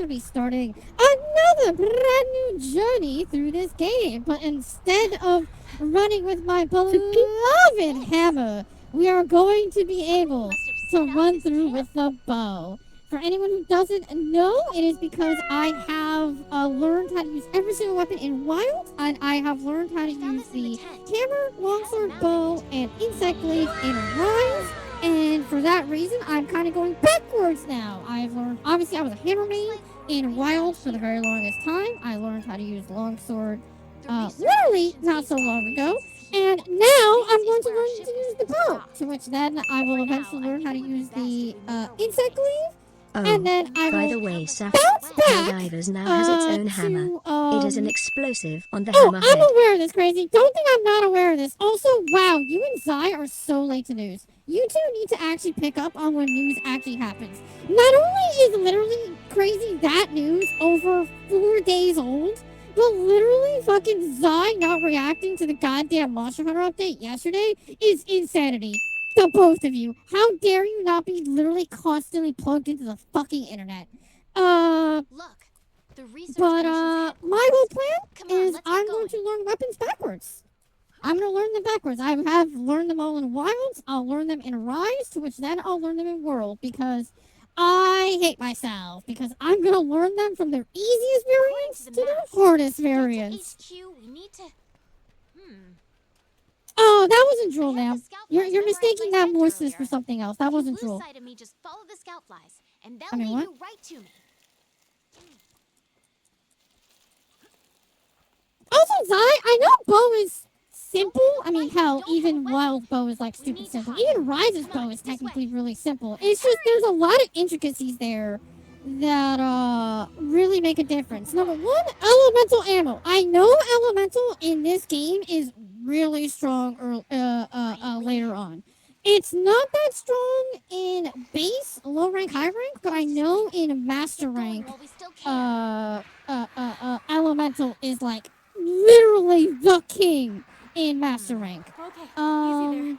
going to be starting another brand new journey through this game. But instead of running with my beloved hammer, we are going to be able to run through with the bow. For anyone who doesn't know, it is because I have learned how to use every single weapon in Wild, and I have learned how to use the hammer, longsword, bow, and insect glaive in Rise. And for that reason, I'm kind of going backwards now. I've learned, obviously, I was a hammer main in Wild for the very longest time. I learned how to use longsword literally not so long ago. And now I'm going to learn to use the bow, to which then I will eventually learn how to use the insect glaive. And then I by will the way, Saf, bounce back Helldivers now has its own hammer. It is an to, explosive on the Oh, hammerhead. I'm aware of this, Crazy. Don't think I'm not aware of this. Also, wow, you and Zai are so late to news. You two need to actually pick up on when news actually happens. Not only is literally Crazy that news over 4 days old, but literally fucking Zai not reacting to the goddamn Monster Hunter update yesterday is insanity. The both of you. How dare you not be literally constantly plugged into the fucking internet? Look, the research But mission's my whole plan Come on, is let's I'm get going to going. learn weapons backwards. I'm going to learn them backwards. I have learned them all in Wilds. I'll learn them in Rise, to which then I'll learn them in World, because I hate myself, because I'm going to learn them from their easiest variants to their hardest variants. HQ, we need to. Oh, that wasn't Drool I had now. the scout You're flies memorize mistaking my that scent voices earlier. for something else. That If you wasn't lose Drool. sight of me, just follow the scout flies, and they'll I mean, lead what? you right to me. Also, Zai, I know bow is simple. I mean, hell, Don't even hold Wild bow is like We stupid need to simple. hide. Even Rise's Come on, bow is this way. technically really simple. It's just there's a lot of intricacies there that really make a difference. Number one, elemental ammo. I know elemental in this game is really strong later on. It's not that strong in base, low rank, high rank, but I know in master Get going rank, while we still can. elemental is like literally the king in master rank. Okay, easy Um,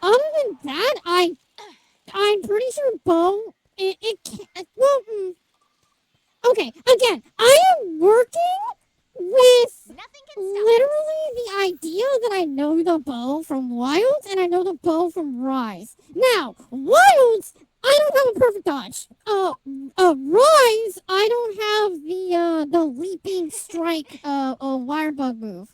other than that, I'm pretty sure bow it can't. Well, okay. Again, I am working with Nothing can stop literally the idea that I know the bow from Wilds and I know the bow from Rise. Now, Wilds, I don't have a perfect dodge. Rise, I don't have the leaping strike wire bug move.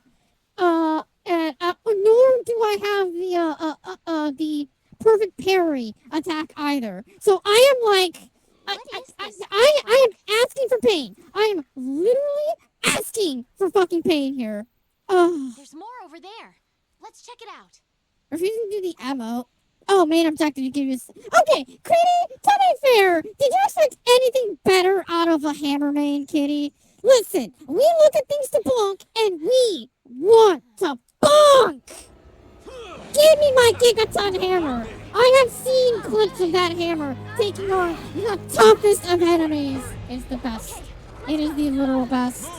Nor do I have the perfect parry attack either. So I am like, I am asking for pain. I am literally asking for fucking pain here. There's more over there. Let's check it out. Refusing to do the ammo. Oh, main objective to give you. Okay, Kitty, tell me fair. Did you expect anything better out of a hammer main, Kitty? Listen, we look at things to bonk, and we want to bonk. Give me my gigaton hammer. I have seen clips of that hammer taking on the toughest of enemies. It's the best. It is the literal best.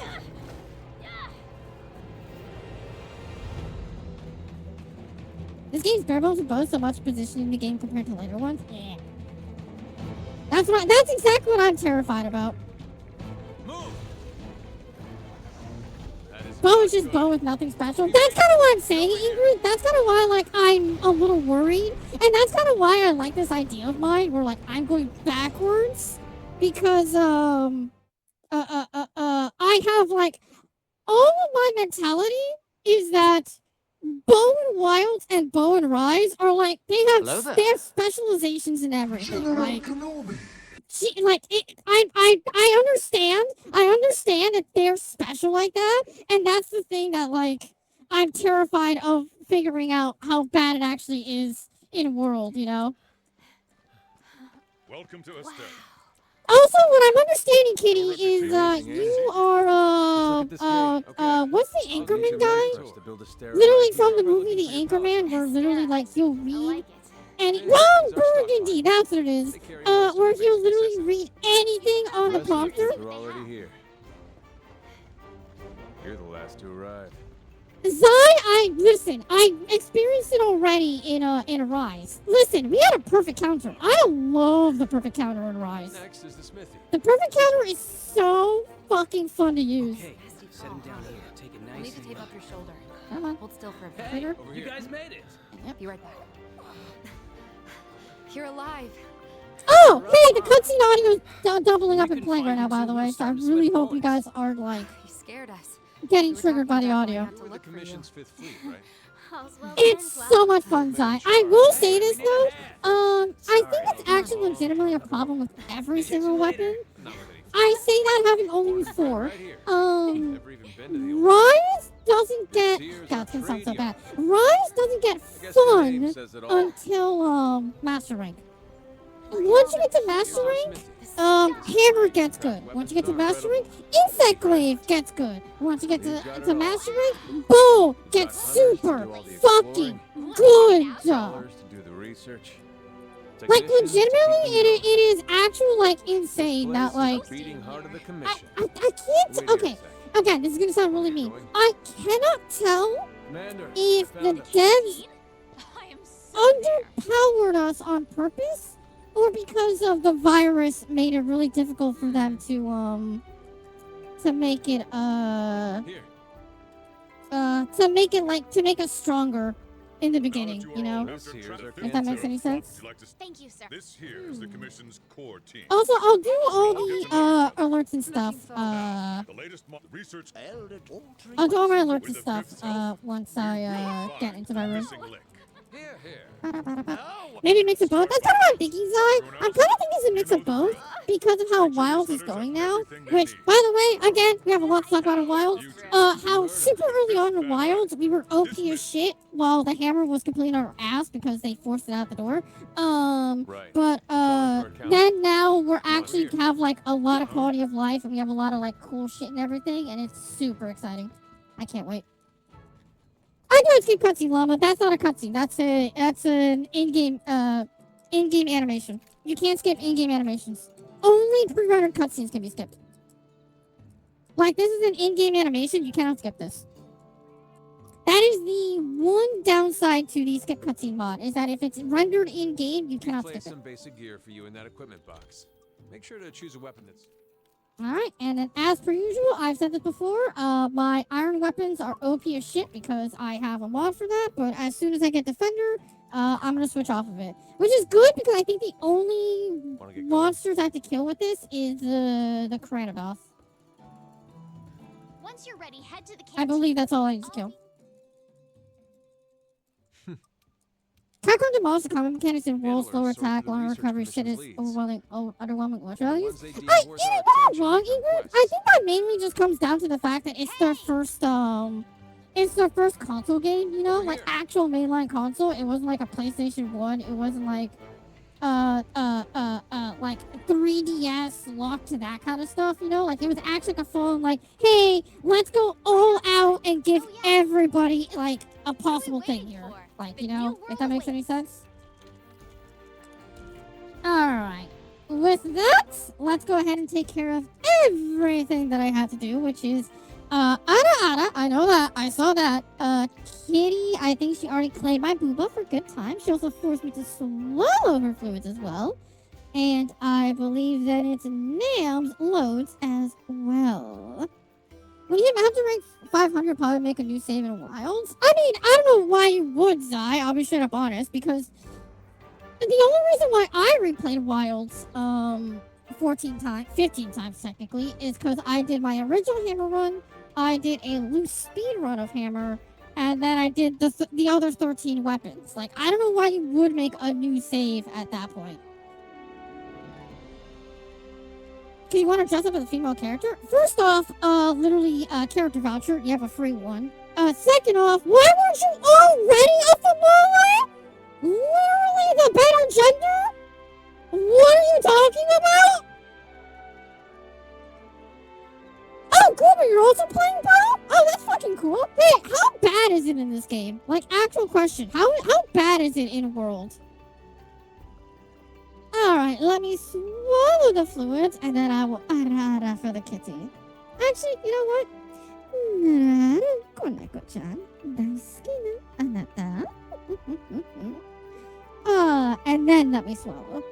This game's bare bones and boasts so much positioning in the game compared to later ones. Yeah. That's exactly what I'm terrified about. Bow is just bow with nothing special. That's kind of what I'm saying, Ingrid. That's kind of why, like, I'm a little worried. And that's kind of why I like this idea of mine, where, like, I'm going backwards. Because, I have, like, all of my mentality is that Bow and Wild and Bow and Rise are, like, they have specializations in everything. Like, I understand that they're special like that, and that's the thing that, like, I'm terrified of figuring out how bad it actually is in World, you know? Welcome to Estelle. Also, what I'm understanding, Kitty, is, you are, what's the Anchorman guy? Literally from the movie The Anchorman, where literally, like, you'll read Ron Burgundy, that's what it is. Where he'll literally read anything on the prompter. They're already here. You're the last to arrive. Listen, I experienced it already in Rise. Listen, we had a perfect counter. I love the perfect counter in Rise. Next is the smithy. The perfect counter is so fucking fun to use. Okay, set him down here. Take it We'll nice need to and tape low. up your shoulder. Come on. Hold still for a bit. Hey, Peter? over here. You guys made it. Yep, be right back. You're alive. Oh, hey, the cutscene audio is doubling up We and can playing right find now, you by two the who way. are So I starting to really split hope you points. guys are like You scared us. getting We were triggered by talking the about audio. going out to We're the look for you. Commission's Fifth Fleet, right? All's well that It's ends well. so much fun, Zai. I will say this though. I think Sorry. it's actually legitimately a problem with every single weapon. Not with any. I say that having only used Born 4. right here. Um, Never even been to the old. Rise doesn't get. This here's God, our it's gonna sound so trade bad. yard. Rise doesn't get I guess the name fun says it all. until Master Rank. Once you get to Master Rank, Hammer gets good. Once you get to Master Rank, Insect Glaive gets good. Once you get to Master Rank, Bow gets super fucking good. Scholars to do the research. Like Technicians to keep legitimately, them going. it is actual like insane This that place like is the beating heart of the I commission. can't. Wait here a Okay, sec. again, this is gonna sound really mean. I cannot tell Commander, if I the found us. devs I am so underpowered us on purpose or because of the virus made it really difficult for them to make it Here. to make us stronger in the beginning, you know? This here's our If that makes any sense. Thank you, sir. This here is the commission's core team. Also, I'll do all the alerts and stuff. The latest research I'll do all my alerts and With the stuff fifth self, once I get into my room. missing link. Here, here. Maybe a mix of both. That's kind of what I'm thinking, Zai. I'm kind of thinking it's a mix of both because of how Wilds is going now. Which, by the way, again, we have a lot to talk about in Wilds. How super early on in Wilds, we were OP as shit while the hammer was completely on our ass because they forced it out the door. Right. But, then now we're actually have, like, a lot of quality of life and we have a lot of, like, cool shit and everything and it's super exciting. I can't wait. I know it's a cutscene, Llama. That's not a cutscene. That's an in-game animation. You can't skip in-game animations. Only pre-rendered cutscenes can be skipped. Like, this is an in-game animation. You cannot skip this. That is the one downside to the skip cutscene mod, is that if it's rendered in-game, you cannot Place skip it. some basic gear for you in that equipment box. Make sure to choose a weapon that's Alright, and then as per usual, I've said this before, my iron weapons are OP as shit because I have a mod for that, but as soon as I get Defender, I'm gonna switch off of it. Which is good because I think the only Wanna get going? monsters I have to kill with this is the Kranodoth. Once you're ready, head to the I believe that's all I need to kill. I'll- Capcom demolished the combat mechanics in world Handlers slower sort attack, through longer research recovery, shit is commission's overwhelming, underwhelming watch values. ones they deem I, worth you know, our we're not attention wrong, and Ingrid. I requests. think that mainly just comes down to the fact that it's their first console game, you know, Over like here. actual mainline console. It wasn't like a PlayStation 1. It wasn't like, like 3DS locked to that kind of stuff, you know? Like, it was actually like a full, like, hey, let's go all out and give everybody, like, a possible thing here. Like, you know, if that makes any sense. Alright. With that, let's go ahead and take care of everything that I have to do, which is, Ada, I know that, I saw that. Kitty, I think she already claimed my booba for good time. She also forced me to swallow her fluids as well. And I believe that it's Nam's loads as well. When you have to rank 500, probably make a new save in Wilds. I mean, I don't know why you would, Zai, I'll be straight up honest, because the only reason why I replayed Wilds 15 times technically is because I did my original Hammer run, I did a loose speed run of Hammer, and then I did the other 13 weapons. Like, I don't know why you would make a new save at that point. Because you want to dress up as a female character? First off, literally, character voucher, you have a free one. Second off, why weren't you already a Famole? Literally the better gender? What are you talking about? Oh, cool, but you're also playing Bo? Oh, that's fucking cool. Wait, how bad is it in this game? Like, actual question. How bad is it in World? Alright, let me swallow the fluids, and then I will ara for the kitty. Actually, you know what? Koneko-chan. And then let me swallow.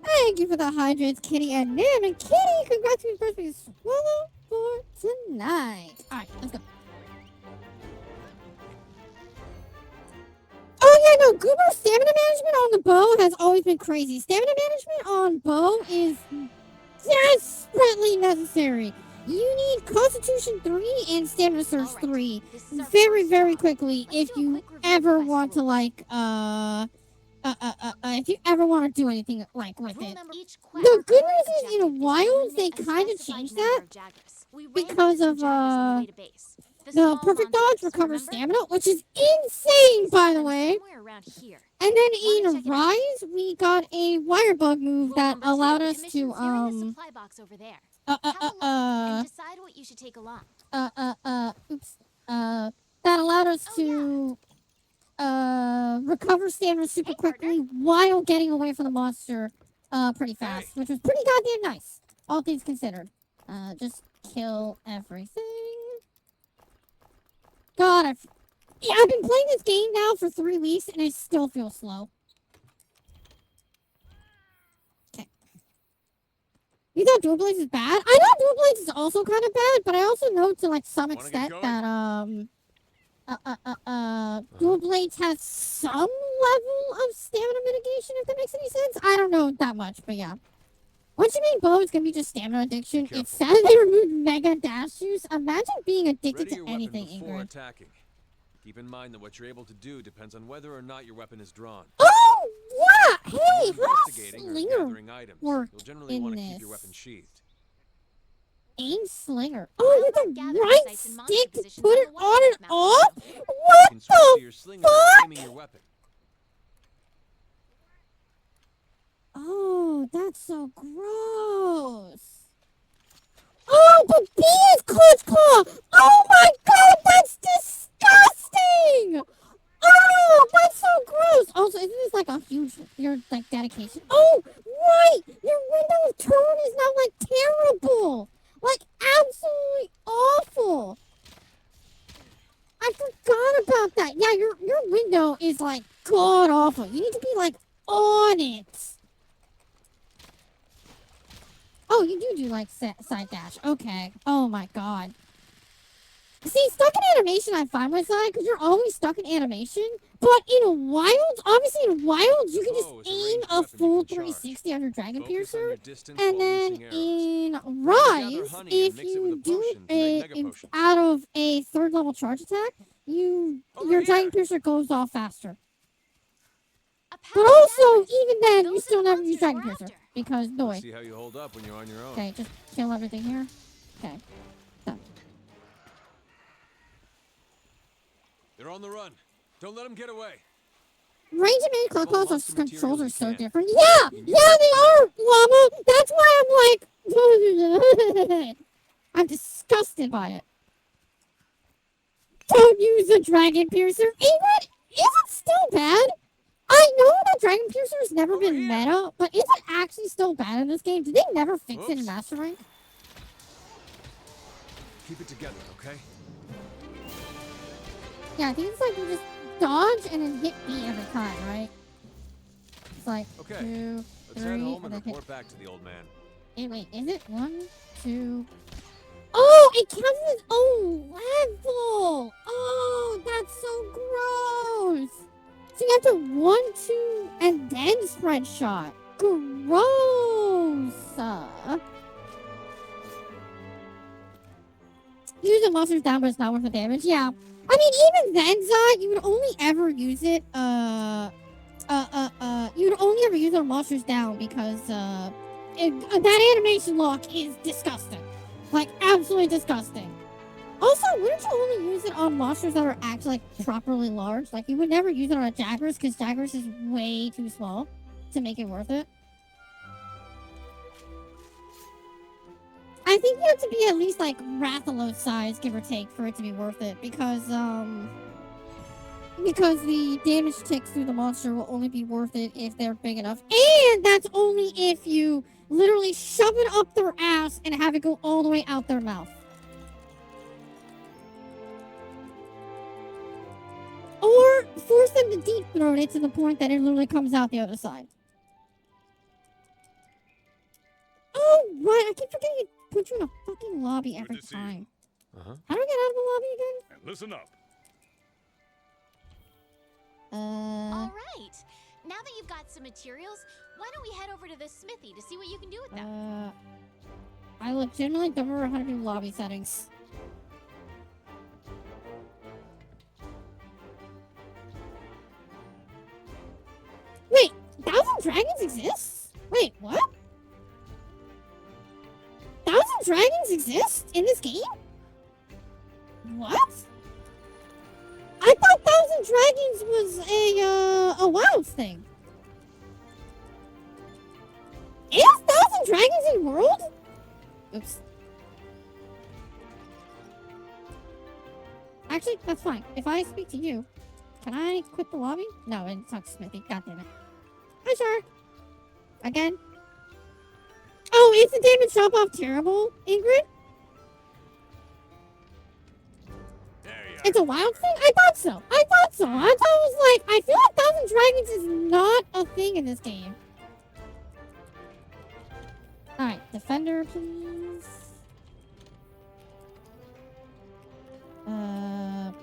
Thank you for the hydrates, Kitty and Nim. And Kitty, congrats on your birthday swallow for tonight. Alright, let's go. Oh yeah, no, Goober stamina management on the bow has always been crazy. Stamina management on bow is desperately necessary. You need Constitution 3 and Stamina Surge 3 very, very quickly if you ever want to, like, if you ever want to do anything, like, with it. The good news is, in Wilds, they kind of changed that because of, the perfect dodge recovers stamina, which is insane, by the way. And then in Rise, we got a wire bug move that allowed us to, that allowed us to, recover stamina super quickly while getting away from the monster, pretty fast, which was pretty goddamn nice, all things considered. Just kill everything. God, I've been playing this game now for 3 weeks and I still feel slow. Okay. You thought Dual Blades is bad? I know Dual Blades is also kind of bad, but I also know to, like, some extent that, Dual Blades has some level of stamina mitigation, if that makes any sense. I don't know that much, but yeah. Once you make bow, it's gonna be just stamina addiction. It's sad they removed Mega Dash Juice. Imagine being addicted to anything, Ingrid. Attacking. Keep in mind that what you're able to do depends on whether or not your weapon is drawn. Oh, yeah! Hey, investigating or gathering items, you'll generally want to keep your weapon sheathed. Aim slinger. Oh, with the right stick to put it on and off? What the fuck? Oh, that's so gross. Oh, but B is Clutch Claw! Oh my god, that's disgusting! Oh, that's so gross! Also, isn't this like a huge, like, dedication? Oh, right! Your window of turn is now, like, terrible! Like, absolutely awful! I forgot about that. Yeah, your window is, like, god awful. You need to be, like, on it. Oh, you do like side dash. Okay. Oh my god. See, stuck in animation I'm fine with that, because you're always stuck in animation. But in Wilds, obviously in Wilds, you can just aim a full 360 on your Dragon Piercer. And then in Rise, if you do it out of a 3rd level charge attack, your Dragon Piercer goes off faster. But also, even then, you still never use Dragon Piercer. Because, boy. See how you hold up when you're on your own. Okay, just kill everything here. Okay. Done. They're on the run. Don't let them get away. Range and main controls are so different. Yeah! Yeah, they are, Llama! That's why I'm like... I'm disgusted by it. Don't use a Dragon Piercer. Ingrid, is it still bad? I know that Dragon Piercer has never been meta, but is it actually still bad in this game? Did they never fix it in Master Rank? Keep it together, okay? Yeah, I think it's like you just dodge and then hit B every time, right? It's like 2, 3, Let's head home and then report back to the old man. Hey, wait, is it 1, 2? Oh, it counts as its own level! Oh, that's so gross! So you have to 1, 2, and then spread shot. Gross! Use the monsters down, but it's not worth the damage. Yeah. I mean, even then, Zod, you would only ever use it, you would only ever use it on monsters down because, that animation lock is disgusting. Like, absolutely disgusting. Also, wouldn't you only use it on monsters that are actually, like, properly large? Like, you would never use it on a Jagras, because Jagras is way too small to make it worth it. I think you have to be at least, like, Rathalos size, give or take, for it to be worth it, because, Because the damage ticks through the monster will only be worth it if they're big enough. And that's only if you literally shove it up their ass and have it go all the way out their mouth. Or force them to deep throat it to the point that it literally comes out the other side. Oh, right. I keep forgetting to put you in a fucking lobby every time. Uh-huh. How do I get out of the lobby again? And listen up. All right. Now that you've got some materials, why don't we head over to the smithy to see what you can do with them? I legitimately don't remember how to do lobby settings. Wait, Thousand Dragons exists? Wait, what? Thousand Dragons exist in this game? What? I thought Thousand Dragons was a Wilds thing. Is Thousand Dragons in World? Oops. Actually, that's fine. If I speak to you, can I quit the lobby? No, it's not Smithy. God damn it. Hi, Shark. Again. Oh, is the damage drop off terrible, Ingrid? It's a wild thing? I thought so. I thought it was like, I feel like Thousand Dragons is not a thing in this game. Alright, Defender, please. Bow.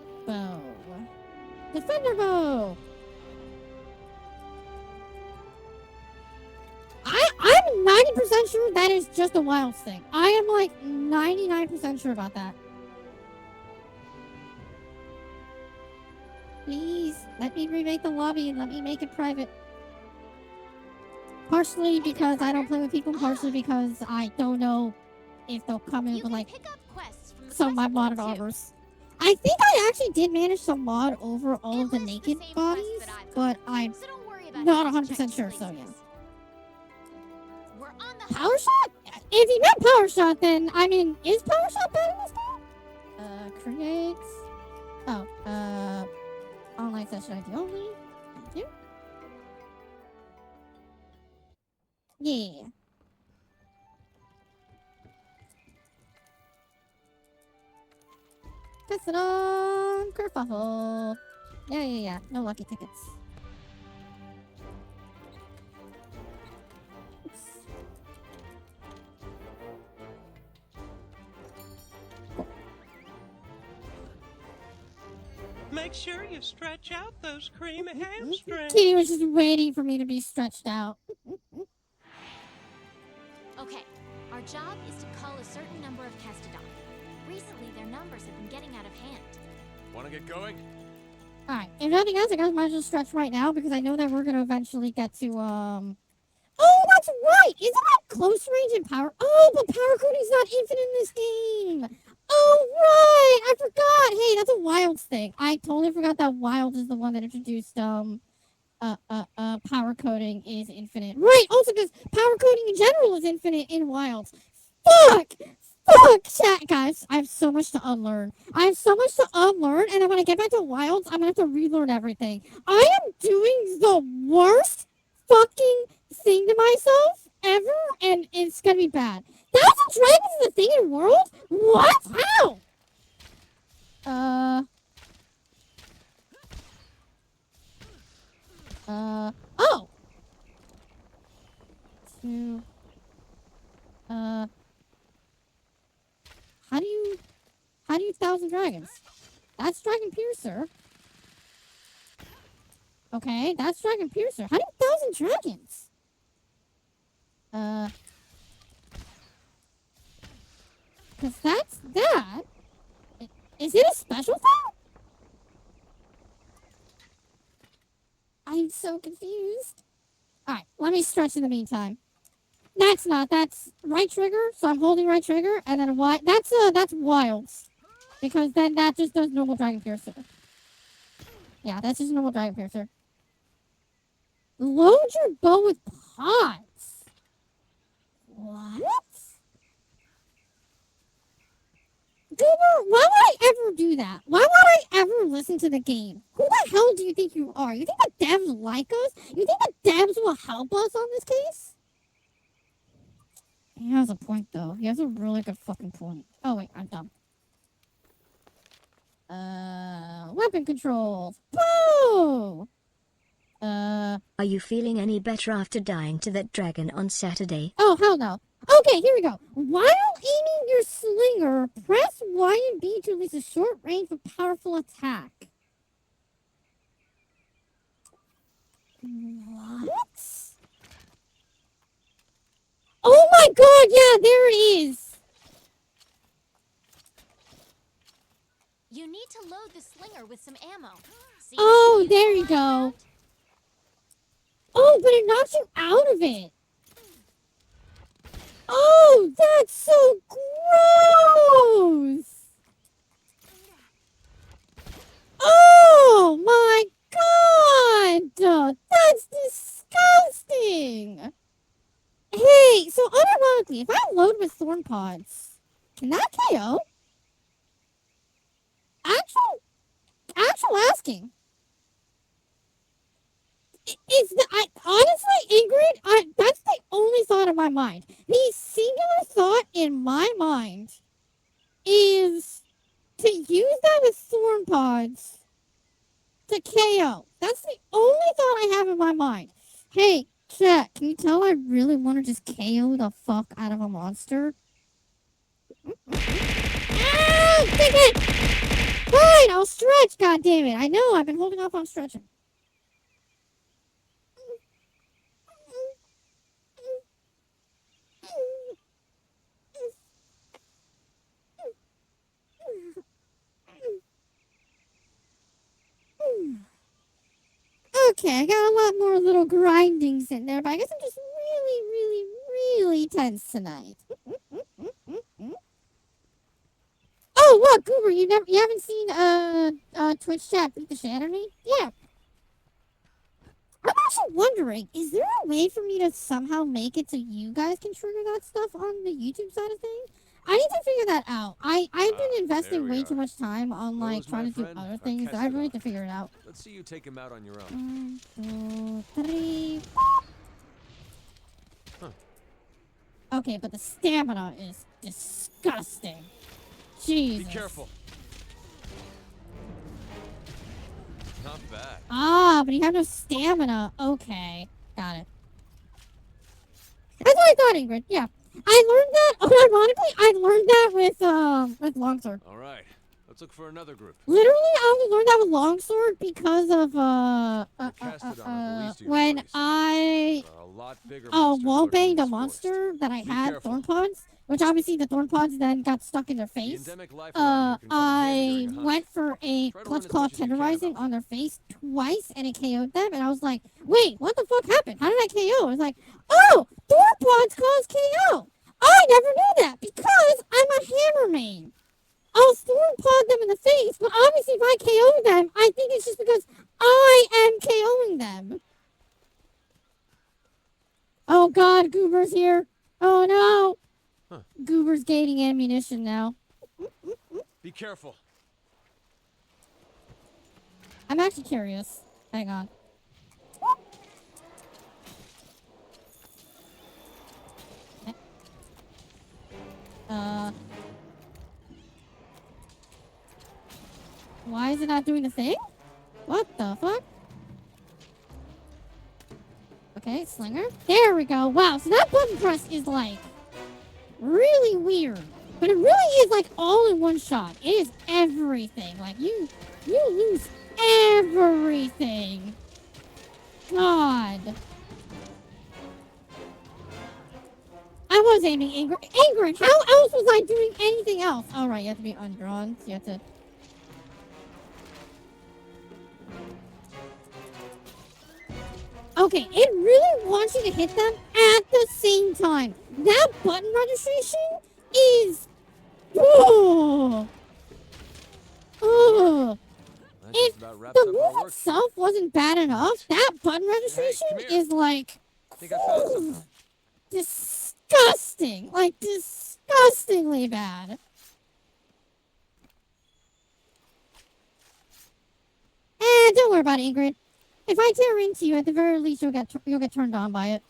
Defender bow! I'm 90% sure that is just a Wilds thing. I am like 99% sure about that. Please, let me remake the lobby and let me make it private. Partially because I don't play with people, partially because I don't know if they'll come in with like some of my modded armors. I think I actually did manage to mod over all of the naked bodies, but I'm not 100% sure, so yeah. Power Shot? If you meant Power Shot, then, I mean, is Power Shot better in this game? Create. Oh, online session ID only. Thank you. Yeah. Test it on Kerfuffle. Yeah. No lucky tickets. Oops. Make sure you stretch out those creamy hamstrings. Kitty was just waiting for me to be stretched out. Okay, our job is to cull a certain number of Castodon. Recently, their numbers have been getting out of hand. Want to get going? Alright, if nothing else, I guess I might as well stretch right now because I know that we're gonna eventually get to, Oh, that's right! Isn't that close range and power? Oh, but power coding's not infinite in this game! Oh, right! I forgot! Hey, that's a Wilds thing. I totally forgot that Wilds is the one that introduced, power coding is infinite. Right! Also, because power coding in general is infinite in Wilds. Fuck! Chat, guys. I have so much to unlearn. And then when I get back to Wilds, I'm gonna have to relearn everything. I am doing the worst fucking thing to myself ever, and it's gonna be bad. Thousand Dragons is a thing in World? What? How? Oh! To, how do you Thousand Dragons? That's Dragon Piercer. Okay, that's Dragon Piercer. How do you Thousand Dragons? Cause that's that. Is it a special thing? I'm so confused. Alright, let me stretch in the meantime. That's right trigger, so I'm holding right trigger, and then Y. That's Wilds. Because then that just does normal Dragon Piercer. Yeah, that's just normal Dragon Piercer. Load your bow with pods. What? Goober, why would I ever do that? Why would I ever listen to the game? Who the hell do you think you are? You think the devs like us? You think the devs will help us on this case? He has a point, though. He has a really good fucking point. Oh, wait, I'm dumb. Weapon controls. Boo! Are you feeling any better after dying to that dragon on Saturday? Oh, hell no. Okay, here we go. While aiming your slinger, press Y and B to release a short range but powerful attack. What? Oh my god, yeah, there it is. You need to load the slinger with some ammo. See, Oh, you there go you go. around. Oh, but it knocks you out of it. Oh, that's so gross. Oh my god. That's disgusting. Hey, so unironically, if I load with thorn pods, can that KO? Actual asking. Honestly, Ingrid, that's the only thought in my mind. The singular thought in my mind is to use that with thorn pods to KO. That's the only thought I have in my mind. Hey, chat, can you tell I really want to just KO the fuck out of a monster? Ah, take it! Fine, I'll stretch, goddammit. I know, I've been holding off on stretching. Okay, I got a lot more little grindings in there, but I guess I'm just really tense tonight. Oh, what, Goober? You haven't seen Twitch chat beat the shit out of me? Yeah. I'm also wondering, is there a way for me to somehow make it so you guys can trigger that stuff on the YouTube side of things? I need to figure that out. I've been investing way too much time on like Those, trying my to do friend, other are things that I really need to Kessidon. figure it out. Let's see you take him out on your own. 1, 2, 3. Huh. Okay, but the stamina is disgusting. Jesus. Be careful. Not bad. Ah, but you have no stamina. Okay, got it. That's what I thought, Ingrid. Yeah, I learned that. Ironically, I learned that with longsword. All right. Let's look for another group. Literally, I only learned that with longsword because of when I wallbanged a monster that I had thorn pods, which obviously the thorn pods then got stuck in their face. I went for a clutch claw tenderizing on their face twice and it KO'd them, and I was like, wait, what the fuck happened? How did I KO? I was like, oh, thorn pods cause KO. I never knew that because I'm a hammer main. I'll thorn pod them in the face, but obviously if I KO them, I think it's just because I am KOing them. Oh god, Goober's here. Oh no. Huh. Goober's gaining ammunition now. Be careful. I'm actually curious. Hang on. Why is it not doing the thing? What the fuck? Okay, slinger. There we go. Wow, so that button press is like really weird. But it really is like all in one shot. It is everything. Like you lose everything. God. I was aiming Ingrid. Ingrid, how else was I doing anything else? All right, you have to be undrawn. So you have to. Okay, it really wants you to hit them at the same time. That button registration is. Oh. Oh. If the move itself wasn't bad enough, that button registration is like. Disgusting. Like, disgustingly bad. Don't worry about it, Ingrid. If I tear into you, at the very least, you'll get turned on by it.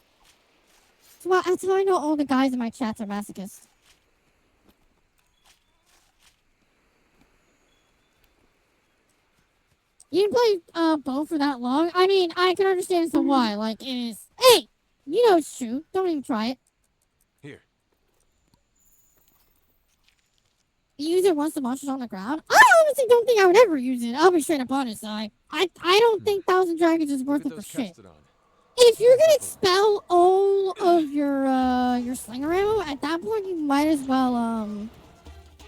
That's how I know all the guys in my chats are masochists. You didn't play Bo for that long? I mean, I can understand so why. Like, it is... Hey! You know it's true. Don't even try it. Here. You use it once the monster's on the ground? I honestly don't think I would ever use it. I'll be straight up honest. I don't think Thousand Dragons is worth it for shit. If you're gonna expel all of your slinger ammo, at that point you might as well,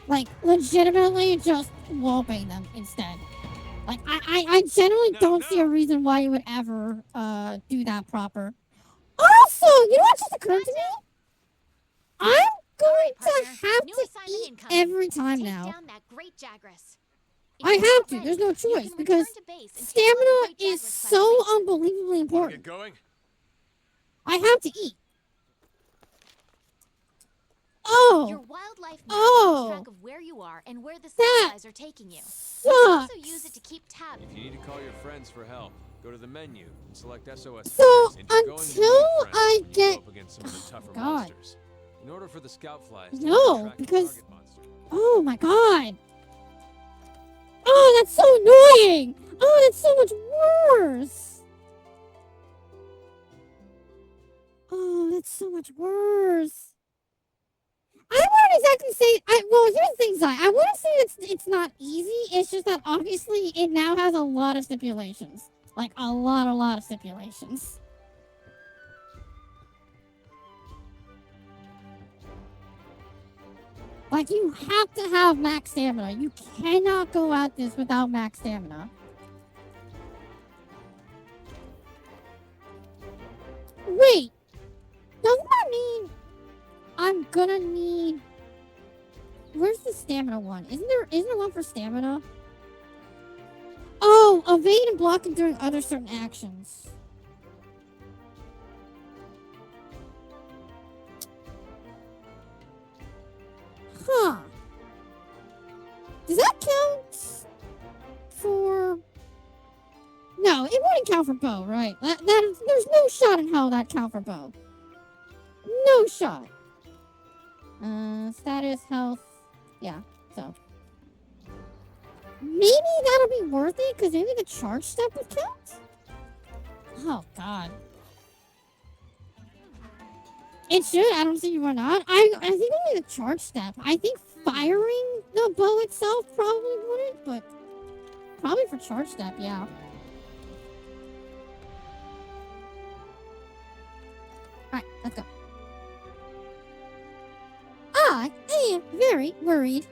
like, legitimately just wallbang them instead. Like, I generally don't see a reason why you would ever, do that proper. Also, you know what just occurred to me? I'm going to have to eat every time now. I have to. There's no choice because stamina is so unbelievably important. I have to eat. Oh. Your wildlife map keeps track of where you are and where the supplies are taking you. You can also use it to keep tabs. If you need to call your friends for help, go to the menu and select SOS. So until I get God. In order for the scout flies no, because oh my God. Oh, that's so annoying. Oh, that's so much worse. Oh, that's so much worse. I wouldn't exactly say. Well, here's the thing, Zai. I wouldn't say it's not easy. It's just that obviously it now has a lot of stipulations, like a lot of stipulations. Like you have to have max stamina. You cannot go at this without max stamina. Wait, doesn't that mean I'm gonna need... Where's the stamina one? Isn't there one for stamina? Oh, evade and block during other certain actions. Huh. Does that count for... No, it wouldn't count for bow, right? There's no shot in hell that count for bow. No shot. Status, health. Yeah, so. Maybe that'll be worth it, because maybe the charge step would count? Oh, God. It should. I don't see why not. I think only the charge step. I think firing the bow itself probably wouldn't, but probably for charge step, yeah. Alright, let's go. I am very worried.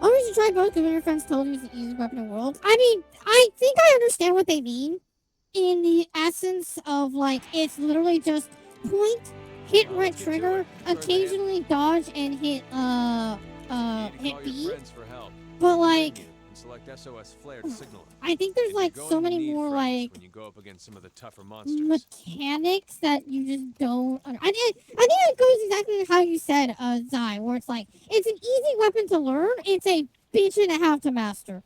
Always should try both, because one of your friends told you it's the easiest weapon in the world. I mean, I think I understand what they mean. In the essence of, like, it's literally just point, hit right trigger, occasionally dodge and hit, hit B. But, like, select SOS flare to signal. I think there's, like, so many more, like, when you go up against some of the tougher monsters. Mechanics that you just don't... I think it goes exactly how you said, Zai, where it's like, it's an easy weapon to learn, it's a bitch and a half to master.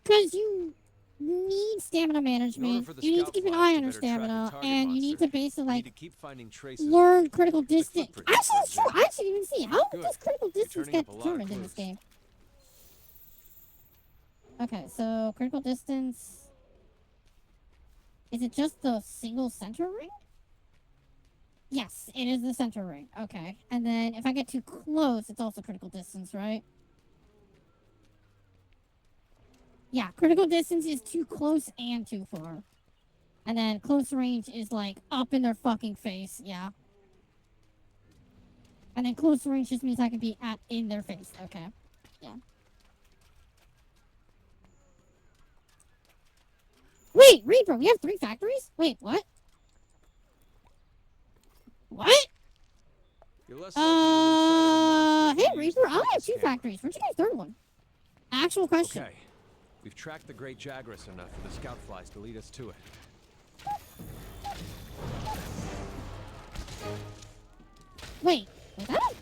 Because you need stamina management, you need to keep an eye on your stamina, and you need to basically, like, learn critical distance. Actually, that's true. I should even see. How does critical distance get determined in this game? Okay, so critical distance. Is it just the single center ring? Yes, it is the center ring. Okay. And then if I get too close, it's also critical distance, right? Yeah, critical distance is too close and too far. And then close range is like up in their fucking face, yeah. And then close range just means I can be in their face, okay. Yeah. Wait, Reaper, we have 3 factories? Wait, what? What? Hey Reaper, I have 2 factories. Where'd you get a 3rd one? Actual question. Okay. We've tracked the Great Jagras enough for the scout flies to lead us to it. Wait, was that?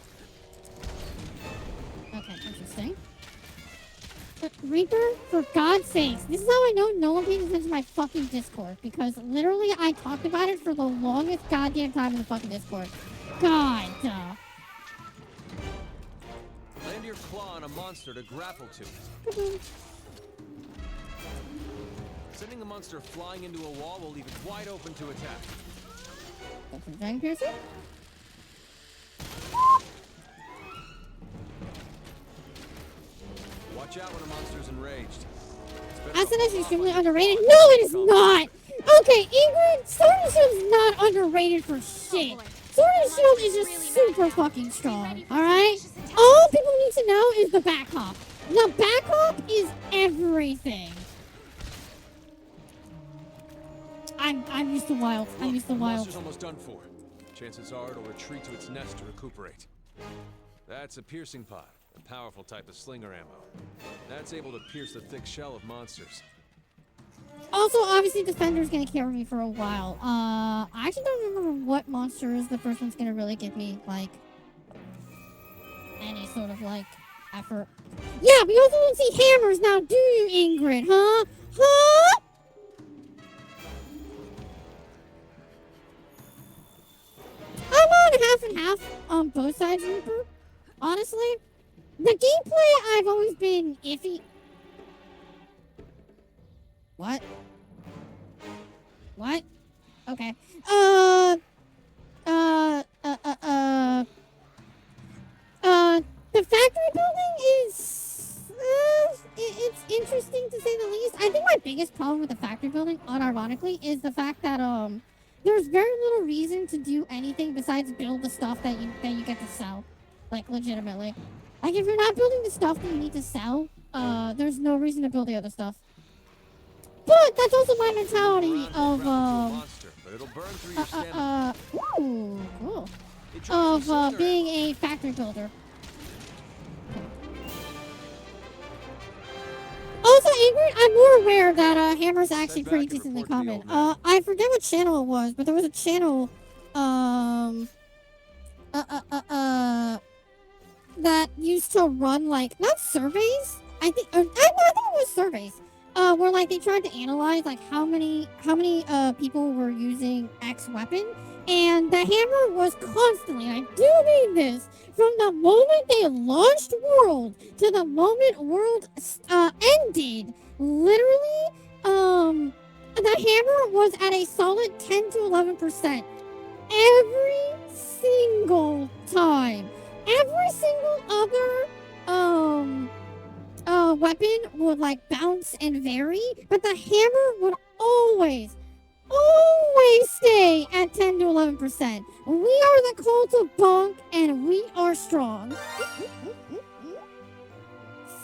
interesting. Reaper, for God's sakes, this is how I know no one pays attention to my fucking Discord, because literally I talked about it for the longest goddamn time in the fucking Discord. God, Land your claw on a monster to grapple to. Sending a monster flying into a wall will leave it wide open to attack. Open Dragon Piercer? Watch out when a monster's enraged. SNS is extremely underrated. No, it is not! Okay, Ingrid, Sword and Shield is not underrated for shit. Sword and Shield is just super fucking strong, alright? All people need to know is the back hop. The back hop is everything. I'm used to wild. I'm used to The wild. monster's almost done for. Chances are it'll retreat to its nest to recuperate. That's a piercing pod, a powerful type of slinger ammo. That's able to pierce the thick shell of monsters. Also, obviously, Defender's gonna carry me for a while. I actually don't remember what monster is the first one's gonna really give me, like, any sort of, like, effort. Yeah, we also don't see hammers now, do you, Ingrid, huh? Huh? I'm on half and half on both sides, Reaper. Honestly. The gameplay, I've always been iffy. What? What? Okay. The factory building is, it's interesting to say the least. I think my biggest problem with the factory building, unironically, is the fact that, there's very little reason to do anything besides build the stuff that you get to sell. Like, legitimately. Like, if you're not building the stuff that you need to sell, there's no reason to build the other stuff. But that's also my mentality of, ooh, cool. Of, being a factory builder. Also, Ingrid, I'm more aware that, Hammer's actually pretty decently common. I forget what channel it was, but there was a channel, that used to run, like, not surveys? I think it was surveys. Where, like, they tried to analyze, like, how many people were using X weapon. And the hammer was constantly, I do mean this, from the moment they launched World to the moment World, ended, literally, the hammer was at a solid 10 to 11%. Every single time. Every single other, weapon would, like, bounce and vary, but the hammer would always stay at 10 to 11%. We are the cult of Bonk, and we are strong.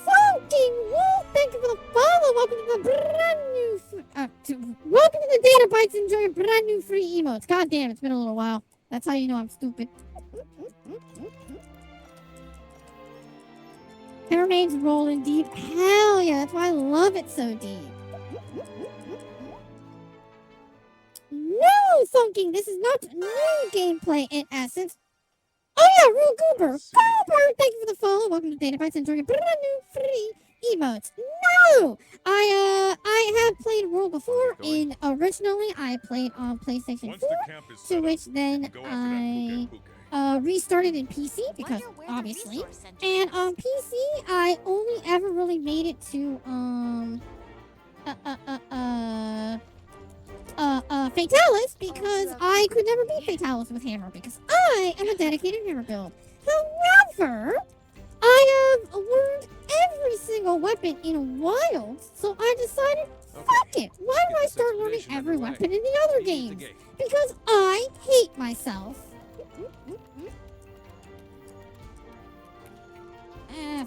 Fucking Wolf, thank you for the follow. Welcome to the brand new, welcome to the Data Bites. Enjoy your brand new free emotes. God damn, it's been a little while. That's how you know I'm stupid. Hammermaid's rolling deep. Hell yeah, that's why I love it so deep. No, Funking, this is not new gameplay in essence. Oh yeah, Rule Goober. Goober, thank you for the follow. Welcome to Data Bites. Enjoy your brand new free emotes. No! I have played World before. Originally, I played on PlayStation 4, to which then I restarted in PC, because obviously. And on PC, I only ever really made it to, Fatalis, because I could never beat Fatalis with Hammer, because I am a dedicated Hammer build. However, I have learned every single weapon in Wilds, so I decided, fuck it, why do I start learning every weapon in the other games? Because I hate myself.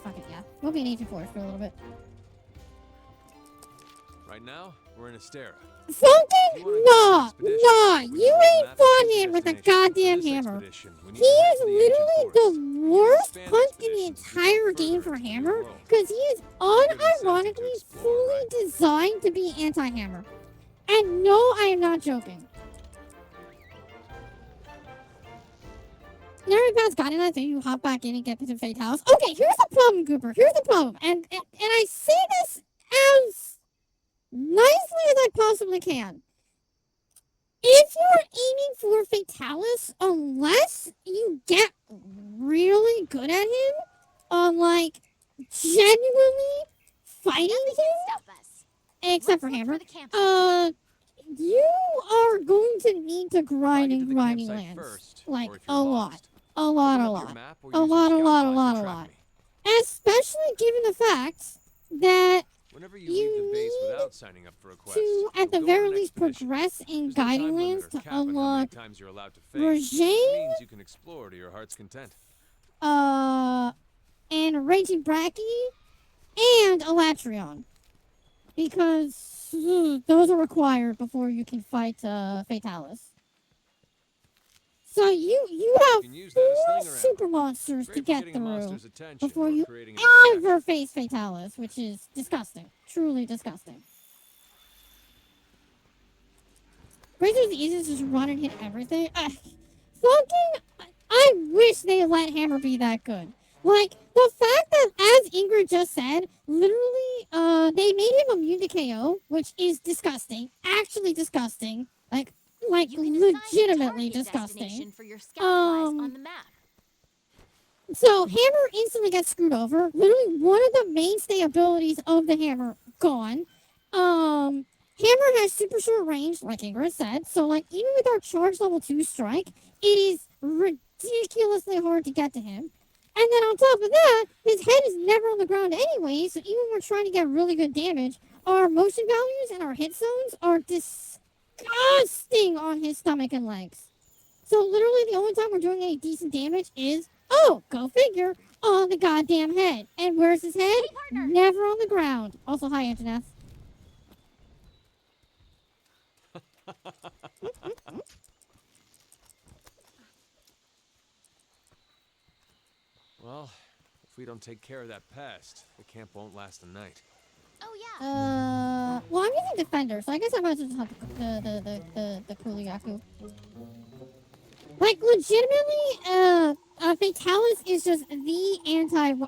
Fuck it, yeah. We'll be in Agent Force for a little bit. Right now, we're in Astera. Funky? Nah, you ain't fought him with a goddamn hammer. He is literally the worst hunt in the entire game for hammer, because he is unironically fully designed to be anti-hammer. And no, I am not joking. Everybody's got it. I think you hop back in and get to Fatalis. Okay, here's the problem, Cooper. Here's the problem. And I say this as nicely as I possibly can. If you're aiming for Fatalis, unless you get really good at him on, like, genuinely fighting him, except for Hammer, you are going to need to grind and grinding lands. First, like, or if a you're lot. lost, A lot, open a up your lot. map or A use your lot, a scout lot, a flies lot, to a track lot. me. Especially given the fact that Whenever you you leave the base need without signing up for a quest, to, at the you'll go on very an least, expedition. progress in There's no guiding time limit lands or to cap on how many unlock times you're allowed to face, Regime, which means you can explore to your heart's content. and Raging Bracky, and Elatrion. Because those are required before you can fight Fatalis. So you have can use that as 4 slinger ammo. super monsters Great to for get getting a through monster's attention before or you creating an attraction. ever face Fatalis, which is disgusting. Truly disgusting. Razor's easy to just run and hit everything. I wish they let Hammer be that good. Like, the fact that, as Ingrid just said, literally, they made him immune to KO, which is disgusting. Actually disgusting. Like You can assign a legitimately target disgusting. destination for your scout flies Um, on the map. So Hammer instantly gets screwed over. Literally one of the mainstay abilities of the Hammer gone. Hammer has super short range, like Ingrid said. So like even with our charge level 2 strike, it is ridiculously hard to get to him. And then on top of that, his head is never on the ground anyway. So even when we're trying to get really good damage, our motion values and our hit zones are disgusting on his stomach and legs. So literally the only time we're doing any decent damage is, oh, go figure, on the goddamn head. And where's his head? Never on the ground. Also, hi, Antoinette. Well, if we don't take care of that pest, the camp won't last a night. Oh yeah. Well, I'm using Defender, so I guess I might as well just have the Kuliaku. Like, legitimately, Fatalis is just the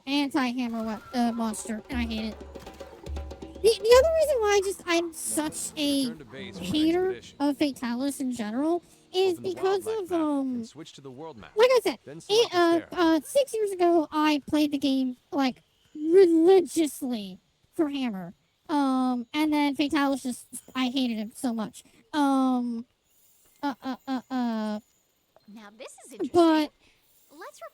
anti-hammer monster, and I hate it. The other reason why I'm such a hater of Fatalis in general is because of, switch to the world map. like I said, 6 years ago, I played the game, like, religiously for Hammer. And then Fatalis just, I hated him so much. Now this is interesting. But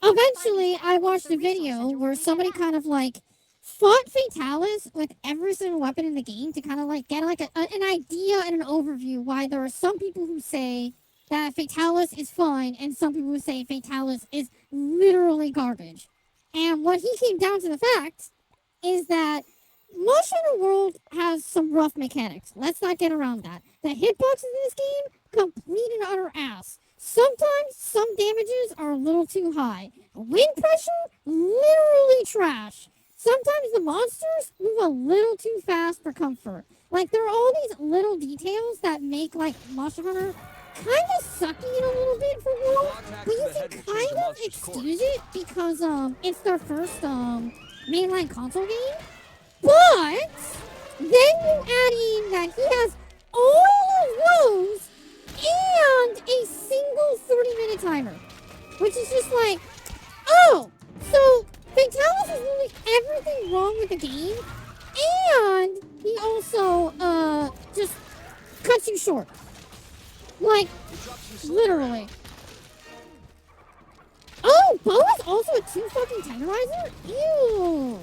eventually, I watched a video where somebody kind of like fought Fatalis with every single weapon in the game to kind of like get like an idea and an overview why there are some people who say that Fatalis is fine and some people who say Fatalis is literally garbage. And what he came down to the fact is that most of the world has some rough mechanics. Let's not get around that. The hitboxes in this game, complete and utter ass. Sometimes some damages are a little too high. Wind pressure, literally trash. Sometimes the monsters move a little too fast for comfort. Like, there are all these little details that make, like, Monster Hunter kind of sucky in a little bit for a while. But you can kind of excuse it because, it's their first, mainline console game. But then you add in that he has all of those and a single 30-minute timer. Which is just like, oh, so Fatalis is doing everything wrong with the game, and he also, just cuts you short. Like, literally. Oh, Bo is also a 2 fucking tenderizer? Ew.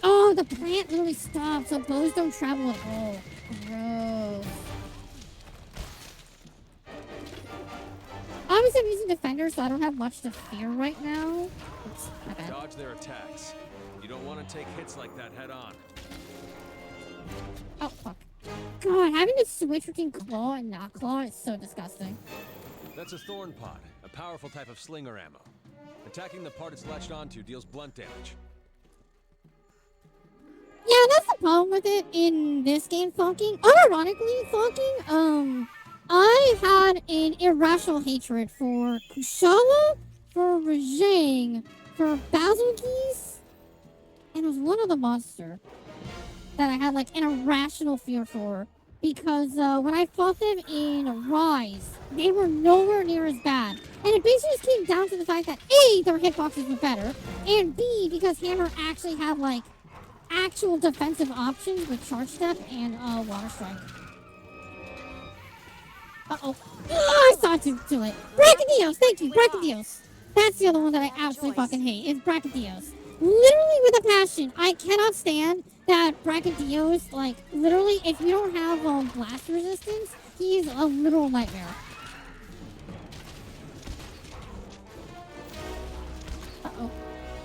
Oh, the plant literally stopped, so bows don't travel at all. Gross. Obviously, I'm using Defender, so I don't have much to fear right now. Oops, my bad. Dodge their attacks. You don't want to take hits like that head on. Oh, fuck. God, having to switch between Claw and not Claw is so disgusting. That's a thorn pod, a powerful type of slinger ammo. Attacking the part it's latched onto deals blunt damage. Yeah, that's the problem with it in this game, Thonking. Unironically, Thonking, I had an irrational hatred for Kushala, for Rajang, for Bazookies, and it was one other monster that I had like an irrational fear for. Because when I fought them in Rise, they were nowhere near as bad. And it basically just came down to the fact that A, their hitboxes were better, and B, because Hammer actually had like actual defensive options with Charge Step and Water Strike. Uh-oh. Oh, I saw it too late. Brachydios, thank you, Brachydios. That's the other one that I absolutely fucking hate, is Brachydios. Literally with a passion. I cannot stand that Brachydios, like, literally, if you don't have blast resistance, he's a literal nightmare. Uh-oh.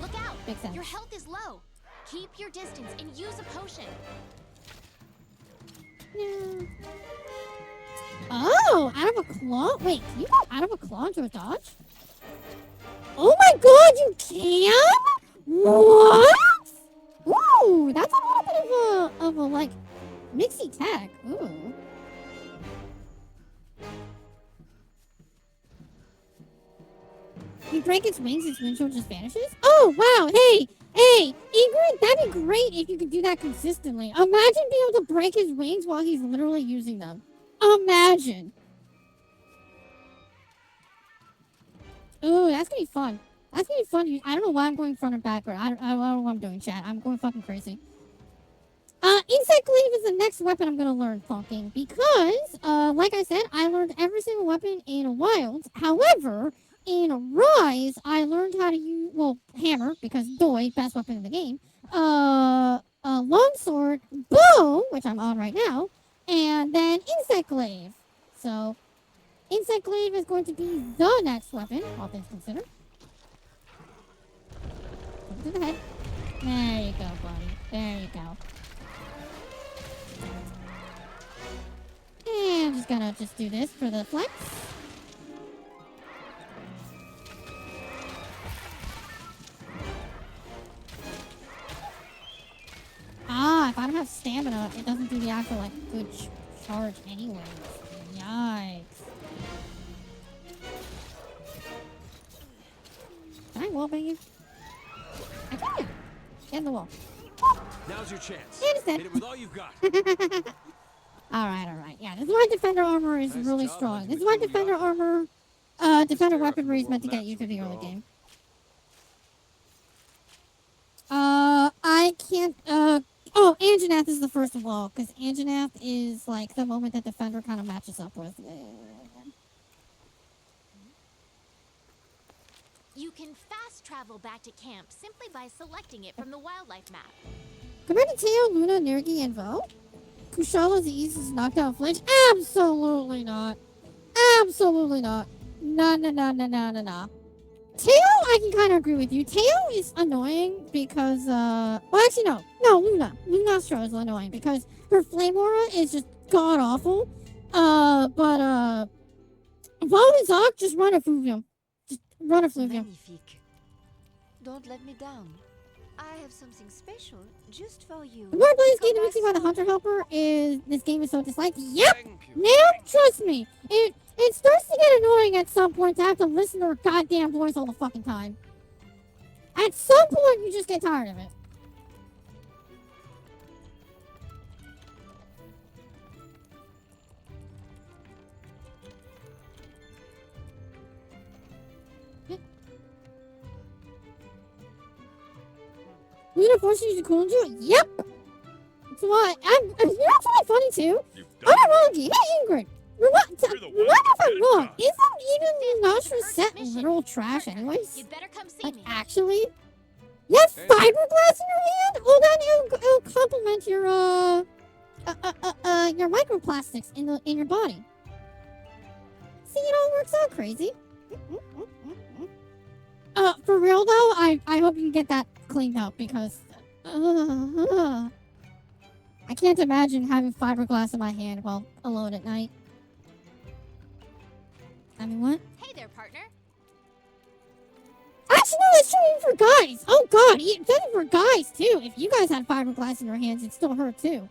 Look out! Makes sense. Your health is low. Keep your distance and use a potion. Yeah. Oh, out of a claw? Wait, can you go out of a claw into a dodge? Oh my god, you can? What? Ooh, that's a little bit of a like, mixy tech. Ooh. You break its wings, its wind chill just vanishes? Oh, wow, hey, Ingrid, that'd be great if you could do that consistently. Imagine being able to break his wings while he's literally using them. Imagine. Ooh, that's gonna be fun. That's gonna be fun. I don't know why I'm going front and backward. I don't know what I'm doing, chat. I'm going fucking crazy. Insect Cleave is the next weapon I'm gonna learn, Thonking, because, like I said, I learned every single weapon in Wilds. However, in Rise, I learned how to use, well, Hammer, because Doi, best weapon in the game, Longsword, Bow, which I'm on right now, and then Insect Glaive. So, Insect Glaive is going to be the next weapon, all things considered. To the head. There you go, buddy. There you go. And I'm just gonna do this for the flex. Ah, if I don't have stamina, it doesn't do the actual, like, good charge anyways. Yikes. Can I wallbang you? I can. Get in the wall. Now's your chance. And it's dead. Hit it with all you've got. Alright. Yeah, this is why defender armor is Nice really job, strong. hunting This is with why cool defender yacht. armor, defender Stare up weaponry is from meant to the get you through the early world game. map, I can't, oh, Anjanath is the first of all, because Anjanath is, like, the moment that defender kind of matches up with. You can fast travel back to camp simply by selecting it from the wildlife map. Compared to Teo, Luna, Nergi, and Vo, Kushala's the easiest knockdown flinch? Absolutely not. Absolutely not. No. Teo, I can kind of agree with you. Teo is annoying because, well, actually, no. No, Luna. Lunastro is annoying because her flame aura is just god-awful. But Vo and Zoc just run a fluvium. Just run a fluvium. Magnifique. Don't let me down. I have something special just for you. The word play this game that Come makes me back why the Hunter soon. Helper is this game is so disliked. Yep! Thank you. Now, trust me, it starts to get annoying at some point to have to listen to her goddamn voice all the fucking time. At some point, you just get tired of it. Luna forces you to cool you? Yep! That's why you know what's really funny too? You've done it. Unironically, hey Ingrid! Remind You're the me one if that I'm did it, wrong. Josh. Isn't even Lunastra set Mission. literal trash Partner, anyways? You'd better come see Like, me. actually? You have Hey. fiberglass in your hand? Well, then it'll complement your microplastics in your body. See, it all works out crazy. For real though, I hope you can get that cleaned up because I can't imagine having fiberglass in my hand while alone at night. I mean, what? Hey there, partner. Actually, Actually, no, that's true even for guys. Oh, God. It does it for guys, too. If you guys had fiberglass in your hands, it'd still hurt, too.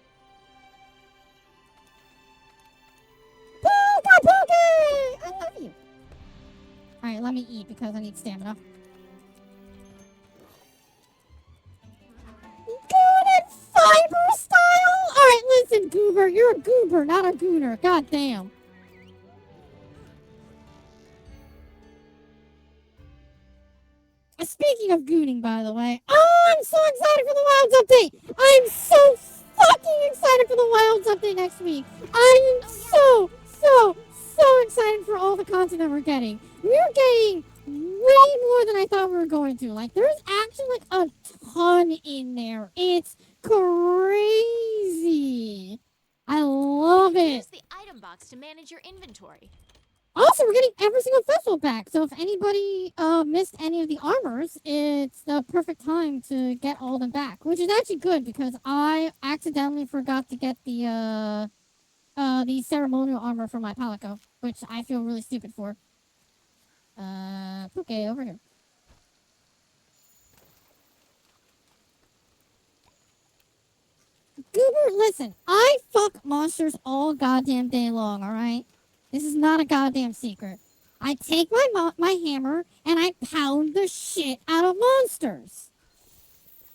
Pooka Pooka! I love you. Alright, let me eat because I need stamina. Good and fiber style? Alright, listen, Goober. You're a goober, not a gooner. God damn. Speaking of gooning, by the way. Oh, I'm so excited for the Wilds update. I'm so fucking excited for the Wilds update next week. I am so excited for all the content that we're getting. We're getting way more than I thought we were going to. Like, there's actually, like, a ton in there. It's crazy. I love it. Use the item box to manage your inventory. Also, we're getting every single festival back. So if anybody missed any of the armors, it's the perfect time to get all of them back. Which is actually good because I accidentally forgot to get the ceremonial armor for my Palico, which I feel really stupid for. Okay, over here. Goober, listen, I fuck monsters all goddamn day long, alright? This is not a goddamn secret. I take my hammer and I pound the shit out of monsters.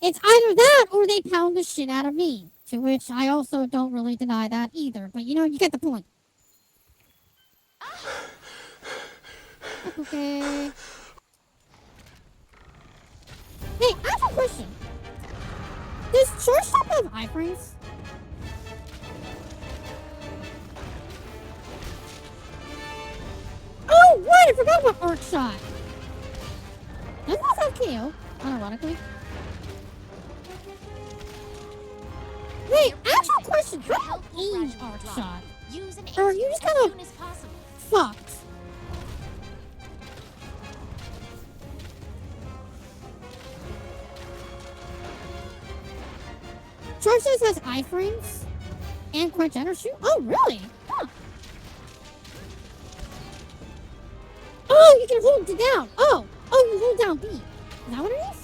It's either that or they pound the shit out of me. To which I also don't really deny that either. But you know, you get the point. Okay. Hey, I have a question. Does Church Shop have iframes? Oh, right! I forgot about Arc Shot. Doesn't this have KO? Unironically. Wait, actual question. How do you aim Arc Shot? Or are you just kind of fucked? Charge has iframes and quench energy. Oh, really? Huh. Oh, you can hold it down. Oh, you hold down B. Is that what it is?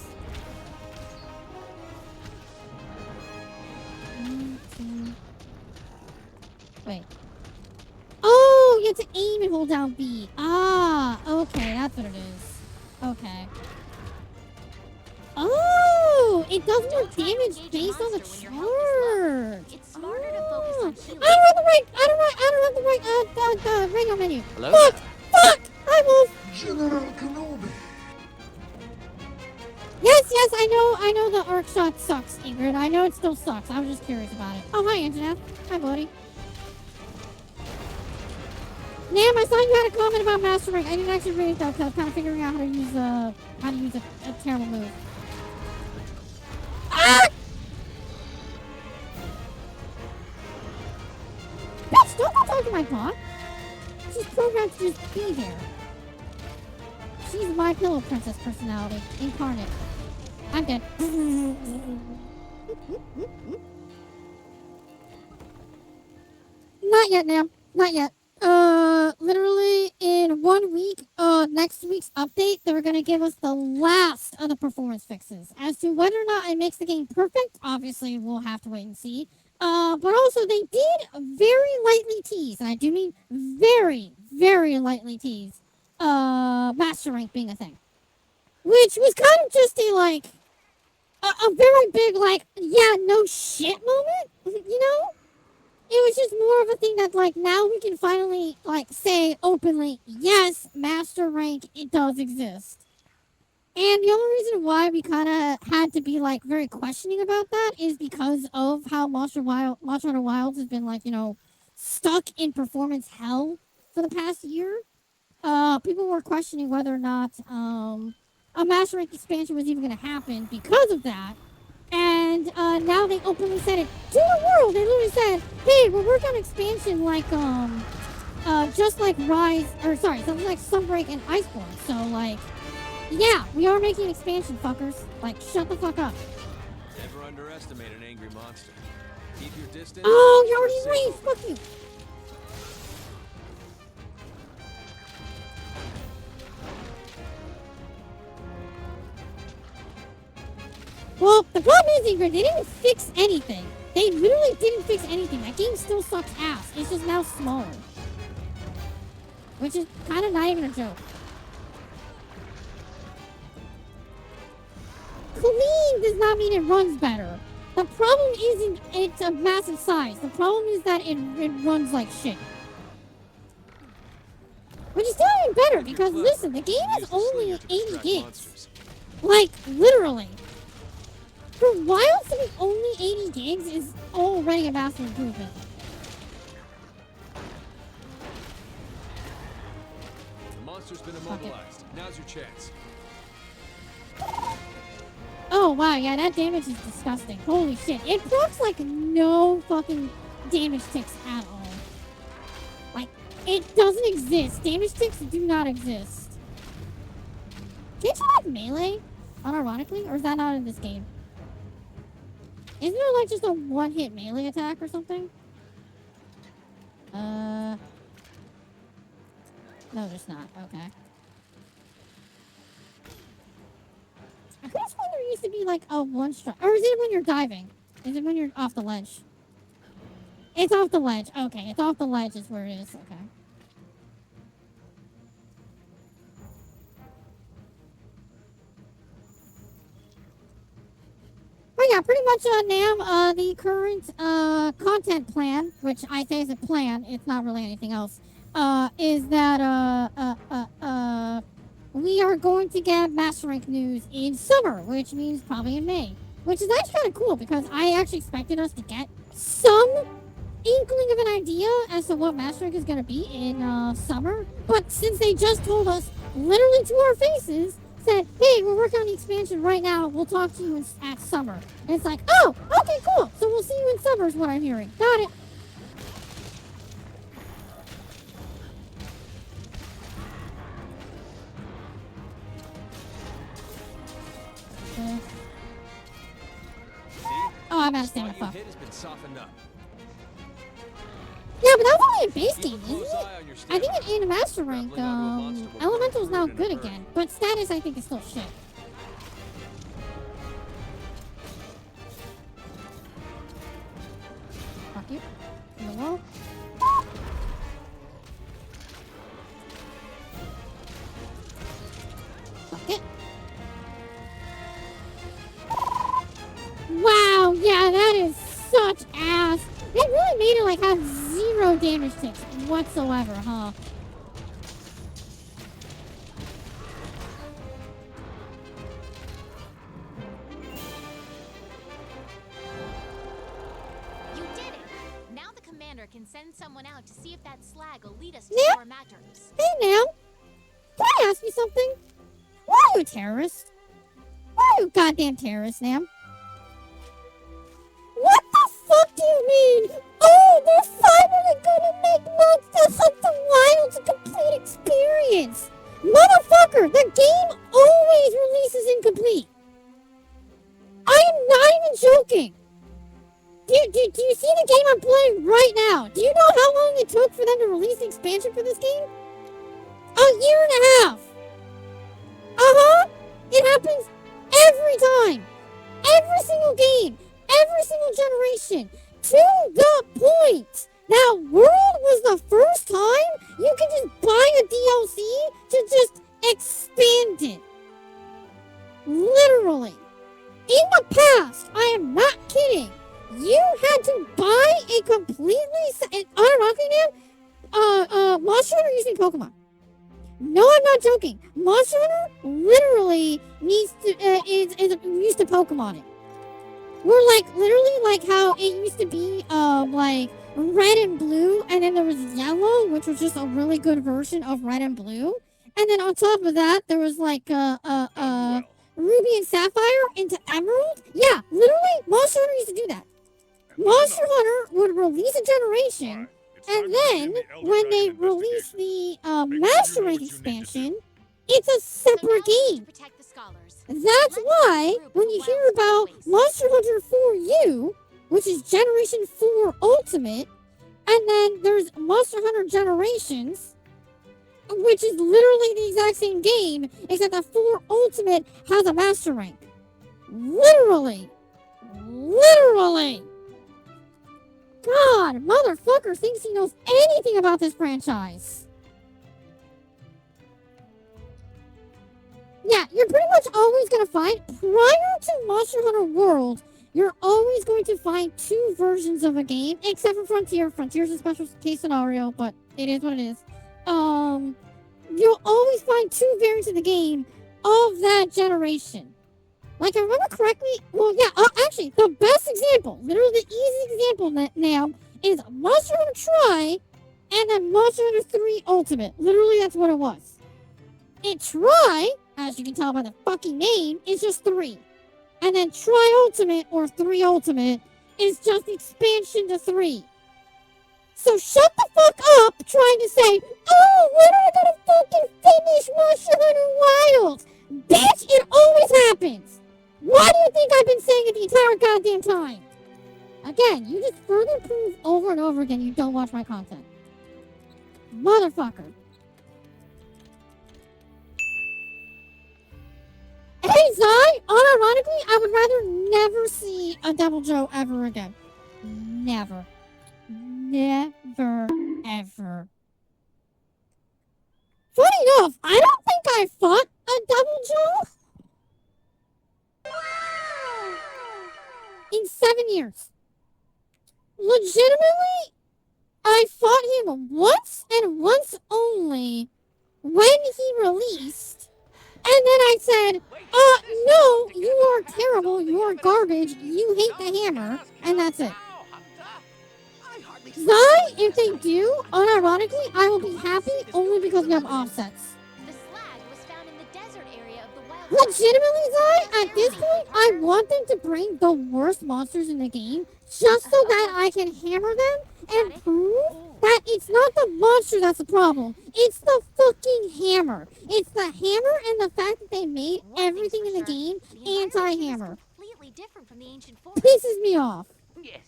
Wait. Oh, you have to aim and hold down B. Ah, okay, that's what it is. Okay. Oh, it does more damage based on the charge. It's smarter to focus on healing. I don't have the right radio menu. Hello? Fuck! Hi, Wolf. General Kenobi. Yes, I know the arc shot sucks, Ingrid. I know it still sucks. I was just curious about it. Oh, hi, Antoinette. Hi, buddy. Nam, I saw you had a comment about Master Rank. I didn't actually read it though, because I was kind of figuring out how to use a terrible move. Ah! Bitch, don't go talk to my bot. She's programmed to just be there. She's my pillow princess personality, incarnate. I'm dead. Not yet, Nam. Not yet. Literally in 1 week, next week's update, they're gonna give us the last of the performance fixes. As to whether or not it makes the game perfect, obviously we'll have to wait and see. But also they did very lightly tease, and I do mean very, very lightly tease, Master Rank being a thing. Which was kind of just a, like, a very big, like, yeah, no shit moment, you know? It was just more of a thing that, like, now we can finally, like, say openly, yes, Master Rank, it does exist. And the only reason why we kind of had to be, like, very questioning about that is because of how Monster Hunter Wilds has been, like, you know, stuck in performance hell for the past year. People were questioning whether or not, a Master Rank expansion was even going to happen because of that. And now they openly said it to the world. They literally said, hey, we're working on expansion like, just like something like Sunbreak and Iceborne. So, like, yeah, we are making an expansion, fuckers. Like, shut the fuck up. Never underestimate an angry monster. Keep your distance. Oh, you already raised. Fuck you. Well, the problem is, Ingrid, they didn't fix anything. They literally didn't fix anything. That game still sucks ass. It's just now smaller. Which is kind of not even a joke. Clean does not mean it runs better. The problem isn't it's a massive size. The problem is that it runs like shit. Which is still even better because, listen, the game is only 80 gigs. Like, literally. For Wilds to be only 80 gigs is already a massive improvement. The monster's been immobilized. Now's your chance. Oh, wow, yeah, that damage is disgusting. Holy shit. It procs, like, no fucking damage ticks at all. Like, it doesn't exist. Damage ticks do not exist. Can't you have melee, unironically? Or is that not in this game? Isn't there, like, just a one-hit melee attack or something? No, there's not. Okay. I could have sworn there used to be, like, a one-strike. Or is it when you're diving? Is it when you're off the ledge? It's off the ledge. Okay, it's off the ledge is where it is. Okay. But yeah, pretty much, Nam, the current, content plan, which I say is a plan, it's not really anything else, is that, we are going to get Master Rank news in summer, which means probably in May. Which is actually kind of cool, because I actually expected us to get some inkling of an idea as to what Master Rank is going to be in, summer. But since they just told us, literally to our faces, said, hey, we're working on the expansion right now. We'll talk to you at summer. And it's like, oh, okay, cool. So we'll see you in summer is what I'm hearing. Got it. Oh, I'm out of stamina. Fuck. Yeah, but that was only a base game, isn't it? I think in Master Rank, Elemental's now good again. But status, I think, is still shit. Fuck you. In the wall. Fuck it. Wow, yeah, that is such ass. They really made it like have 0 damage ticks whatsoever, huh? You did it! Now the commander can send someone out to see if that slag will lead us to Yeah? more matters. Hey, now, can I ask you something? Why are you a terrorist? Why are you a goddamn terrorist, Nam? What the fuck do you mean? Oh, they're finally gonna make Monsters Hunt the Wilds a complete experience! Motherfucker, the game always releases incomplete! I am not even joking! Do you see the game I'm playing right now? Do you know how long it took for them to release the expansion for this game? A year and a half! Uh-huh! It happens every time! Every single game! Every single generation! To the point! Now, World was the first time you could just buy a DLC to just expand it. Literally. In the past, I am not kidding, you had to buy a completely, unironically now, Monster Hunter using Pokemon. No, I'm not joking. Monster Hunter literally needs to, is used to Pokemon it. We're like, literally like how it used to be, like, red and blue, and then there was yellow, which was just a really good version of red and blue. And then on top of that, there was like, Ruby and Sapphire into Emerald. Yeah, literally, Monster Hunter used to do that. Monster Hunter would release a generation, and then when they release the Master Rank expansion, it's a separate game. That's why when you hear about Monster Hunter 4U, which is Generation 4 Ultimate, and then there's Monster Hunter Generations, which is literally the exact same game, except that 4 Ultimate has a Master Rank. Literally. Literally. God, motherfucker thinks he knows anything about this franchise. Yeah, you're pretty much always going to find, prior to Monster Hunter World, you're always going to find two versions of a game, except for Frontier. Frontier's a special case scenario, but it is what it is. You'll always find two variants of the game of that generation. Like, I remember correctly, well, yeah, actually, the best example, literally the easy example now, is Monster Hunter Tri, and then Monster Hunter 3 Ultimate. Literally, that's what it was. And Tri, as you can tell by the fucking name, is just 3. And then Tri Ultimate, or 3 Ultimate, is just expansion to 3. So shut the fuck up trying to say, oh, when are we gonna fucking finish Monster Hunter Wilds? Bitch, it always happens. Why do you think I've been saying it the entire goddamn time? Again, you just further prove over and over again you don't watch my content. Motherfucker. Hey, Zai, unironically, I would rather never see a Devil Joe ever again. Never. Never, ever. Funny enough, I don't think I fought a Devil Joe in 7 years. Legitimately, I fought him once and once only when he released. And then I said, no, you are terrible, you are garbage, you hate the hammer, and that's it. Zai, if they do, unironically, I will be happy only because we have offsets. The slag was found in the desert area of the wild. Legitimately, Zai, at this point, I want them to bring the worst monsters in the game just so that I can hammer them and prove that it's not the monster that's the problem. It's the fucking hammer. It's the hammer and the fact that they made everything in the game anti-hammer. Completely different from the ancient forest. Pisses me off. Yes.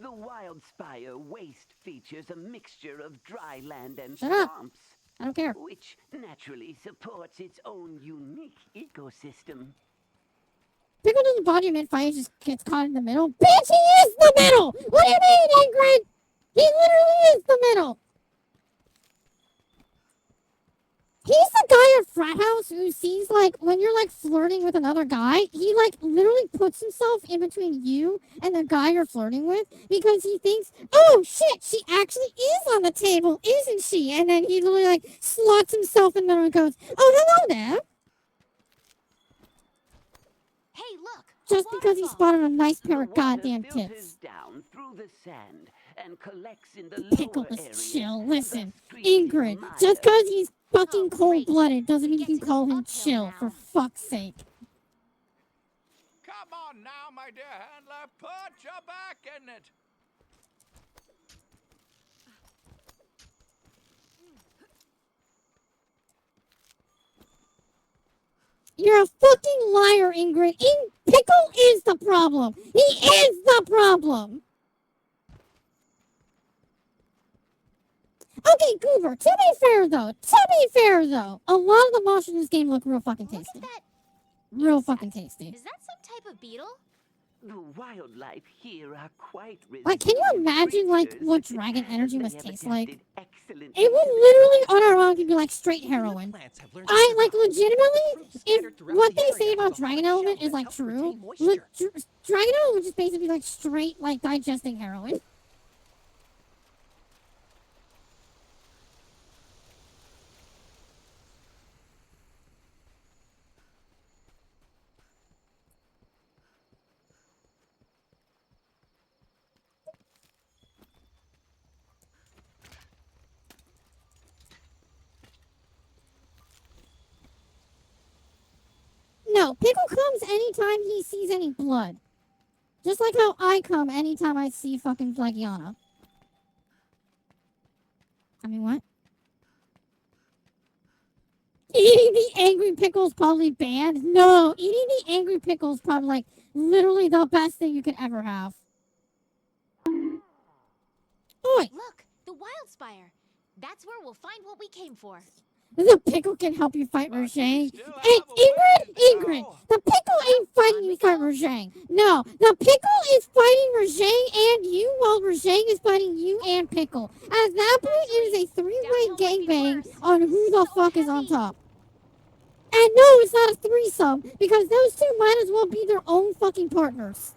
The Wildspire waste features a mixture of dry land and Shut up. swamps. I don't care. Which naturally supports its own unique ecosystem. Pickle doesn't body him in fight, just gets caught in the middle. Bitch, he is the middle! What do you mean, Ingrid? He literally is the middle! He's the guy at frat house who sees, like, when you're, like, flirting with another guy, he, like, literally puts himself in between you and the guy you're flirting with because he thinks, oh, shit, she actually is on the table, isn't she? And then he literally, like, slots himself in the middle and goes, oh, hello there. Hey, look! Just because he spotted a nice pair of goddamn tits. Down through the sand and collects in the Pickle lower is areas. chill. Listen, The street Ingrid, is just because he's fucking Oh, cold-blooded doesn't mean you He can gets call to him go uphill chill, now. for fuck's sake. Come on now, my dear handler. Put your back in it. You're a fucking liar, Ingrid. Pickle is the problem. He is the problem. Okay, Goober, to be fair, though, a lot of the monsters in this game look real fucking Look tasty. at that. Real fucking tasty. Is that some type of beetle? The wildlife here are quite Like, can you resilient imagine, like, creatures. what dragon energy They must have taste like? adapted excellently It would to the literally, unironically, be like straight heroin. Plants have learned I, to like, survive. legitimately, Fruits if scattered throughout what the they say area about has a Dragon hard Element shell is, that like, helps true, retain moisture. Dragon Element would just basically be, like, straight, like, digesting heroin. No, Pickle comes anytime he sees any blood. Just like how I come anytime I see fucking Flagiana. I mean, what? Eating the angry pickle is probably banned? No, eating the angry pickle is probably, like, literally the best thing you could ever have. Oi! Look, the Wildspire. That's where we'll find what we came for. The pickle can help you fight Rocher. still Hey, have a ways to Ingrid! go. The pickle ain't fighting you fight Rajang. No, the Pickle is fighting Rajang and you, while Rajang is fighting you and Pickle. At that point, it is a three-way gangbang on who the fuck is on top. And no, it's not a threesome, because those two might as well be their own fucking partners.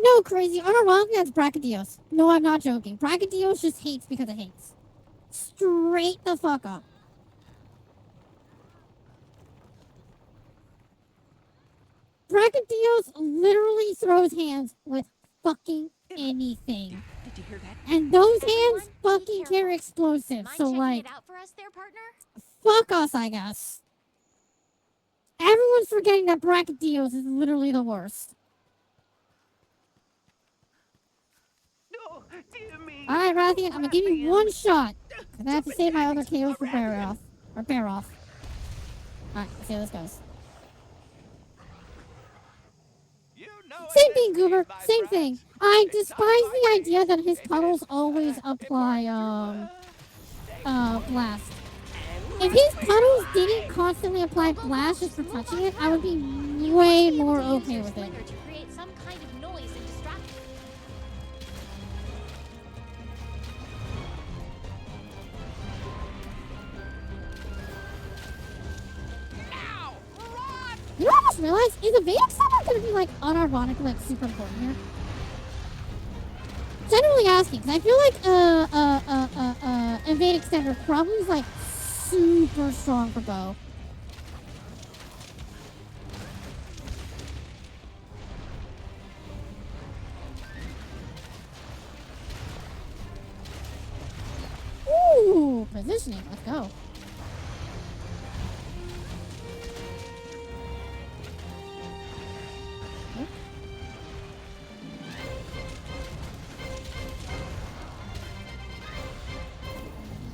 No, crazy. Unironically, that's Brachydios. No, I'm not joking. Brachydios just hates because it hates. Straight the fuck up. Brachydios literally throws hands with fucking anything. Did you hear that? And those hands fucking carry explosives, so like, fuck us, I guess. Everyone's forgetting that Brachydios is literally the worst. Alright, Rathian, I'm gonna give you one shot. Cause I have to save my other KO for bear off. Alright, let's see how this goes. Same thing, Goober. Same thing. I despise the idea that his puddles always apply, blast. If his puddles didn't constantly apply blast just for touching it, I would be way more okay with it. You know what I just realized? Is the Vedic Summon gonna be like unironically like super important here? Generally asking, because I feel like Invade Extender probably is like super strong for bow. Ooh, positioning, let's go.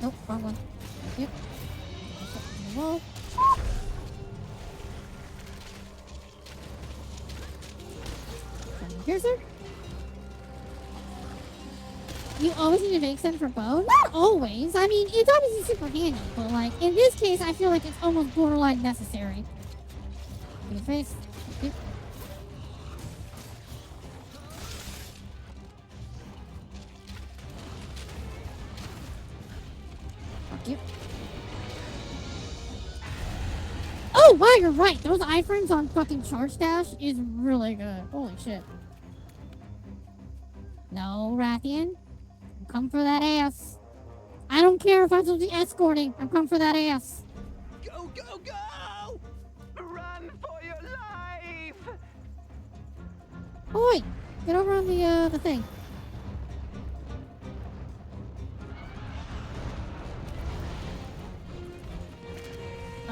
Nope, wrong one. Yep. Whoa. Here's her. You always need to make sense for bow? Not always. I mean, it's obviously super handy, but like, in this case, I feel like it's almost borderline necessary. Look at your face. Yep. Yep. Oh, wow, you're right. Those iframes on fucking Charge Dash is really good. Holy shit. No, Rathian. Come for that ass. I don't care if I'm supposed to be escorting. I'm coming for that ass. Go, go, go! Run for your life! Oi! Get over on the thing.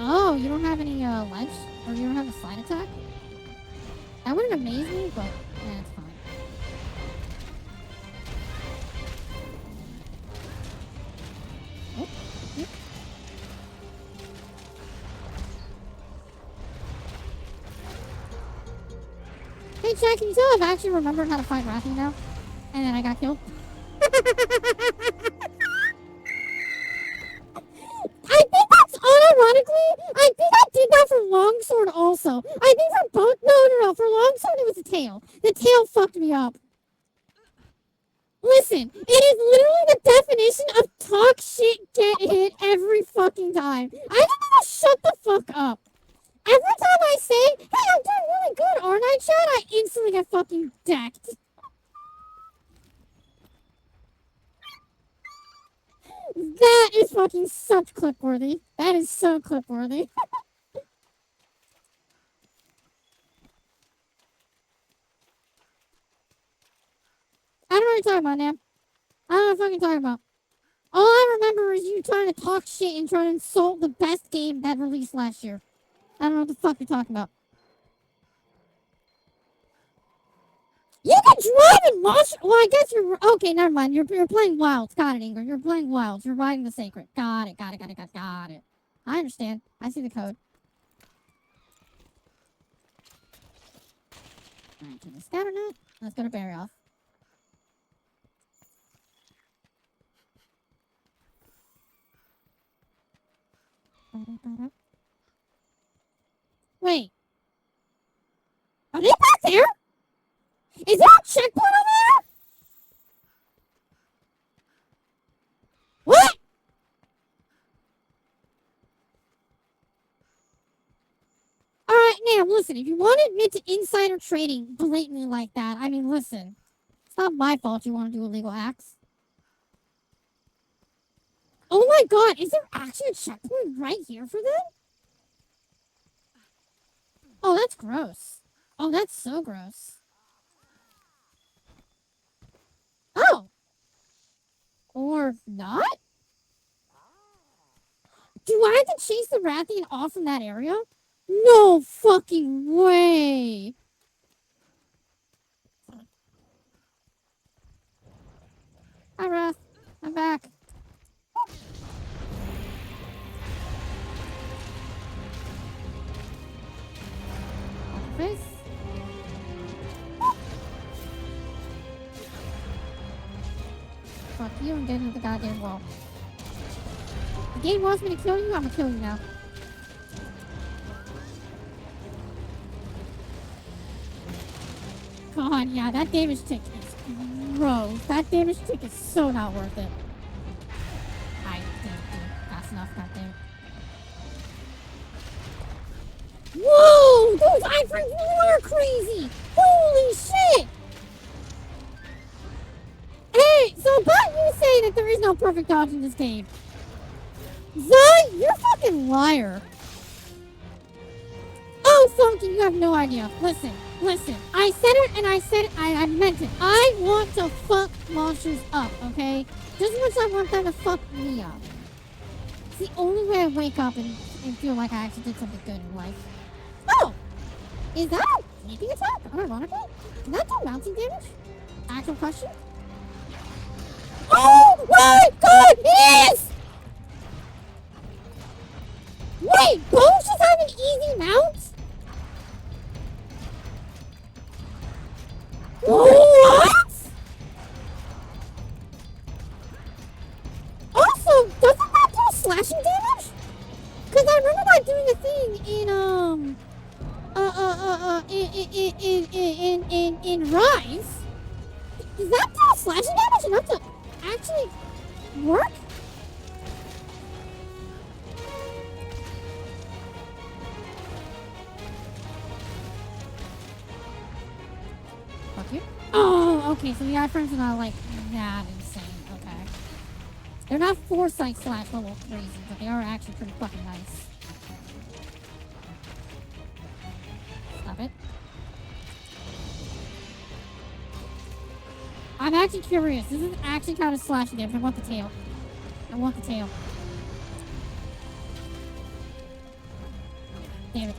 Oh, you don't have any, ledge? Or you don't have a slide attack? That wouldn't amaze me, but, yeah, it's fine. Oh, yep. Hey, Jack, can you tell I've actually remembered how to fight Rathy now? And then I got killed? I think that's unironically, I think I did that for Longsword also. I think for both, no, for Longsword it was the tail. The tail fucked me up. Listen, it is literally the definition of talk shit, get hit every fucking time. I need to shut the fuck up. Every time I say, hey, I'm doing really good, aren't I, Chad? I instantly get fucking decked. That is fucking such clip-worthy. That is so clip-worthy. I don't know what you're talking about, Nam. I don't know what you're talking about. All I remember is you trying to talk shit and trying to insult the best game that released last year. I don't know what the fuck you're talking about. You can drive in Mosh. Well, I guess you're okay. Never mind. You're playing Wilds. Got it, Ingrid. You're playing Wilds. You're riding the Sacred. Got it. Got it. I understand. I see the code. Alright, can we scout or not? Let's go to Barry off. Wait. Are they back there? Is there a checkpoint over there? What? Alright, now listen, if you want to admit to insider trading blatantly like that, I mean, listen. It's not my fault you want to do illegal acts. Oh my god, is there actually a checkpoint right here for them? Oh, that's gross. Oh, that's so gross. Oh. Or not? Do I have to chase the Rathian off from that area? No fucking way. Hi, Wrath. I'm back. Face. Fuck you and get into the goddamn wall. The game wants me to kill you, I'm gonna kill you now. God, yeah, that damage tick is gross. That damage tick is so not worth it. I didn't. That's enough, goddamn. Whoa! Those iframes are crazy! Holy shit! Hey, so about you say that there is no perfect dodge in this game. Zai, you're a fucking liar. Oh, Funky, you have no idea. Listen. I said it and I said it, I meant it. I want to fuck monsters up, okay? Just as much as I want them to fuck me up. It's the only way I wake up and feel like I actually did something good in life. Oh! Is that a leaping attack? Unironically? Can that do mounting damage? Actual question? Oh my god, it is! Wait, bones just have an easy mount? What? Also, doesn't that do slashing damage? Because I remember that doing a thing in Rise. Does that do slashing damage enough to actually work? Fuck you. Oh, okay, so the iframes are not like that insane. Okay. They're not foresight slash level crazy, but they are actually pretty fucking nice. Stop it. I'm actually curious. This is actually kind of slashing damage. I want the tail. Damn it.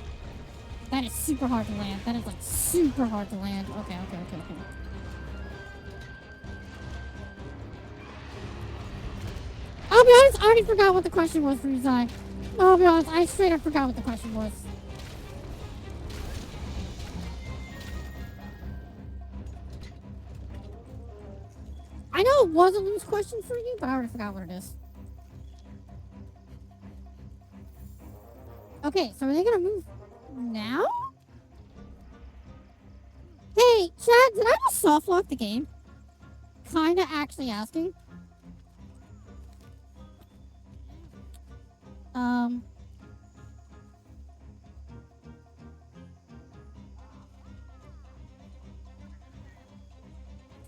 That is super hard to land. That is like super hard to land. Okay. I'll be honest, I already forgot what the question was for you, Zai. I'll be honest, I straight up forgot what the question was. I know it was a loose question for you, but I already forgot what it is. Okay, so are they gonna move now? Hey, chat, did I just soft lock the game? Kinda actually asking.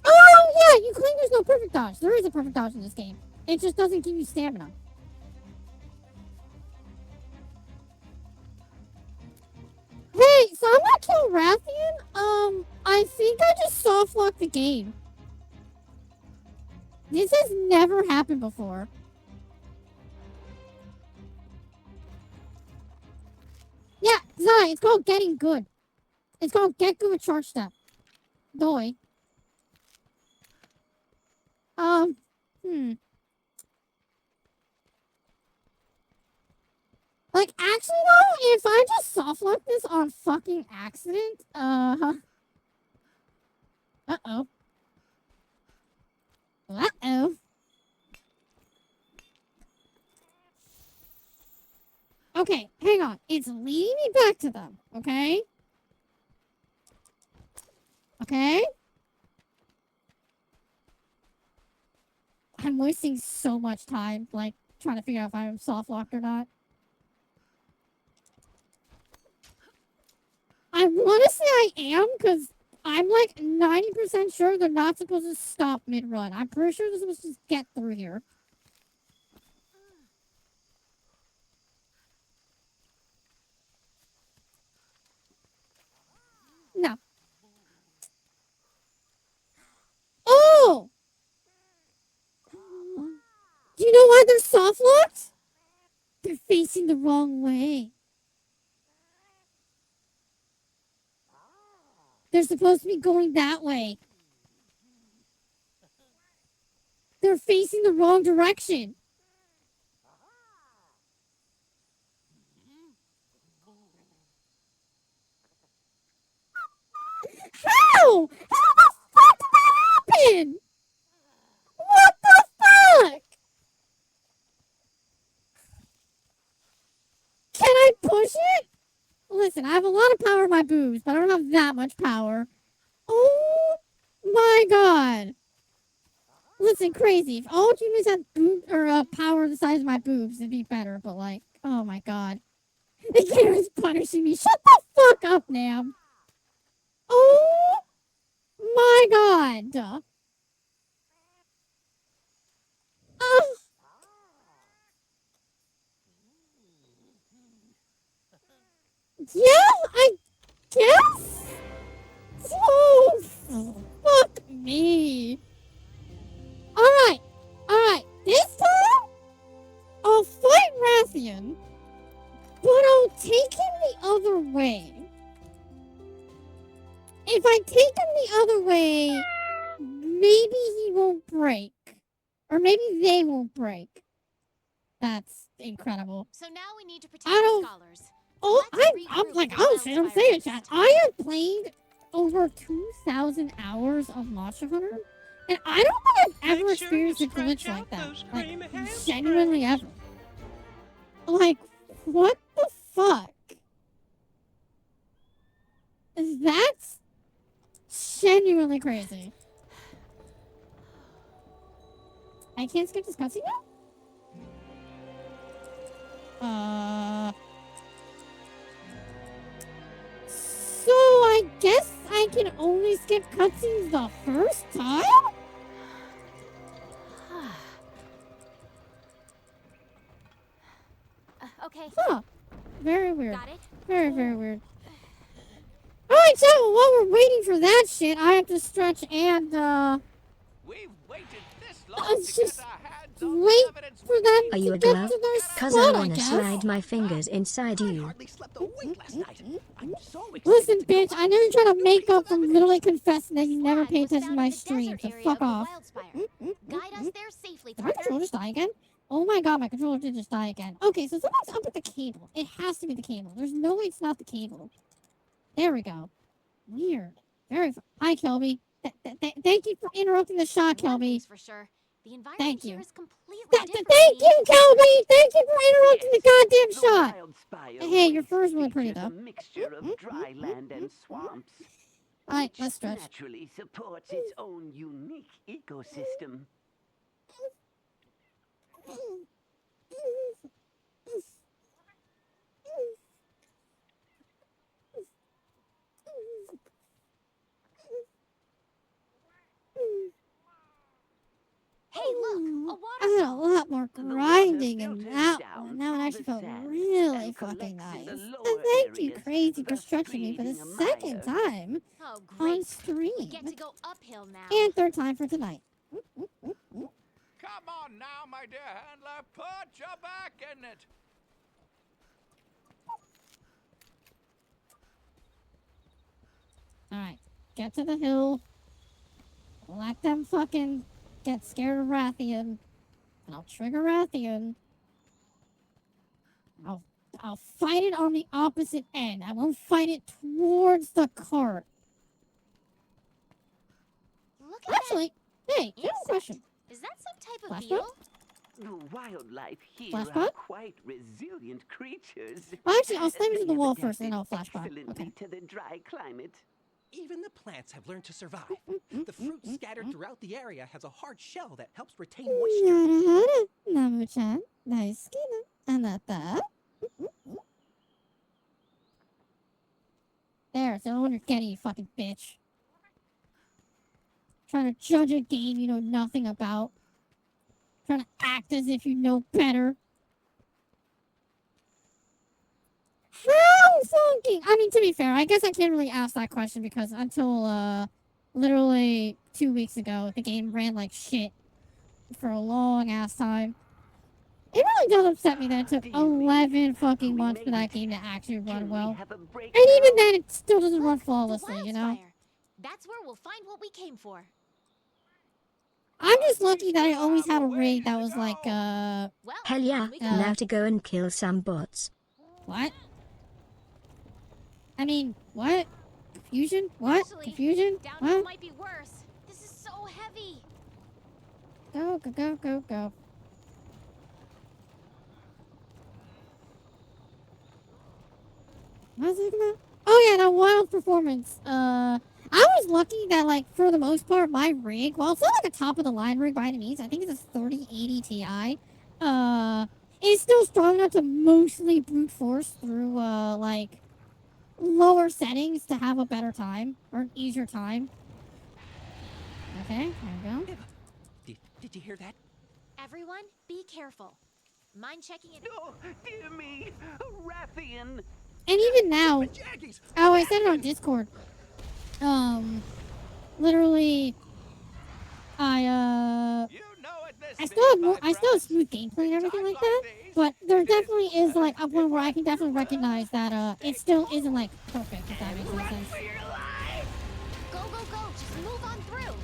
Oh, yeah, you claim there's no perfect dodge. There is a perfect dodge in this game. It just doesn't give you stamina. Hey, so I'm not kill Rathian. I think I just soft locked the game. This has never happened before. Yeah, Zai, it's called getting good. It's called get good with charge step. Doi. Like, actually, though, if I just softlock this on fucking accident, Uh-oh. Uh-oh. Okay, hang on. It's leading me back to them, okay? Okay? I'm wasting so much time, like, trying to figure out if I'm soft locked or not. I want to say I am, because I'm like 90% sure they're not supposed to stop mid-run. I'm pretty sure they're supposed to just get through here. No. Oh! Do you know why they're soft locked? They're facing the wrong way. They're supposed to be going that way. They're facing the wrong direction. How? How the fuck did that happen? What the fuck? Can I push it? Listen, I have a lot of power in my boobs, but I don't have that much power. Oh my god. Listen, crazy. If all humans had power the size of my boobs, it'd be better, but like, oh my god. The game is punishing me. Shut the fuck up, Nam. Oh my god. Yeah, I guess? Oh, fuck me. Alright, this time, I'll fight Rathian, but I'll take him the other way. If I take him the other way, maybe he won't break. Or maybe they won't break. That's incredible. So now we need to protect the scholars. Oh, Let's I'm regroup like, with oh shit, I'm Wildfire saying Beast. chat. I have played over 2,000 hours of Monster Hunter, and I don't think I've ever Make sure you experienced a glitch stretch like out that. those Like, creamy hamstrings. genuinely ever. Like, what the fuck? That's genuinely crazy. I can't skip this cutscene now? So I guess I can only skip cutscenes the first time? Okay. Huh. Very weird. Got it? Very, very weird. Alright, so while we're waiting for that shit, I have to stretch and, We've waited this let's just wait for them Are to you a get glove? to their 'Cause I spot, I wanna guess. slide my fingers inside you. Hardly slept a wink last night. I'm so excited Listen, to go bitch, I know you're trying to make up for literally confessing that you never pay attention to my stream, so fuck off. Guide us there safely, Did my controller just die again? Oh my god, my controller did just die again. Okay, so something's up with the cable. It has to be the cable. There's no way it's not the cable. There we go. Weird. Hi, Kelby. Thank you for interrupting the shot, Kelby. For sure. The environment Thank here you. is completely Thank different. you, Kelby! Thank you for interrupting the goddamn The shot! wild spire Hey, your waste fur's really pretty, features though. a mixture of dry land and swamps, Alright, which let's stretch. naturally supports its own unique ecosystem. Hey, look, a I had a waterfall. lot more The water grinding in filters that down one. That one through actually the felt sand really and fucking collects nice. in the And lower thank you, areas, Crazy, for thus stretching me for the creating a second mire. time Oh, on great. We stream. get to go uphill now. And third time for tonight. Come on now, my dear handler. Put your back in it. Alright, get to the hill. Let them fucking get scared of Rathian. And I'll trigger Rathian. I'll fight it on the opposite end. I won't fight it towards the cart. Look at Actually, hey, that here's a question. insect. Is that some type of Flashback? beetle? The wildlife here Flashbot? are quite resilient creatures. Well, actually, I'll slam into the They wall have first, and then I'll adapted flashbot. excellently Okay. to the dry climate. Even the plants have learned to survive. The fruit scattered throughout the area has a hard shell that helps retain moisture. Namu-chan, nice skin. Anata. There, it's the one you're getting, you fucking bitch. Trying to judge a game you know nothing about. Trying to act as if you know better. How funky! I mean, to be fair, I guess I can't really ask that question because until, literally 2 weeks ago, the game ran like shit for a long ass time. It really does upset me that it took 11 fucking months for that game to actually run well. And even then, it still doesn't run flawlessly, you know? That's where we'll find what we came for. I'm just lucky that I always had a rig that was like, Well, Hell yeah, now to go and kill some bots. What? I mean, what? Confusion? What? Actually, Confusion? down What? might be worse. This is so heavy. Go, go, go, go, go. What was I thinking about? Oh yeah, that wild performance. I was lucky that, like, for the most part, my rig, well, it's not like a top-of-the-line rig by any means. I think it's a 3080 Ti. Is still strong enough to mostly brute force through, like, lower settings to have a better time, or an easier time. Okay, there we go. Did you hear that? Everyone, be careful. Mind checking it. Oh, dear me, Rathian. And even now, oh, I said it on Discord. Literally, I still have smooth gameplay and everything like that, but there definitely is, like, a point where I can definitely recognize that, it still isn't, like, perfect, if that makes any sense. Go, go, go. Just move on through.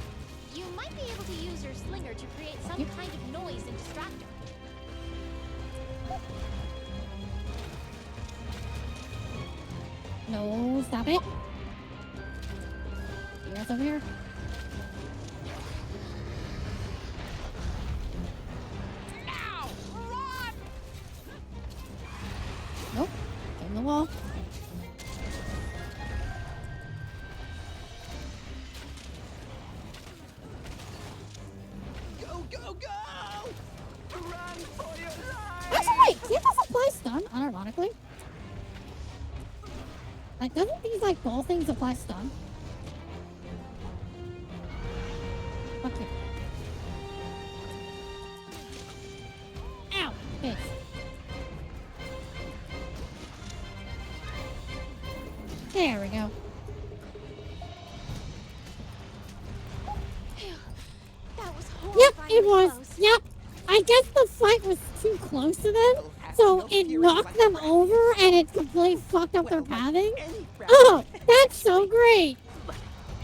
You might be able to use your slinger to create some kind of noise and distractor. No, stop it. You guys over here? Ow! Run! Nope. Get in the wall. Go, go, go! Run for your life! Actually, wait, can't this apply stun, unironically? Like, doesn't these, like, ball things apply stun? Fuck you. Ow! Bitch. There we go. That was Yep, horrifying. it was. Close. Yep. I guess the fight was too close to them, so it knocked them over and it completely fucked up their pathing. Oh, that's so great. But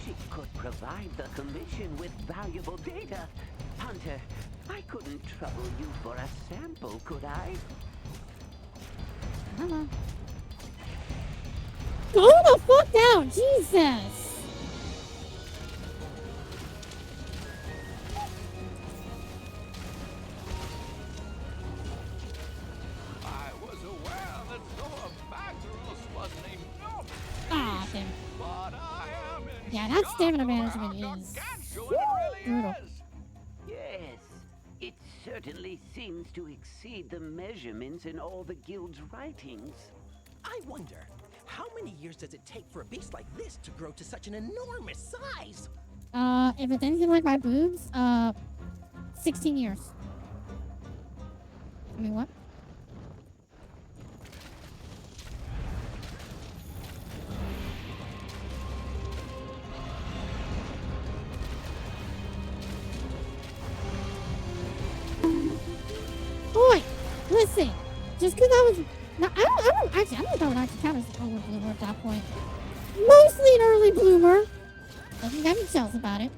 she could provide the commission with valuable data. Hunter, I couldn't trouble you for a sample, could I? Hello. Go the fuck down, Jesus. I was aware that Zoa Magdaros was enough, Ah, damn. but I am in Yeah, that shock stamina over how management is gargantuan it really brutal. is. Yes, it certainly seems to exceed the measurements in all the guild's writings. I wonder, how many years does it take for a beast like this to grow to such an enormous size? If it's anything like my boobs, 16 years. I mean, what? Boy, listen, just because I was, no, I don't actually, I don't know if I would actually count as an early bloomer at that point. Mostly an early bloomer. Doesn't get me jealous about it.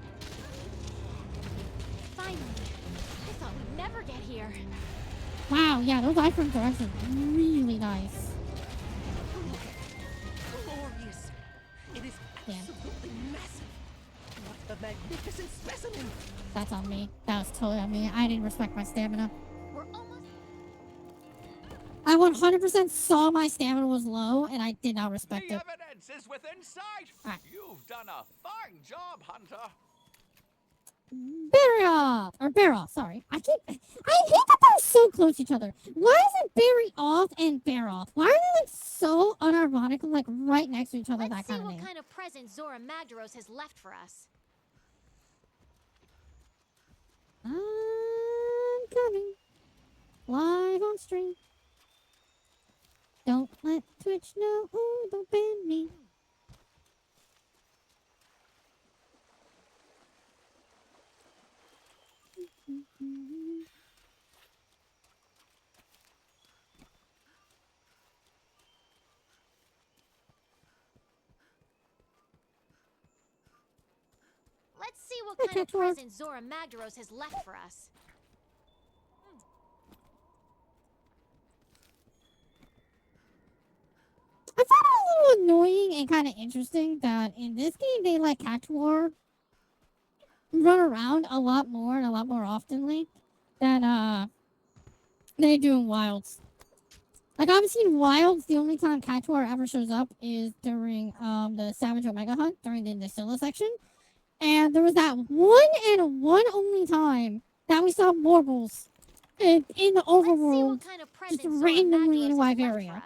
Finally. I thought we'd never get here. Wow, yeah, those iframes are actually really nice. Glorious. It is Yeah. absolutely massive. What a magnificent specimen. That's on me. That was totally on me. I didn't respect my stamina. I 100% saw my stamina was low, and I did not respect The it. evidence is within sight. Right. You've done a fine job, Hunter. Bear off, sorry. I hate that they're so close to each other. Why is it Barry off and bear off? Why are they like so unironically like right next to each other? Let's that kind see of what name. kind of present Zora Magdaros has left for us. I'm coming. Live on stream. Don't let Twitch know. Ooh, don't ban me. Let's see what kind of present Zora Magdaros has left for us. I found it a little annoying and kind of interesting that in this game they let Cactuar run around a lot more and a lot more oftenly than they do in Wilds. Like obviously in Wilds, the only time Cactuar ever shows up is during the Savage Omega hunt during the Nacilla section. And there was that one only time that we saw Warbles in the overworld just randomly in a Wyveria.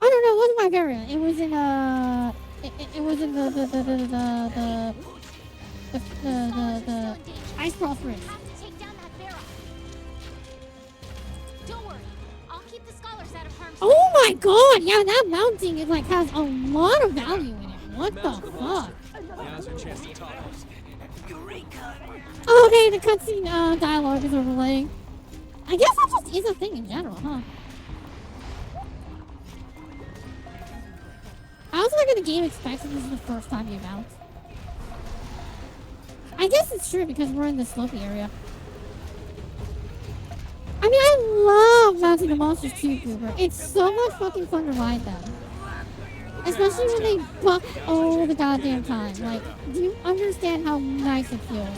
Oh no, it wasn't Wyveria. It was in it was in the Ice Cross Ridge. Don't worry, I'll keep the scholars out of harm's way. Oh my god, yeah, that mounting is like has a lot of value in it. What the fuck? Now's your chance to talk. Okay, the cutscene dialogue is overlaying. I guess that just is a thing in general, huh? I also like the game expects that this is the first time you mount. I guess it's true because we're in the slopey area. I mean, I love mounting the monsters too, Goober. It's so much fucking fun to ride them. Especially when they buck all the goddamn time. Like, do you understand how nice it feels?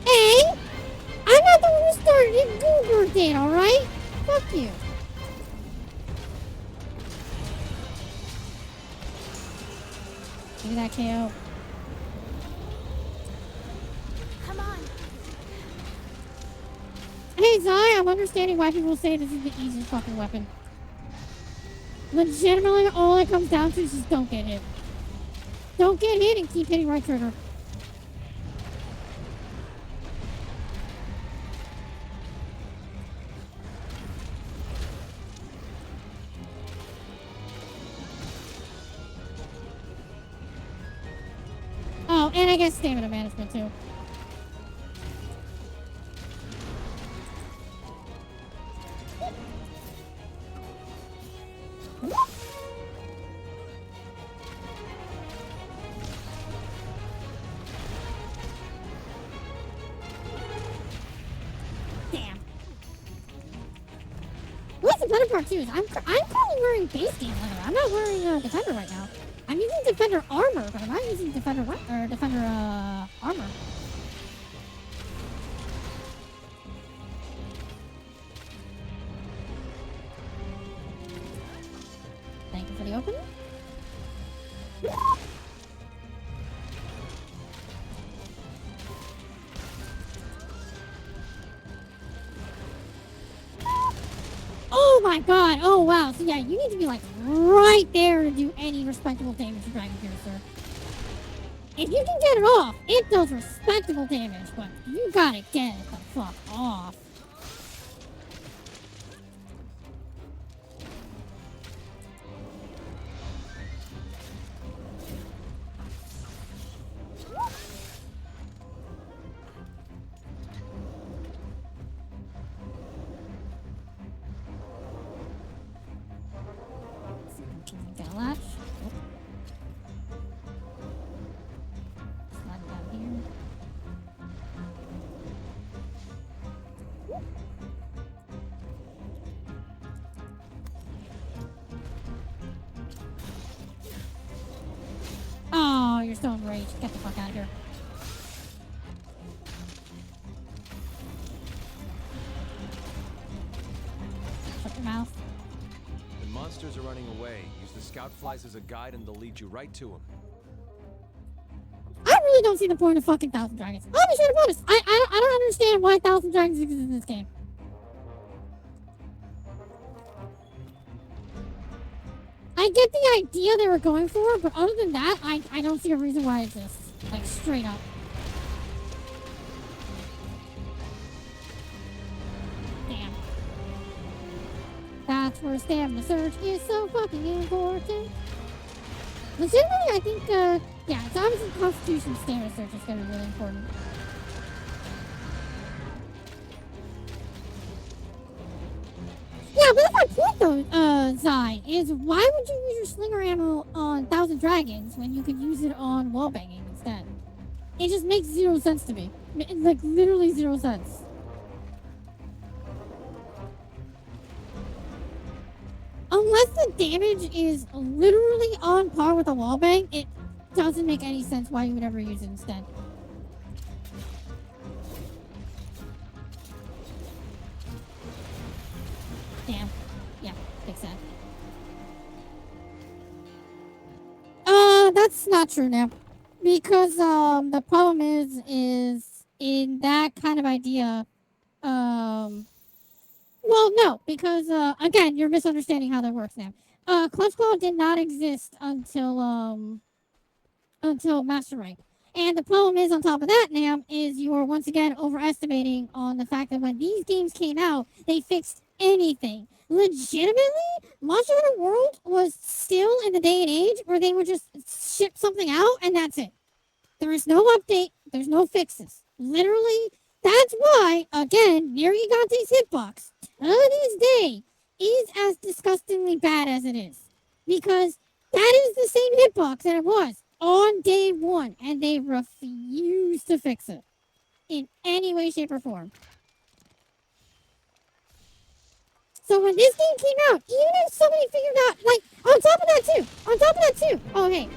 Hey! I'm not the one who started it, Goober did, alright? Fuck you. Give me that KO. Come on. Hey, Zai, I'm understanding why people say this is the easiest fucking weapon. Legitimately, all it comes down to is just don't get hit. Don't get hit and keep hitting right trigger. Oh, and I guess stamina management too. Damn. What's the better part too is I'm currently wearing base game leather. I'm not wearing defender right now. I'm using defender armor, but I'm not using defender armor. Thank you for the open. Oh my god! Oh wow! So yeah, you need to be like right there to do any respectable damage to Dragon Piercer. If you can get it off, it does respectable damage, but you gotta get it the fuck off. Got a latch. Slide it down here. Oh, you're still enraged. Get the fuck out of here. monsters are running away, use the scout flies as a guide and they'll lead you right to them. I really don't see the point of fucking Thousand Dragons. I'll be straight up honest. I don't understand why Thousand Dragons exists in this game. I get the idea they were going for, but other than that, I don't see a reason why it exists. Like, straight up. Damn. That's where stamina surge is so fucking important. Legitimately, I think, yeah, it's obviously Constitution stamina surge is gonna be really important. Yeah, but that's my point though, Zai, is why would you use your slinger ammo on Thousand Dragons when you could use it on wallbanging instead? It just makes zero sense to me. Like, literally zero sense. Unless the damage is literally on par with a wallbang, it doesn't make any sense why you would ever use it instead. Damn. Yeah, makes sense. That's not true now. Because, the problem is in that kind of idea, well, no, because, again, you're misunderstanding how that works now. Clutch Claw did not exist until Master Rank. And the problem is, on top of that, Nam, is you are once again overestimating on the fact that when these games came out, they fixed anything. Legitimately, Monster Hunter World was still in the day and age where they would just ship something out and that's it. There is no update. There's no fixes. Literally, that's why, again, Nerigate's hitbox, to this day, is as disgustingly bad as it is. Because that is the same hitbox that it was on day one, and they refuse to fix it in any way, shape, or form. So when this game came out, even if somebody figured out, like, on top of that too, oh hey,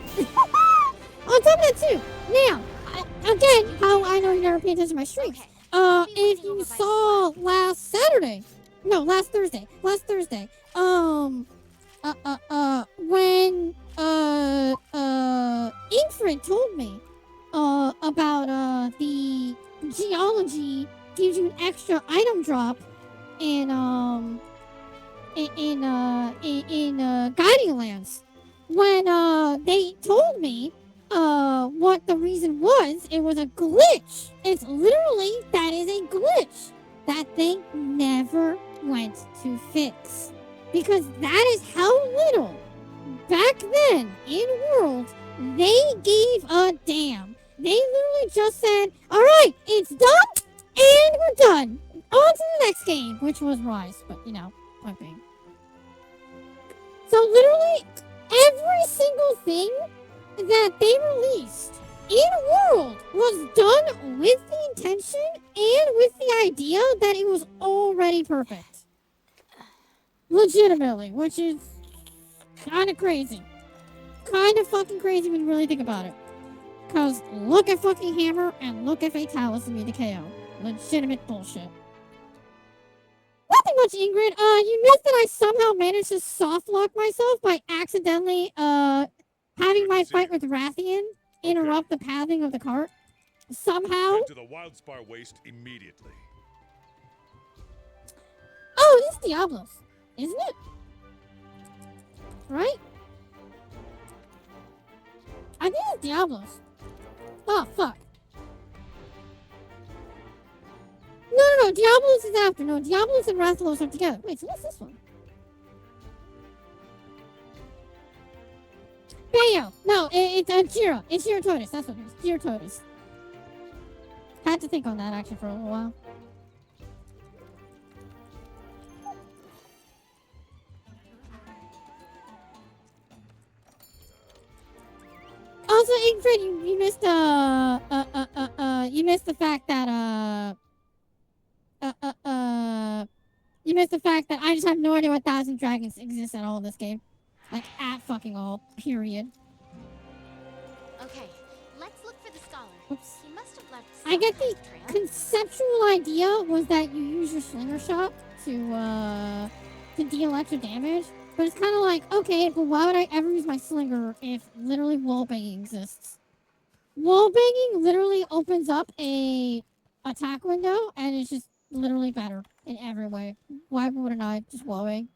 on top of that too, now, again, how I know you never pay attention to my streams, if you saw last Thursday, when, Infred told me, about, the geology gives you an extra item drop in Guiding Lands. When, they told me, what the reason was, it was a glitch. It's literally, that is a glitch that they never went to fix. Because that is how little, back then, in World, they gave a damn. They literally just said, alright, it's done, and we're done. On to the next game, which was Rise, but, you know, point being. So literally, every single thing that they released in World was done with the intention and with the idea that it was already perfect. Legitimately, which is kind of crazy. Kind of fucking crazy when you really think about it. Because look at fucking Hammer and look at Fatalis and be the KO. Legitimate bullshit. Nothing much, Ingrid. You missed that I somehow managed to soft lock myself by accidentally, having my fight with Rathian interrupt the pathing of the cart. Somehow. Head to the Wildspire Waste immediately. Oh, this is Diablos, isn't it? Right? I think it's Diablos. Oh, fuck. No, Diablos is after. No, Diablos and Rathalos are together. Wait, so what's this one? Bayo! No, it's Jiro. It's Girototus. That's what it is. Girototus. Had to think on that actually for a little while. Also, Ingrid, you missed you missed the fact that you missed the fact that I just have no idea what Thousand Dragons exists at all in this game. Like, at fucking all. Period. Okay, let's look for the scholar. Oops. He must have left I get the trail. conceptual idea was that you use your slinger shot to deal extra damage. But it's kind of like, okay, but why would I ever use my slinger if literally wallbanging exists? Wallbanging literally opens up a attack window, and it's just literally better in every way. Why wouldn't I just wallbang?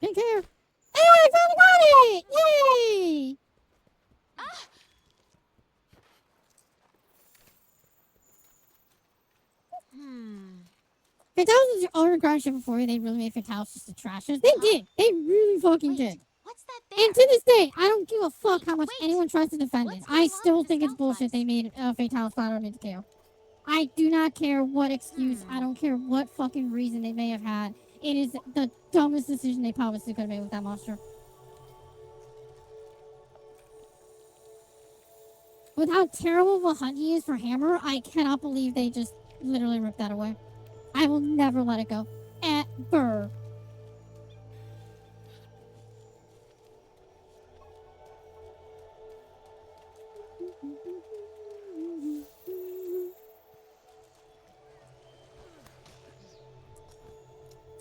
Didn't care. Hey, I finally got it! Yay! Fatalis is already ground shit before they really made Fatalis just a trash. They did. They really fucking did. What's that there? And to this day, I don't give a fuck how much wait. anyone tries to defend it. What's I going on still with the think it's stealth bullshit bots? they made Fatalis flat out into KO. I do not care what excuse. I don't care what fucking reason they may have had. It is the dumbest decision they probably could have made with that monster. With how terrible of a hunt he is for Hammer, I cannot believe they just literally ripped that away. I will never let it go. Ever.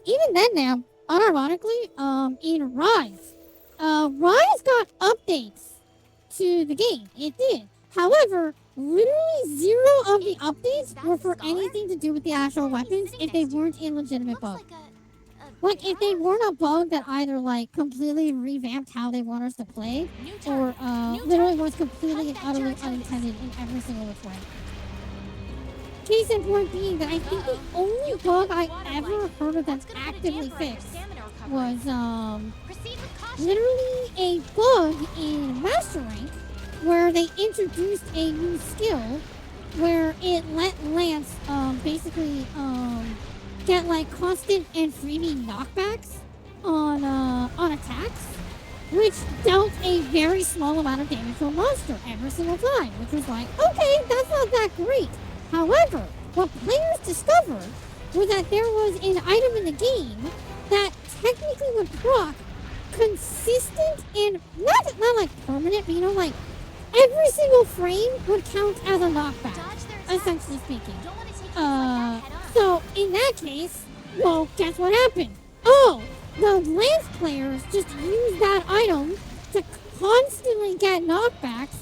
Even then now, unironically, in Rise, Rise got updates to the game. It did. However, literally zero of the updates were for anything to do with the actual weapons if they weren't a legitimate bug. Like, if they weren't a bug that either, like, completely revamped how they want us to play, or, literally was completely and utterly unintended in every single which way. Case in point being that I think the only bug I ever heard of that's actively fixed was, literally a bug in Master Rank where they introduced a new skill where it let Lance, basically, get, like, constant and freebie knockbacks on attacks, which dealt a very small amount of damage to a monster every single time, which was like, okay, that's not that great. However, what players discovered was that there was an item in the game that technically would proc consistent and not like permanent, but you know, like every single frame would count as a knockback, essentially speaking. So in that case, well, guess what happened? Oh, the Lance players just used that item to constantly get knockbacks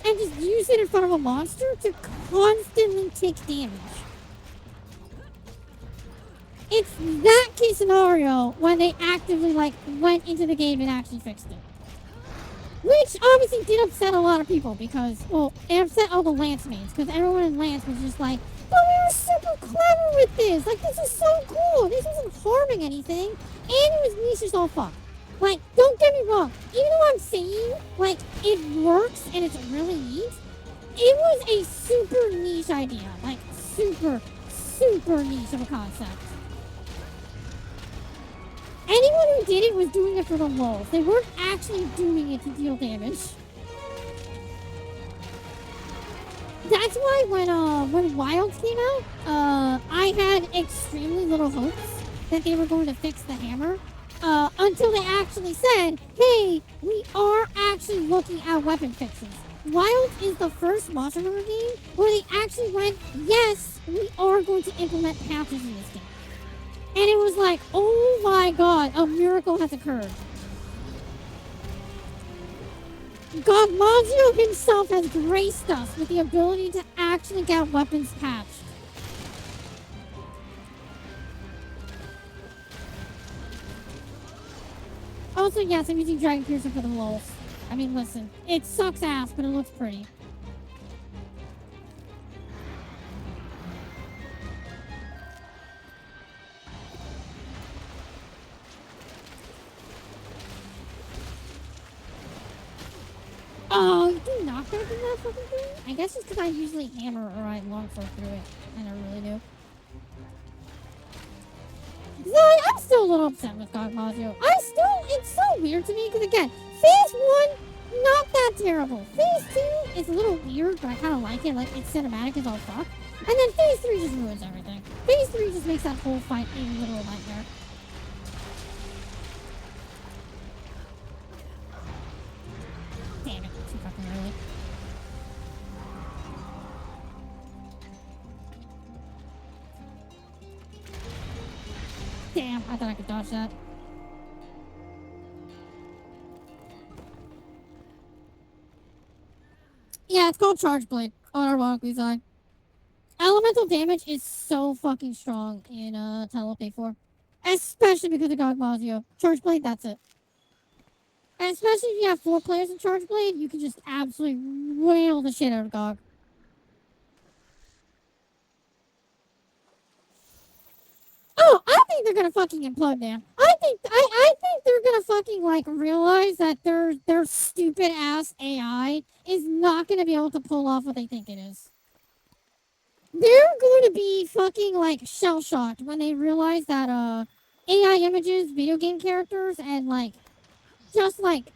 and just use it in front of a monster to constantly take damage. It's that case scenario when they actively, like, went into the game and actually fixed it. Which obviously did upset a lot of people because, well, it upset all the Lance mains because everyone in Lance was just like, but we were super clever with this. Like, this is so cool. This wasn't harming anything. And it was niche as all fuck. Like, don't get me wrong. Even though I'm saying, like, it works and it's really neat, it was a super niche idea. Like, super, super niche of a concept. Anyone who did it was doing it for the lulz. They weren't actually doing it to deal damage. That's why when Wilds came out, I had extremely little hopes that they were going to fix the hammer. Until they actually said, hey, we are actually looking at weapon fixes. Wilds is the first Monster Hunter game where they actually went, yes, we are going to implement patches in this game. And it was like, oh my god, a miracle has occurred. God Mazio himself has graced us with the ability to actually get weapons patched. Also, yes, I'm using Dragon Piercer for the lulz. I mean, listen, it sucks ass, but it looks pretty. Oh, you do knockback in that fucking thing? I guess it's because I usually hammer or I longsword through it. I never really do. So I'm still a little upset with God Mazio. It's so weird to me because again, Phase 1, not that terrible. Phase 2 is a little weird, but I kind of like it. Like, it's cinematic as all fuck. And then Phase 3 just ruins everything. Phase 3 just makes that whole fight a literal nightmare. Damn it, too fucking early. Damn, I thought I could dodge that. Yeah, it's called Charge Blade on our Rocky side. Elemental damage is so fucking strong in Telepay 4. Especially because of Gogmazio. Charge Blade, that's it. And especially if you have 4 players in Charge Blade, you can just absolutely wail the shit out of Gog. Oh, I think they're gonna fucking implode now. I think they're gonna fucking like realize that their stupid ass AI is not gonna be able to pull off what they think it is. They're going to be fucking like shell shocked when they realize that AI images, video game characters, and like just like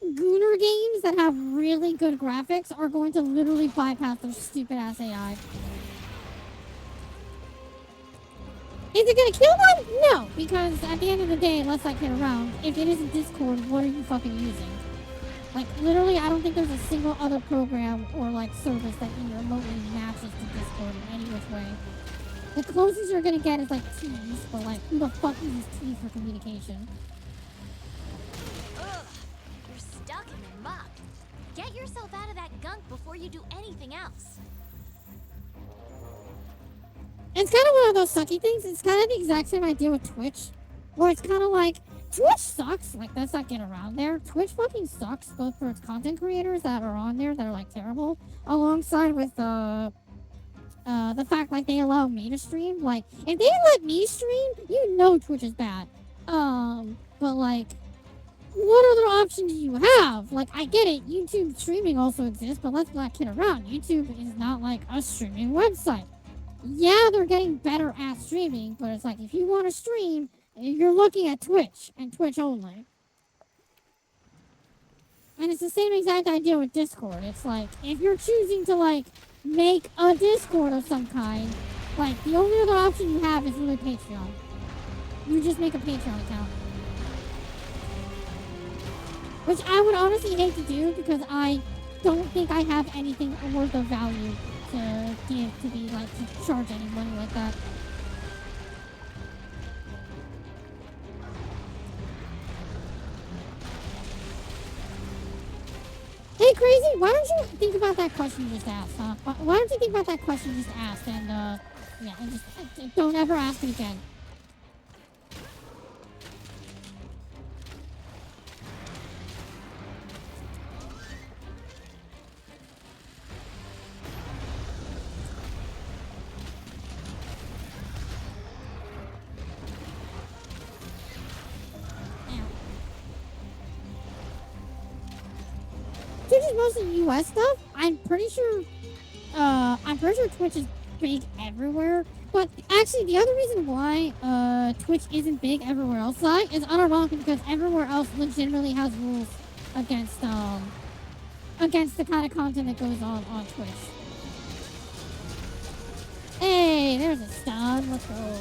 gooner games that have really good graphics are going to literally bypass their stupid ass AI. Is it gonna kill them? No, because at the end of the day, unless I get around, if it isn't Discord, what are you fucking using? Like, literally, I don't think there's a single other program or, like, service that even remotely matches to Discord in any which way. The closest you're gonna get is, like, Teams, but, like, who the fuck uses Teams for communication? Ugh, you're stuck in the muck. Get yourself out of that gunk before you do anything else. It's kind of one of those sucky things. It's kind of the exact same idea with Twitch, where it's kind of like, Twitch sucks. Like, let's not get around there. Twitch fucking sucks, both for its content creators that are on there that are, like, terrible, alongside with, the fact, like, they allow me to stream. Like, if they let me stream, you know Twitch is bad. But, like, what other option do you have? Like, I get it, YouTube streaming also exists, but let's not kid around. YouTube is not, like, a streaming website. Yeah, they're getting better at streaming, but it's like, if you want to stream, you're looking at Twitch, and Twitch only. And it's the same exact idea with Discord. It's like, if you're choosing to, like, make a Discord of some kind, like, the only other option you have is really Patreon. You just make a Patreon account. Which I would honestly hate to do, because I don't think I have anything worth of value to give to be, like, to charge any money like that. Hey, Crazy, why don't you think about that question you just asked, huh? Why don't you think about that question you just asked and, yeah, and just don't ever ask it again. Twitch is mostly US stuff. I'm pretty sure Twitch is big everywhere. But actually, the other reason why Twitch isn't big everywhere else is unironically because everywhere else legitimately has rules against the kind of content that goes on Twitch. Hey, there's a stun. Let's go.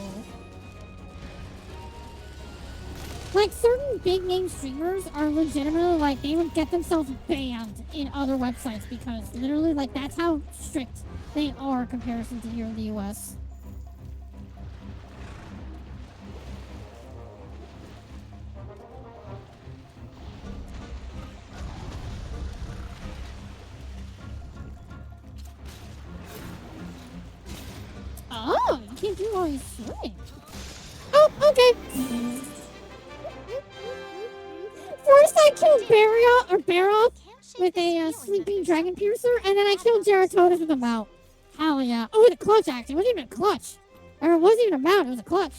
Like, certain big name streamers are legitimately, like, they would get themselves banned in other websites because literally, like, that's how strict they are in comparison to here in the US. Oh, you can't do all these swing. Oh, okay. First I killed Barroth with a sleeping dragon piercer, and then I killed Geratotus with a mount. Hell yeah. Oh, with a clutch actually. It wasn't even a clutch. Or it wasn't even a mount, it was a clutch.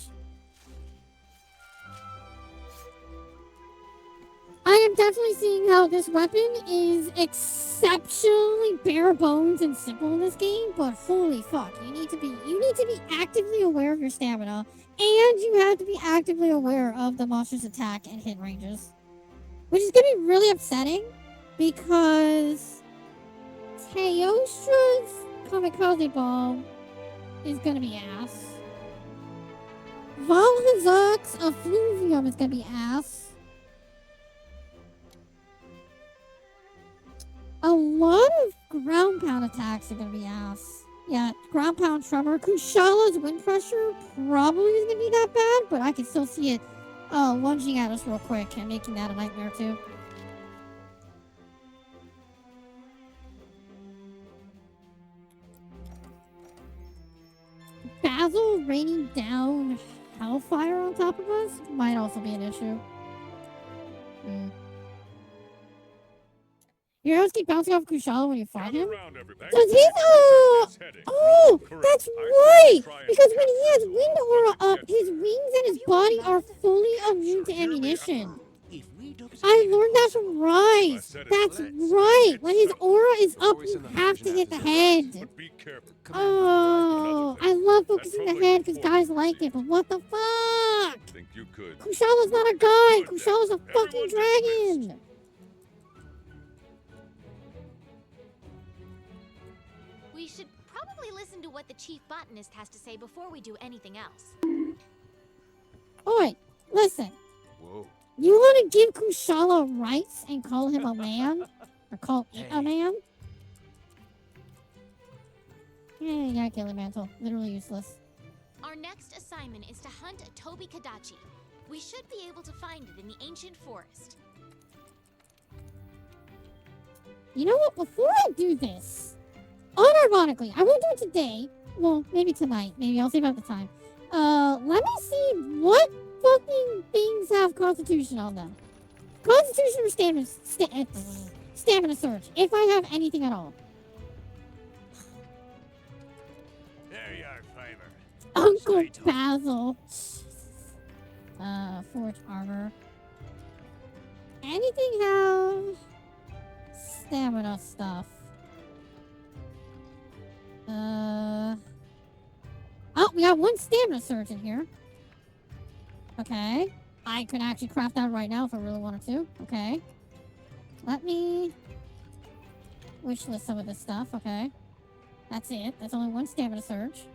I am definitely seeing how this weapon is exceptionally bare bones and simple in this game, but holy fuck, you need to be actively aware of your stamina, and you have to be actively aware of the monster's attack and hit ranges. Which is gonna be really upsetting because Teostra's Kamikaze Bomb is gonna be ass. Valhazak's Effluvium is gonna be ass. A lot of ground pound attacks are gonna be ass. Yeah, ground pound tremor. Kushala's wind pressure probably isn't gonna be that bad, but I can still see it lunging at us real quick and making that a nightmare too. Basil raining down hellfire on top of us might also be an issue. Your heroes keep bouncing off Kushala when you fight him? Does he? Oh, that's right! Because when he has wind aura up, his wings and his body are fully immune to ammunition. I learned that from Rise. That's right. When his aura is up, you have to hit the head. Oh, I love focusing the head because guys like it, but what the fuck? Kushala's not a guy. Kushala's a fucking dragon. We should probably listen to what the chief botanist has to say before we do anything else. Oi, listen. Whoa. You want to give Kushala rights and call him a man? Or call it a man? Yeah, kill him, Mantle. Literally useless. Our next assignment is to hunt a Tobi Kadachi. We should be able to find it in the ancient forest. You know what? Before I do this, unironically, I won't do it today. Well, maybe tonight. Maybe I'll save out the time. Let me see what fucking things have Constitution on them. Constitution or stamina surge, if I have anything at all. There you are, Fiver. Uncle Basil. Forge armor. Anything have stamina stuff? Oh, we got one stamina surge in here. Okay. I could actually craft that right now if I really wanted to. Okay. Let me wish list some of this stuff. Okay. That's it. That's only one stamina surge.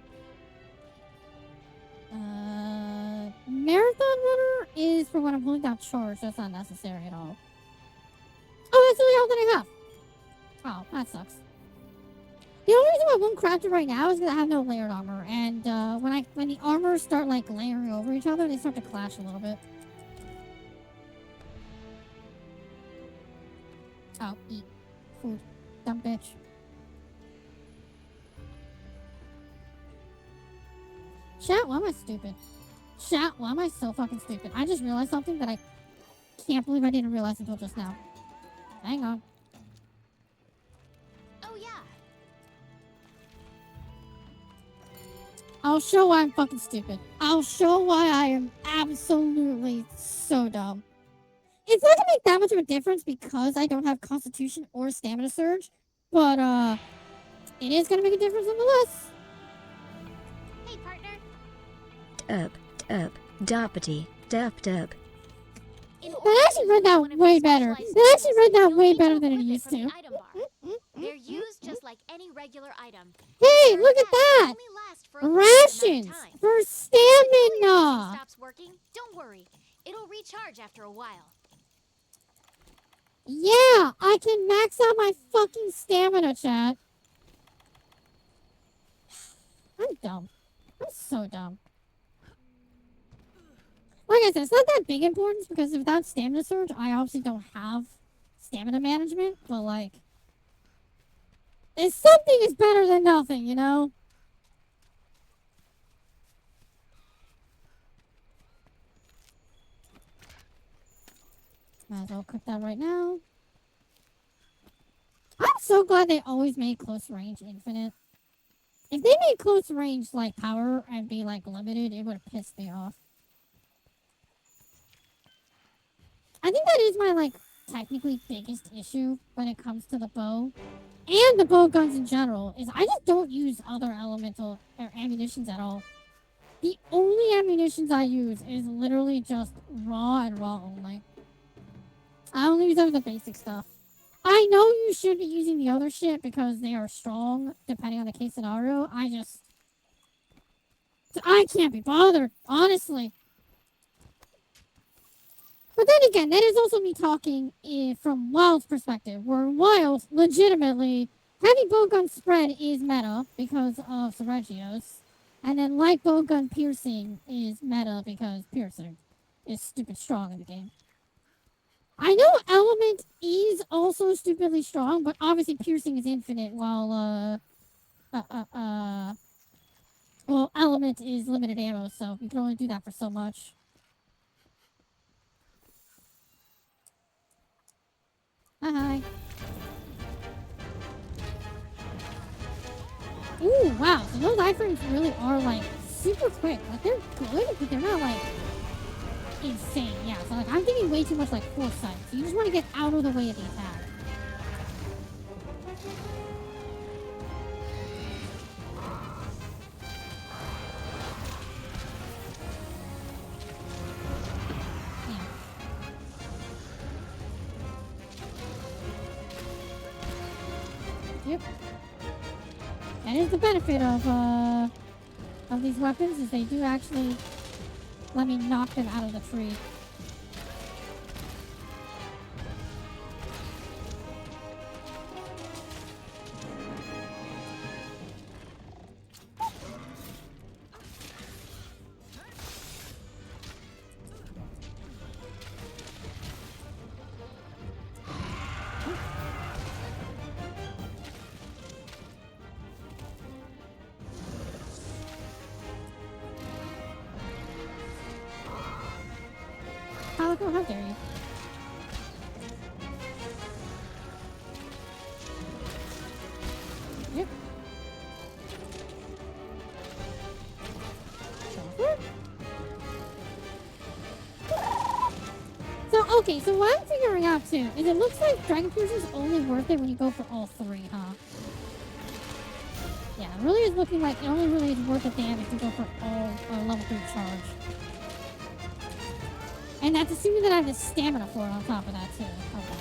Marathon runner is for when I'm pulling down charge. That's not necessary at all. Oh, that's really all that I have. Oh, that sucks. The only reason why I won't craft it right now is because I have no layered armor, and when the armors start like layering over each other, they start to clash a little bit. Oh, eat food, dumb bitch. Chat, why am I stupid? Chat, why am I so fucking stupid? I just realized something that I can't believe I didn't realize until just now. Hang on. Oh yeah. I'll show why I'm fucking stupid. I'll show why I am absolutely so dumb. It's not gonna make that much of a difference because I don't have Constitution or Stamina Surge, but it is gonna make a difference nonetheless. Hey, partner. Darpity, derp. That actually read that way better. That actually read that way better than it used to. They're used just like any regular item. Hey, look at that! Rations for stamina! Stops working. Don't worry. It'll recharge after a while. Yeah, I can max out my fucking stamina, chat. I'm dumb. I'm so dumb. Like I said, it's not that big importance because without stamina surge, I obviously don't have stamina management, but like, if something is better than nothing, you know? Might as well cook that right now. I'm so glad they always made close range infinite. If they made close range like power and be like limited, it would have pissed me off. I think that is my like technically biggest issue when it comes to the bow and the bow guns in general is I just don't use other elemental or ammunitions at all. The only ammunitions I use is literally just raw and raw only. I only use the basic stuff. I know you should be using the other shit because they are strong depending on the case scenario. I can't be bothered, honestly. But then again, that is also me talking from Wild's perspective, where Wild legitimately heavy bowgun spread is meta because of Sergio's. And then light bowgun piercing is meta because piercing is stupid strong in the game. I know element is also stupidly strong, but obviously piercing is infinite while well, element is limited ammo, so you can only do that for so much. Hi. Ooh, wow. So those iframes really are, like, super quick. Like, they're good, but they're not, like, insane. Yeah, so, like, I'm thinking way too much, like, foresight. So you just want to get out of the way of the attack. Yep. That is the benefit of these weapons, is they do actually let me knock them out of the tree. Calico, how dare you? Yep. So, okay, so what I'm figuring out, too, is it looks like Dragon Piercer is only worth it when you go for all three, huh? Yeah, it really is looking like it only really is worth the damage to go for all level 3 charge. And that's assuming that I have the stamina for it on top of that, too. Okay.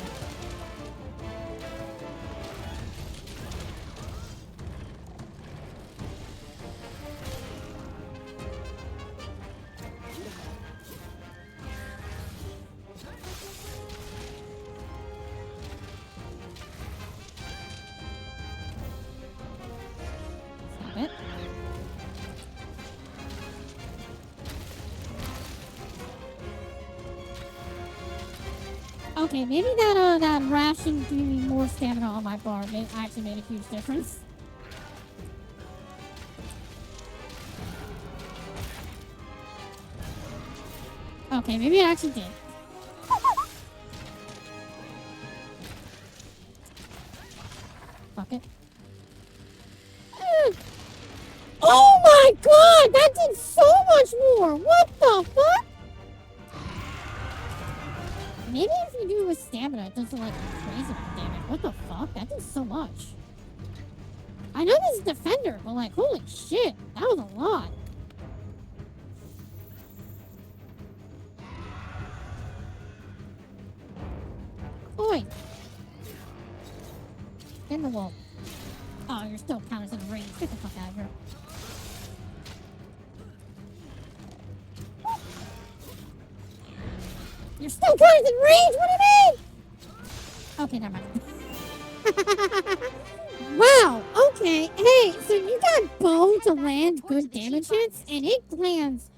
Stop it. Okay, maybe that ration giving me more stamina on my bar actually made a huge difference. Okay, maybe it actually did. Fuck it. Oh my god! That did so much more! What the fuck? Maybe if you do it with stamina, it doesn't like crazy amount of damage. What the fuck? That did so much. I know this is Defender, but like, holy shit, that was a lot. Oi! In the wall. Oh, you're still counters in range. Get the fuck out of here. You're still counters in range? What do you mean? Okay, never mind. Wow, okay. Hey, so you got bow to land good damage hits, and it lands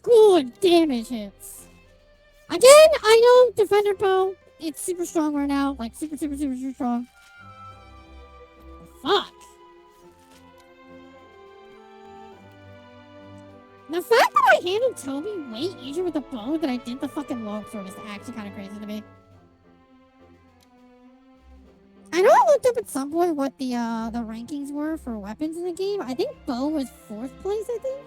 good damage hits. Again, I know Defender bow, it's super strong right now. Like, super strong. Fuck. The fact that I handled Toby way easier with the bow than I did the fucking longsword is actually kind of crazy to me. I know I looked up at some point what the rankings were for weapons in the game. I think bow was 4th place, I think.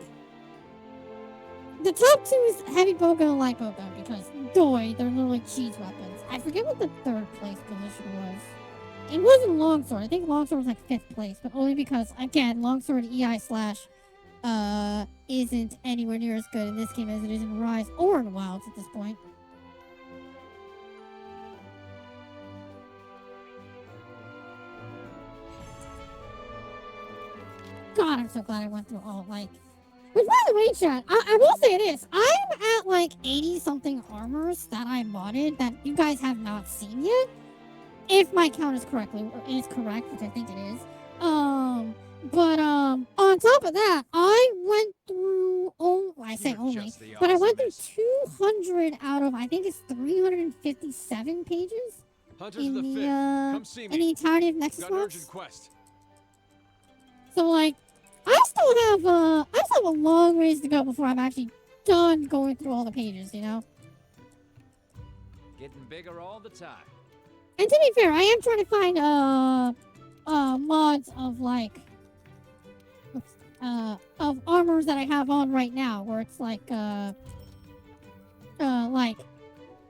The top 2 is heavy bowgun and light bowgun because, doy, they're literally cheese weapons. I forget what the 3rd place position was. It wasn't longsword. I think longsword was like 5th place, but only because, again, longsword EI slash isn't anywhere near as good in this game as it is in Rise or in Wilds at this point. God, I'm so glad I went through all, like... Which, by the way, chat, I will say this. I'm at, like, 80-something armors that I modded that you guys have not seen yet. If my count is correct, which I think it is. But on top of that, I went through, I say only, but I went through 200 out of, I think it's 357 pages Hunters in of the the, Fifth, come see in me. the entirety of Nexus Got an Mods. urgent quest. So, like, I still have a long ways to go before I'm actually done going through all the pages, you know? Getting bigger all the time. And to be fair, I am trying to find, mods of, like, of armors that I have on right now, where it's like, like,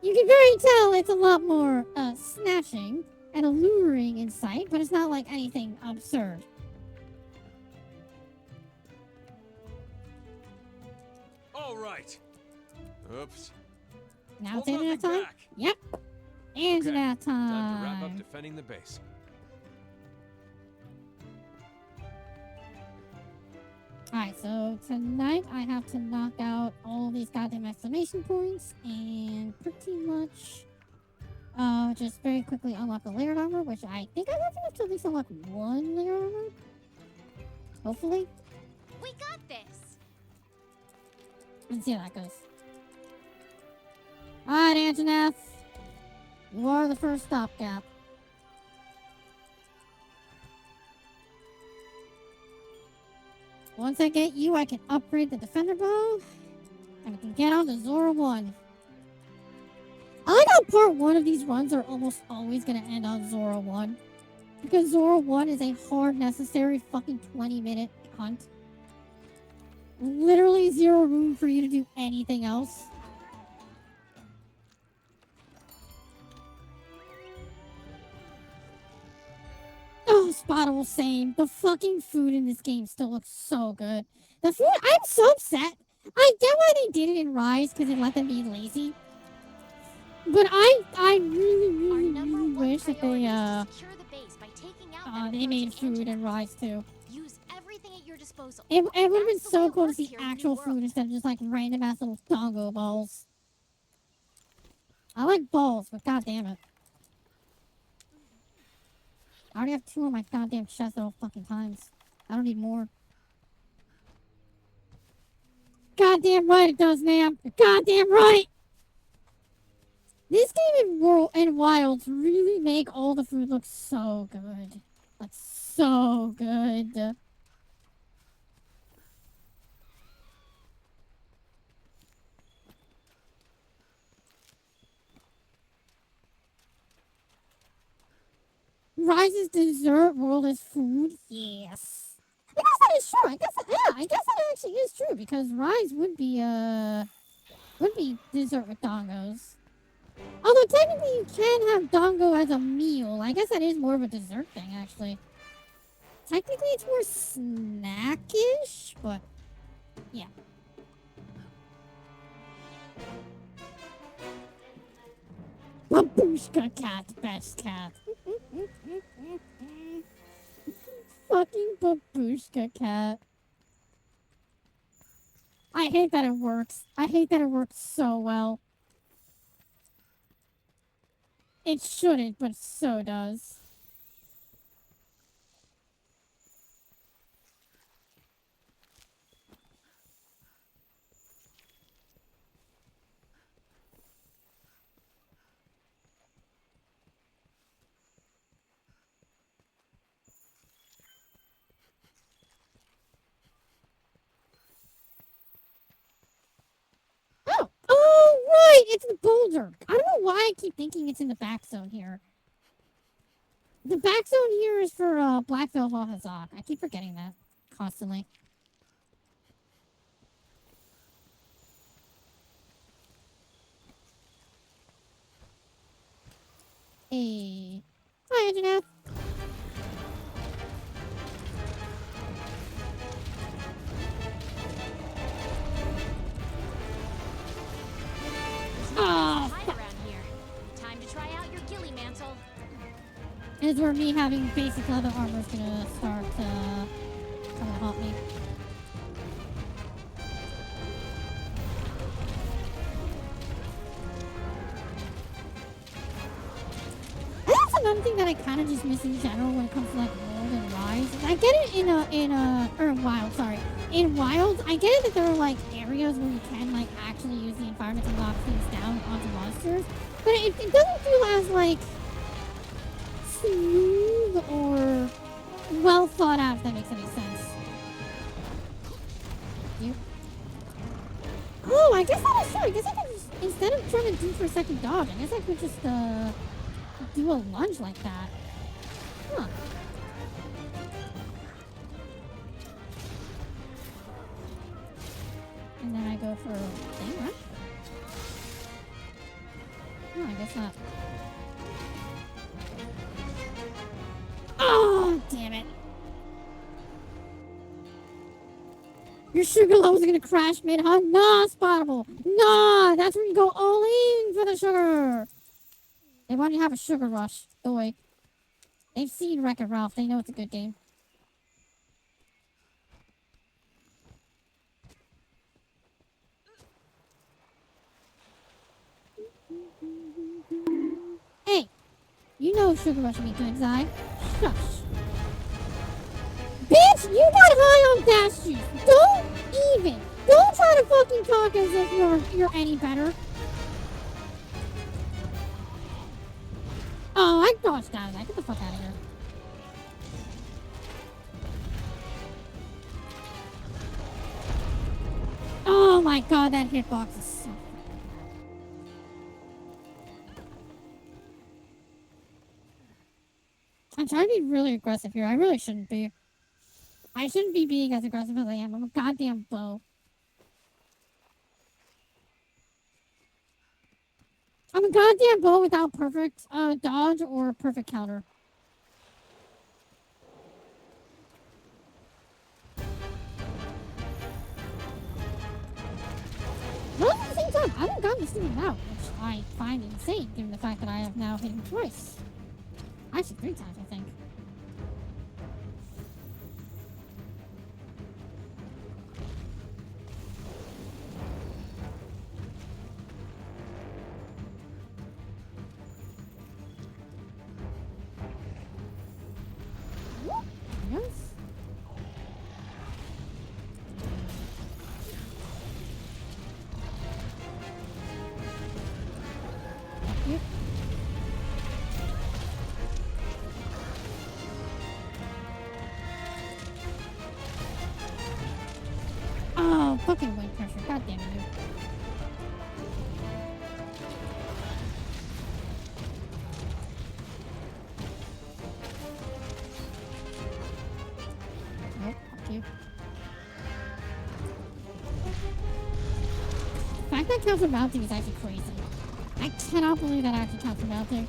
you can very tell it's a lot more, snatching and alluring in sight, but it's not like anything absurd. All right. Oops. Now Hold it's internet nothing time? back. Yep. Internet Time to wrap up time. defending the base. Alright, so tonight I have to knock out all of these goddamn exclamation points and pretty much just very quickly unlock the layered armor, which I think I have enough to at least unlock one layered armor. Hopefully. We got this. Let's see how that goes. Alright, Antoinette. You are the first stopgap. Once I get you, I can upgrade the Defender Bow, and we can get on to Zora 1. I like how part 1 of these runs are almost always going to end on Zora 1. Because Zora 1 is a hard, necessary fucking 20-minute hunt. Literally zero room for you to do anything else. Oh, Spottable, same. The fucking food in this game still looks so good. The food, I'm so upset. I get why they did it in Rise, because it let them be lazy. But I really wish that they made food in Rise too. Use everything at your disposal. It would have been That's the way so it cool to works see here in New actual World. food instead of just like random ass little dongo balls. I like balls, but god damn it. I already have 2 on my goddamn chest at all fucking times. I don't need more. Goddamn right it does, ma'am. You're goddamn right. This game in Wilds really make all the food look so good. Like, so good. Rise's dessert world is food? Yes. I guess that is true. I guess that actually is true because Rise would be dessert with dongos. Although technically you can have dongo as a meal. I guess that is more of a dessert thing actually. Technically it's more snackish, but yeah. Babushka cat, best cat. Fucking babushka cat. I hate that it works. I hate that it works so well. It shouldn't, but so does. Oh, right! It's the boulder. I don't know why I keep thinking it's in the back zone here. The back zone here is for Black Veil Hazak. I keep forgetting that constantly. Hey. Hi, Antoinette. Oh, Hide around here. Time to try out your ghillie mantle. is where me having basic leather armor is gonna start coming to haunt me. I have another thing that I kind of just miss in general when it comes to like World and Rise. I get it or Wild, sorry. In Wild, I get it that there are like areas where you can like actually use the environment to knock things down onto monsters, but it doesn't feel as like smooth or well thought out, if that makes any sense. You. Oh, I guess that is true. I guess I could just, instead of trying to do for a second dodge, I guess I could just do a lunge like that. Huh. And then I go for a thing, right? No, I guess not. Oh, damn it. Your sugar levels are gonna crash mid, huh? Nah, Spottable. Nah, that's where you go all in for the sugar. They want you to have a sugar rush. Go away. They've seen Wreck-It Ralph. They know it's a good game. Hey, you know Sugar Rush would be good, Zai. Shush. Bitch, you got high on dash juice. Don't try to fucking talk as if you're any better. Oh, I dodged out of that. Get the fuck out of here. Oh my god, that hitbox is so... I'm trying to be really aggressive here. I really shouldn't be. I shouldn't be being as aggressive as I am. I'm a goddamn bow. I'm a goddamn bow without perfect dodge or perfect counter. But at the same time, I haven't gotten this thing out, which I find insane given the fact that I have now hit him twice. Actually, 3 times, I think. Yes. Yep. Oh, fucking wind pressure. God damn it, you. Nope, fuck you. The fact that counts for mounting is actually crazy. I cannot believe that actually counts for mounting.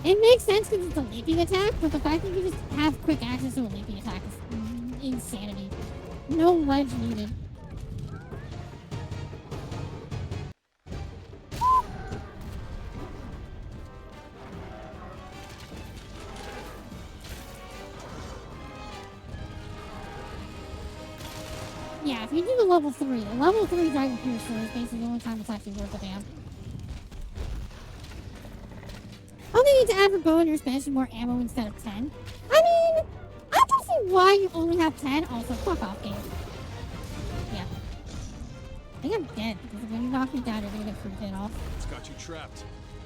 It makes sense because it's a leaping attack, but the fact that you just have quick access to a leaping attack is insanity. No ledge needed. Yeah, if you do the level 3 Dragon Piercer is basically the only time it's actually worth a damn. I think you need to add for bow in your Spanish more ammo instead of 10. I mean, I can see why you only have 10. Also, fuck off, game. Yeah. I think I'm dead, because when you knock me down, you're gonna get free hit off. It's got you trapped.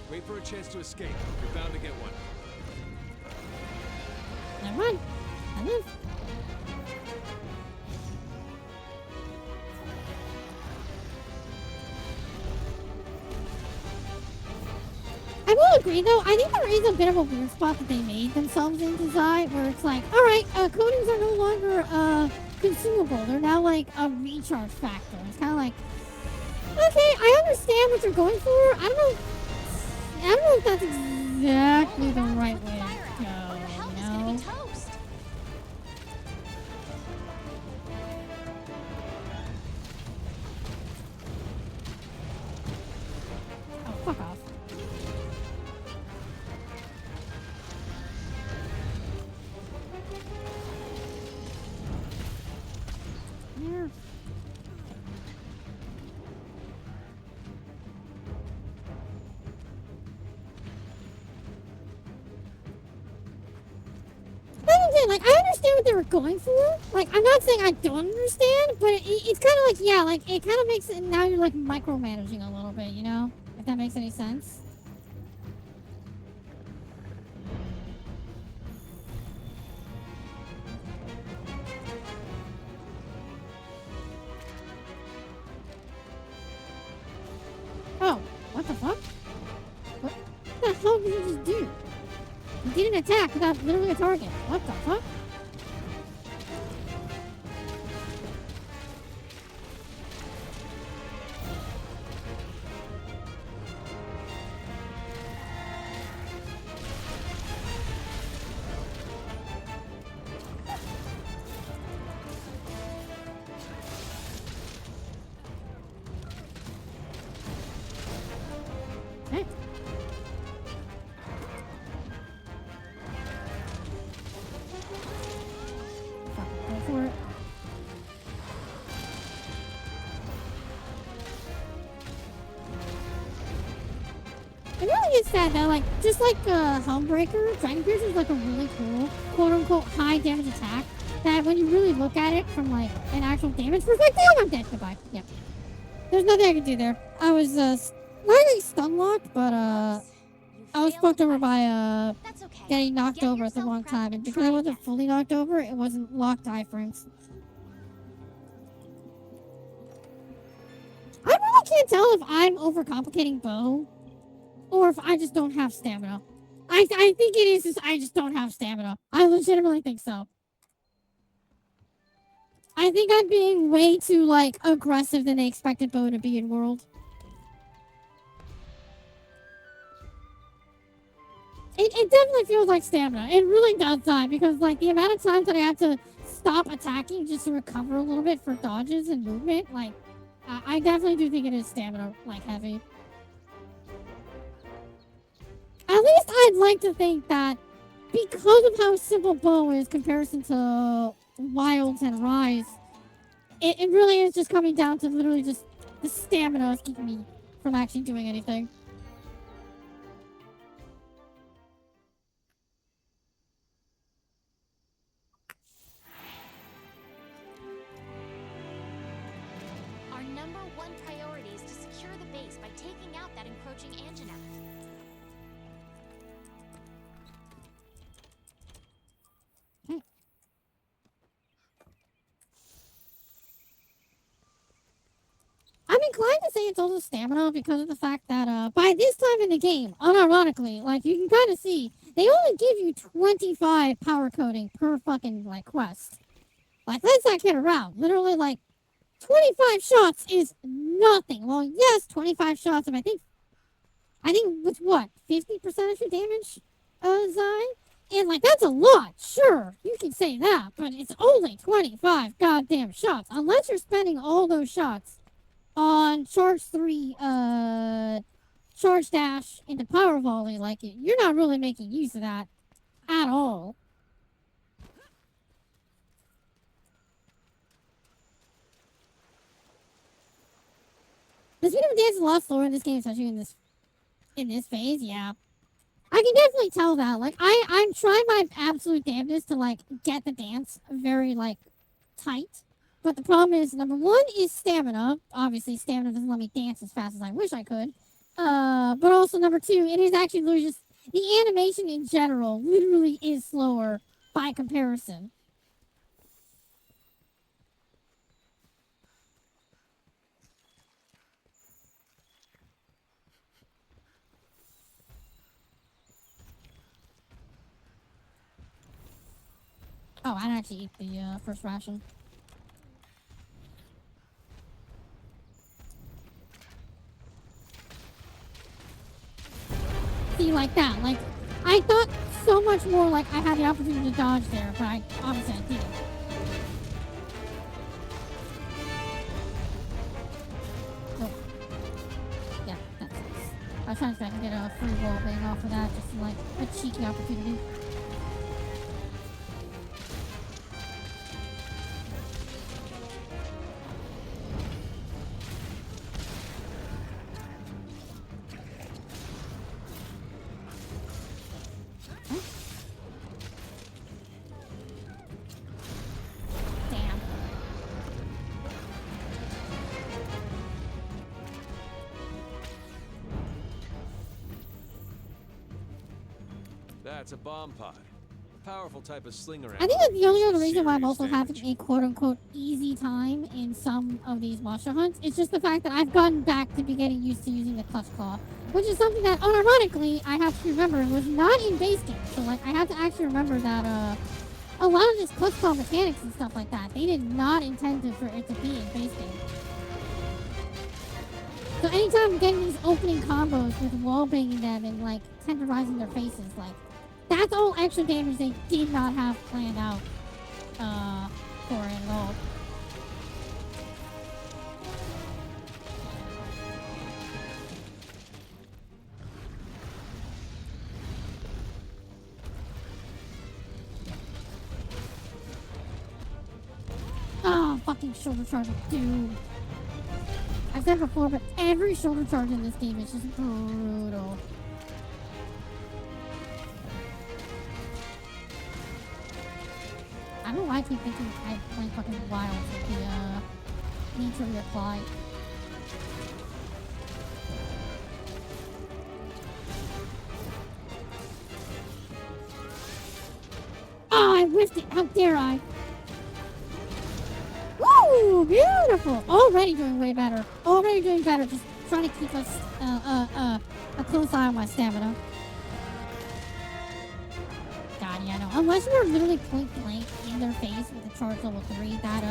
Wait for a chance to escape. You're bound to get one. Never mind. I live. I will agree, though. I think there is a bit of a weird spot that they made themselves in design, where it's like, alright, coatings are no longer, consumable. They're now, like, a recharge factor. It's kind of like, okay, I understand what you're going for. I don't know if that's exactly the right way to go, you know? Oh, fuck off. Here. like, I understand what they were going for. Like, I'm not saying I don't understand, but it's kind of like, yeah, like, it kind of makes it, now you're, like, micromanaging a little bit, you know? If that makes any sense. Oh, what the fuck? What the hell did you just do? You didn't attack without literally a target. What the fuck? Hey. Fucking go for it. It really is sad that, like, just like Helmbreaker, Dragon Piercer is like a really cool, quote-unquote, high damage attack that when you really look at it from, like, an actual damage perspective, oh, I'm dead. Goodbye. Yep. There's nothing I can do there. I was, slightly stun-locked, but, I was fucked over by, That's okay. getting knocked Get over at the yourself wrong prepped time. and And because try I wasn't again. fully knocked over, it wasn't locked iframes. I really can't tell if I'm overcomplicating Bow or if I just don't have stamina. I think it is just I just don't have stamina. I legitimately think so. I think I'm being way too, like, aggressive than they expected Bow to be in World. It definitely feels like stamina. It really does time because, like, the amount of times that I have to stop attacking just to recover a little bit for dodges and movement, like, I definitely do think it is stamina, like, heavy. At least I'd like to think that because of how simple Bow is comparison to Wilds and Rise, it really is just coming down to literally just the stamina is keeping me from actually doing anything. Our number one priority is to secure the base by taking out that encroaching Anjanath. I'm inclined to say it's also stamina because of the fact that by this time in the game, unironically, like you can kind of see, they only give you 25 power coding per fucking like quest. Like let's not kid around. Literally like 25 shots is nothing. Well, yes, 25 shots of I think with what 50% of your damage, Zai. And like that's a lot, sure, you can say that, but it's only 25 goddamn shots. Unless you're spending all those shots on charge 3, charge dash into power volley, like you're not really making use of that at all. The speed of dance is a lot slower in this game, especially in this phase. Yeah, I can definitely tell that. Like I'm trying my absolute damnedest to like get the dance very like tight. But the problem is, number one is stamina. Obviously, stamina doesn't let me dance as fast as I wish I could. But also, number two, it is actually literally just... The animation in general literally is slower by comparison. Oh, I'd actually eat the first ration. See, like that. Like, I thought so much more like I had the opportunity to dodge there, but obviously I didn't. Oh. Yeah, that's nice. I was trying to see if I can get a free wall bang off of that, just like a cheeky opportunity. That's a bomb pod. A powerful type of slinger ammo. I think that the only other reason why I'm Serious also having damage. a quote-unquote easy time in some of these monster hunts is just the fact that I've gotten back to be getting used to using the clutch claw, which is something that, unironically, I have to remember was not in base game. So, like, I have to actually remember that, a lot of this clutch claw mechanics and stuff like that, they did not intend for it to be in base game. So anytime I'm getting these opening combos with wall banging them and, like, tenderizing their faces, like, that's all extra damage they did not have planned out, for it at all. Oh, fucking shoulder charge, dude. I've said before, but every shoulder charge in this game is just brutal. I don't know why I keep thinking I went fucking wild with the, need to reapply. Oh, I whiffed it! How dare I! Woo! Beautiful! Already doing way better. Already doing better. Just trying to keep us, a close eye on my stamina. God, yeah, no. Unless you're literally point blank in their face with a charge level 3, that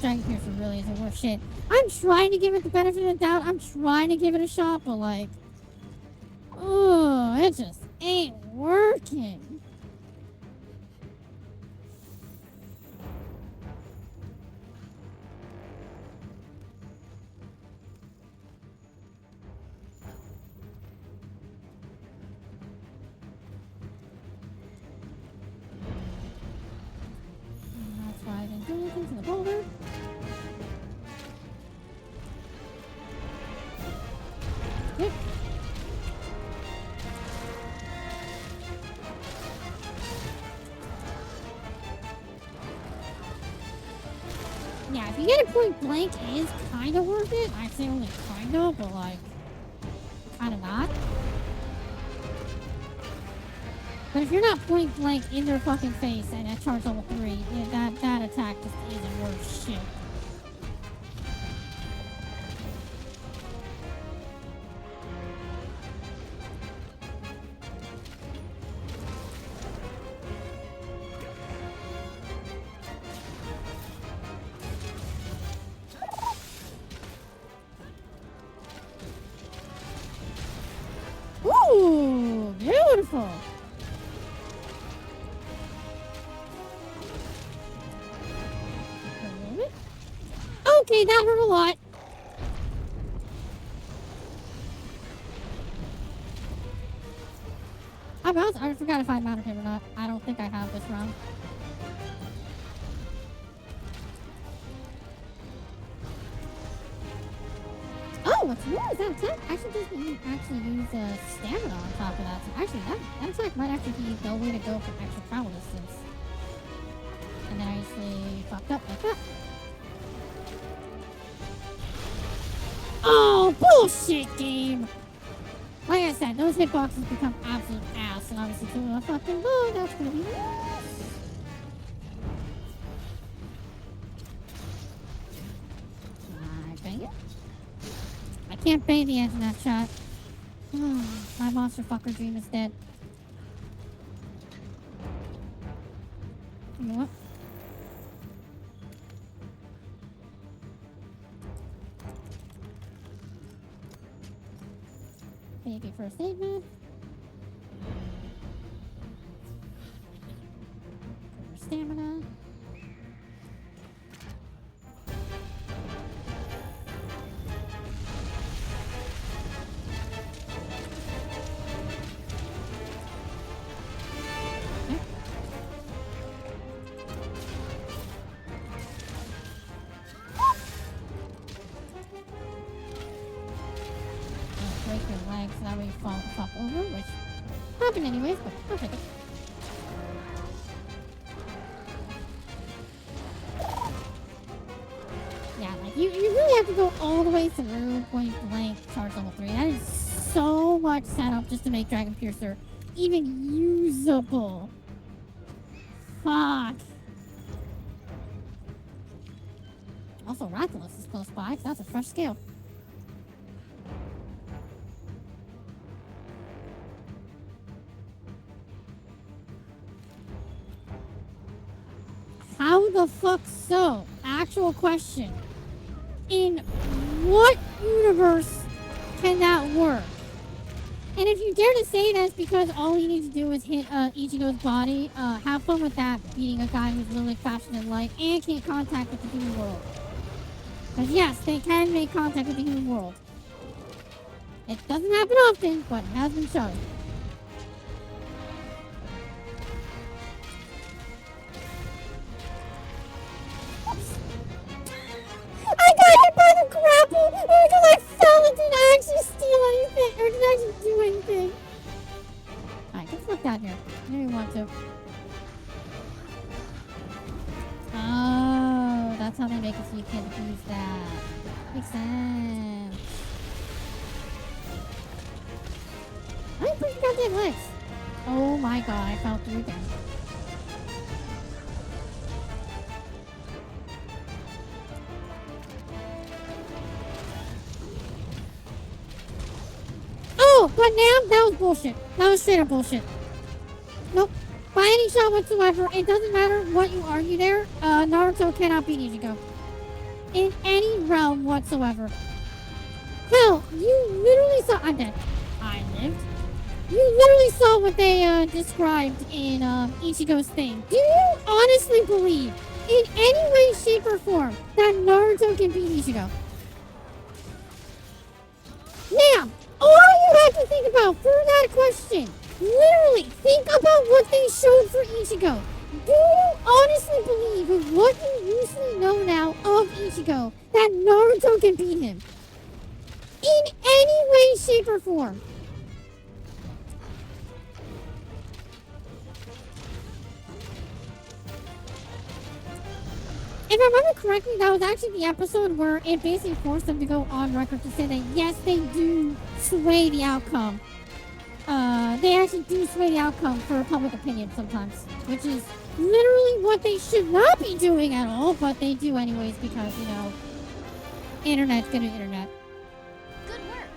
Dragon Piercer really isn't worth shit. I'm trying to give it the benefit of the doubt. I'm trying to give it a shot, but like, oh, it just ain't working. That's why I didn't do anything to the boulder. Yep. Yeah, if you get a point blank, it is kind of worth it. I say only kind of, but like, kind of not. But if you're not point blank in their fucking face and at charge level 3, that attack just isn't worth shit. Ooh, beautiful. Okay, that hurt a lot. I forgot if I mounted him or not. I don't think I have this round. Oh, what's more is that attack actually doesn't actually use stamina on top of that. So actually, that attack might actually be the way to go for extra travel distance. And then I actually fucked up like that. Oh, bullshit game! Like I said, those hitboxes become absolute ass, and obviously to a fucking bow, that's gonna be worse. Bang it. I can't bang the edge in that shot. My monster fucker dream is dead. You know what? Baby first aid med. Stamina. Break your legs so that way you fall the fuck over, which happened anyways, but I'll take it. Yeah, like you really have to go all the way through point blank charge level 3. That is so much setup just to make Dragon Piercer even usable. Fuck. Also, Rathalos is close by, so that's a fresh scale. How the fuck so? Actual question. In what universe can that work? And if you dare to say that's because all he needs to do is hit Ichigo's body, have fun with that, beating a guy who's literally faster than light and can't contact with the human world. Because yes, they can make contact with the human world. It doesn't happen often, but it has been shown. I got hit by the grapple because I fell and didn't actually steal anything or didn't actually do anything. Alright, get the fuck down here. I know you want to. Oh, that's how they make it so you can't use that. Makes sense. I have pretty goddamn legs. Oh my god, I fell through again. Oh, but now that was bullshit. That was straight up bullshit. Nope. By any shot whatsoever, it doesn't matter what you argue there, Naruto cannot beat Ichigo. In any realm whatsoever. Hell, you literally saw— I'm dead. I lived. You literally saw what they described in Ichigo's thing. Do you honestly believe, in any way, shape, or form, that Naruto can beat Ichigo? Now, all you have to think about for that question, literally think about what they showed for Ichigo. Do you honestly believe, with what you usually know now of Ichigo, that Naruto can beat him? In any way, shape, or form. If I remember correctly, that was actually the episode where it basically forced them to go on record to say that yes, they do sway the outcome. They actually do sway the outcome for public opinion sometimes, which is literally what they should not be doing at all, but they do anyways because, you know, internet's gonna internet. Good work.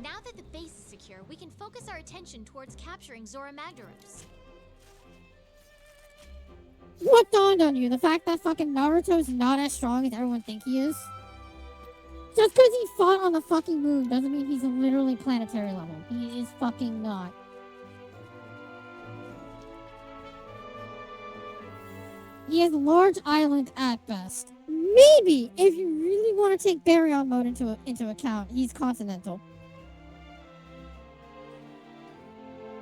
Now that the base is secure, we can focus our attention towards capturing Zora Magdaros. What dawned on you? The fact that fucking Naruto's not as strong as everyone thinks he is? Just because he fought on the fucking moon doesn't mean he's a literally planetary level. He is fucking not. He is a large island at best. Maybe, if you really want to take Baryon mode into account, he's continental.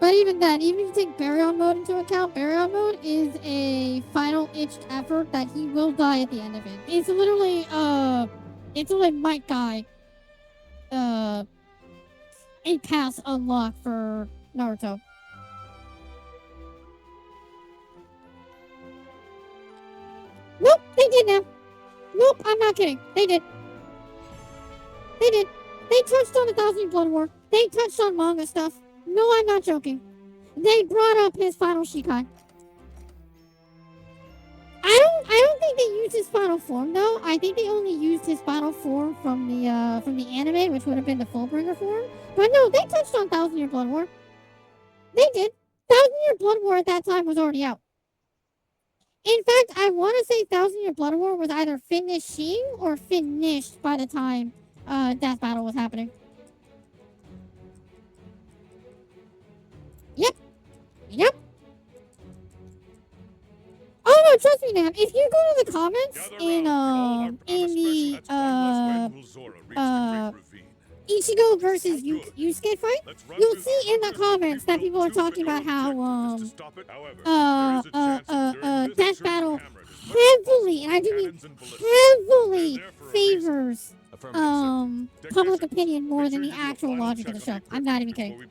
But even then, even if you take Baryon mode into account, Baryon mode is a final itched effort that he will die at the end of it. It's literally Might Guy, a pass unlock for Naruto. Nope, they did now. Nope, I'm not kidding. They did. They did. They touched on the 1,000-Year Blood War. They touched on manga stuff. No, I'm not joking. They brought up his final Shikai. I don't think they used his final form though. I think they only used his final form from the anime, which would have been the Fullbringer form. But no, they touched on 1,000-Year Blood War. They did. 1,000-Year Blood War at that time was already out. In fact, I want to say 1,000-Year Blood War was either finishing or finished by the time Death Battle was happening. Yep. Oh no, trust me, Nam. If you go to the comments in the Ichigo versus Yusuke fight, you'll see in the comments that people are talking about how Death Battle heavily, and I do mean heavily, favors public opinion more than the actual logic of the show. I'm not even kidding.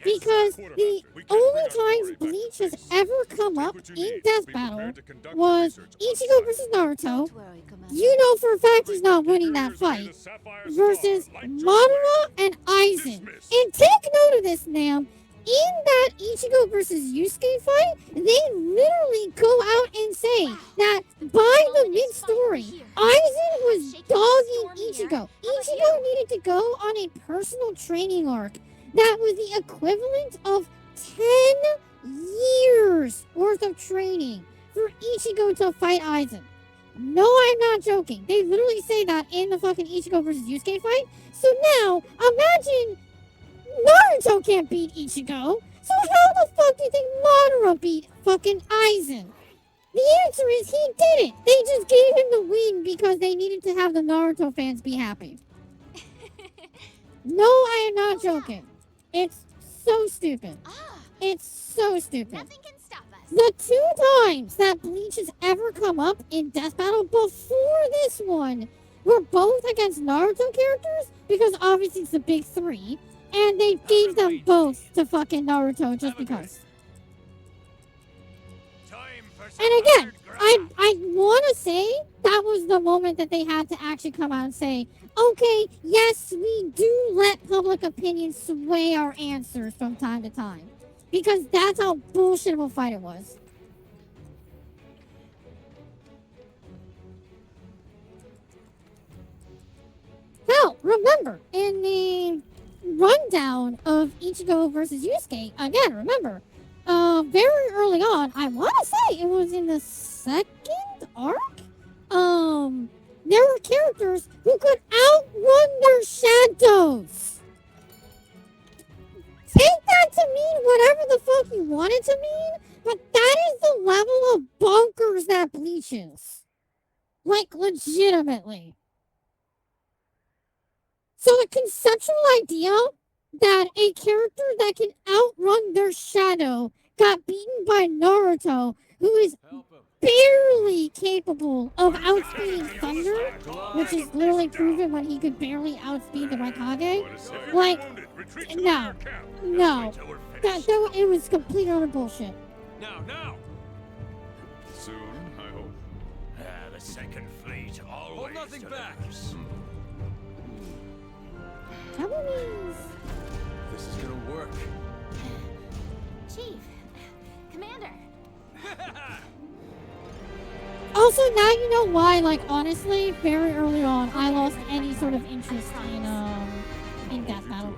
Because the only times Bleach has ever come up in Death Battle was Ichigo versus Naruto. You know for a fact he's not winning that fight. Versus Madara and Aizen. And take note of this, Nam. in that Ichigo versus Yusuke fight, they literally go out and say that by the mid-story, Aizen was dogging Ichigo. Ichigo needed to go on a personal training arc that was the equivalent of 10 years worth of training for Ichigo to fight Aizen. No, I'm not joking. They literally say that in the fucking Ichigo versus Yusuke fight. So now, imagine Naruto can't beat Ichigo. So how the fuck do you think Madara beat fucking Aizen? The answer is he didn't. They just gave him the win because they needed to have the Naruto fans be happy. No, I am not joking. It's so stupid. It's so stupid. Nothing can stop us. The 2 times that Bleach has ever come up in Death Battle before this one were both against Naruto characters, because obviously it's the big 3, and they gave them both to fucking Naruto just because. And again, I want to say that was the moment that they had to actually come out and say, okay, yes, we do let public opinion sway our answers from time to time. Because that's how bullshit of a fight it was. Hell, remember, in the rundown of Ichigo versus Yusuke, again, remember, very early on, I want to say it was in the 2nd arc, there were characters who could outrun their shadows. Take that to mean whatever the fuck you want it to mean, but that is the level of bonkers that Bleach is. Like, legitimately. So the conceptual idea that a character that can outrun their shadow got beaten by Naruto, who is barely capable of outspeeding Thunder, which is literally proven when he could barely outspeed the Raikage. Like, no. That it was complete utter bullshit. Now! Soon, I hope. The second fleet always. Hold nothing back. Japanese. This is gonna work. Chief, Commander. Also, now you know why, like, honestly, very early on, I lost any sort of interest in Death Battle.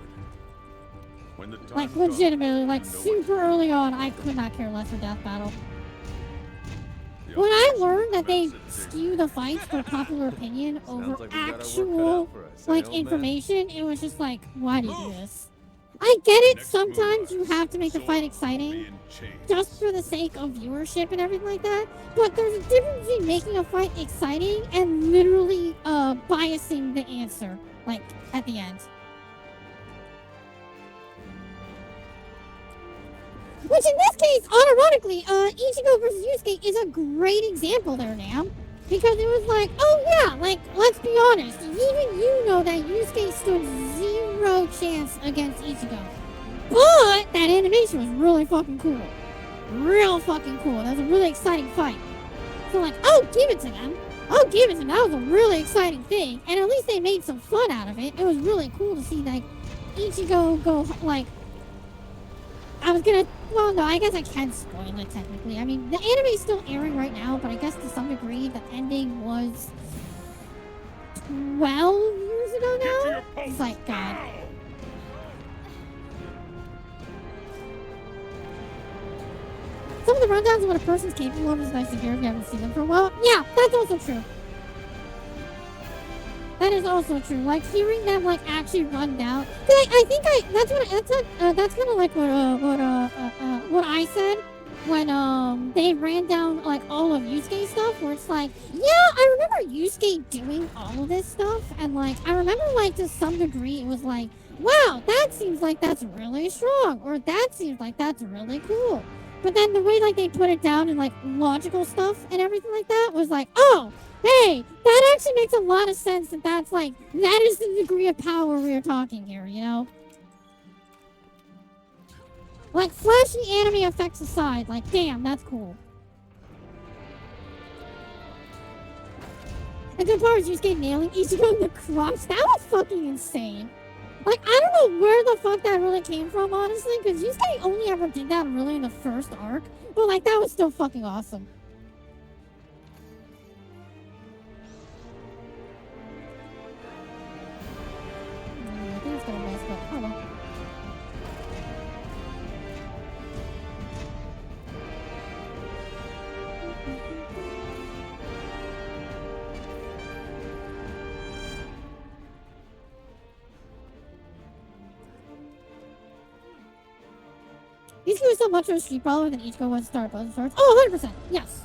Like, legitimately, like, super early on, I could not care less for Death Battle. When I learned that they skew the fights for popular opinion over actual, like, information, it was just like, why do you do this? I get it, sometimes you have to make the fight exciting, just for the sake of viewership and everything like that, but there's a difference between making a fight exciting and literally, biasing the answer, like, at the end. Which in this case, unironically, Ichigo versus Yusuke is a great example there now. Because it was like, oh yeah, like, let's be honest, even you know that Yusuke stood 0 chance against Ichigo. But that animation was really fucking cool. Real fucking cool. That was a really exciting fight. So like, oh, give it to them. I'll give it to them. That was a really exciting thing. And at least they made some fun out of it. It was really cool to see, like, Ichigo go, like, well, no, I guess I can spoil it technically. I mean, the anime is still airing right now, but I guess to some degree the ending was 12 years ago now? It's like, God. Some of the rundowns of what a person's capable of is nice to hear if you haven't seen them for a while. Yeah, that's also true. That is also true. Like, hearing them, like, actually run down. That's kind of like what I said when, they ran down, like, all of Yusuke's stuff, where it's like, yeah, I remember Yusuke doing all of this stuff, and, like, I remember, like, to some degree, it was like, wow, that seems like that's really strong, or that seems like that's really cool. But then the way, like, they put it down in, like, logical stuff and everything like that was like, oh, hey, that actually makes a lot of sense that is the degree of power we are talking here, you know? Like, flashy anime effects aside, like, damn, that's cool. And the part of Yusuke nailing Ichigo in the crotch, that was fucking insane. Like, I don't know where the fuck that really came from, honestly, because Yusuke only ever did that really in the first arc. But, like, that was still fucking awesome. I think it's gonna miss, but oh well. Ichigo was so much of a street brawler than Ichigo was Star Buzz Stars. Oh, 100%. Yes.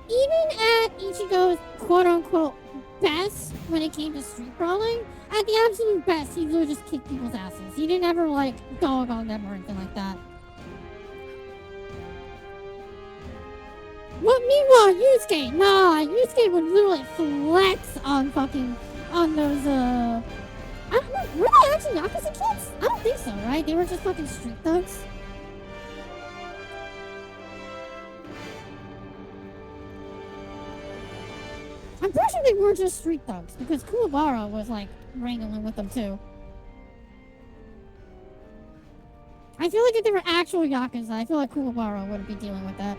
Even at Ichigo's quote-unquote best when it came to street brawling, at the absolute best, he literally just kicked people's asses. He didn't ever, like, dog on them or anything like that. What, meanwhile, Yusuke, nah, Yusuke would literally flex on fucking, on those, I don't know, were they actually Yakuza kids? I don't think so, right? They were just fucking street thugs. I'm pretty sure they were just street thugs, because Kuwabara was, like, wrangling with them, too. I feel like if they were actual Yakuza, I feel like Kuwabara wouldn't be dealing with that.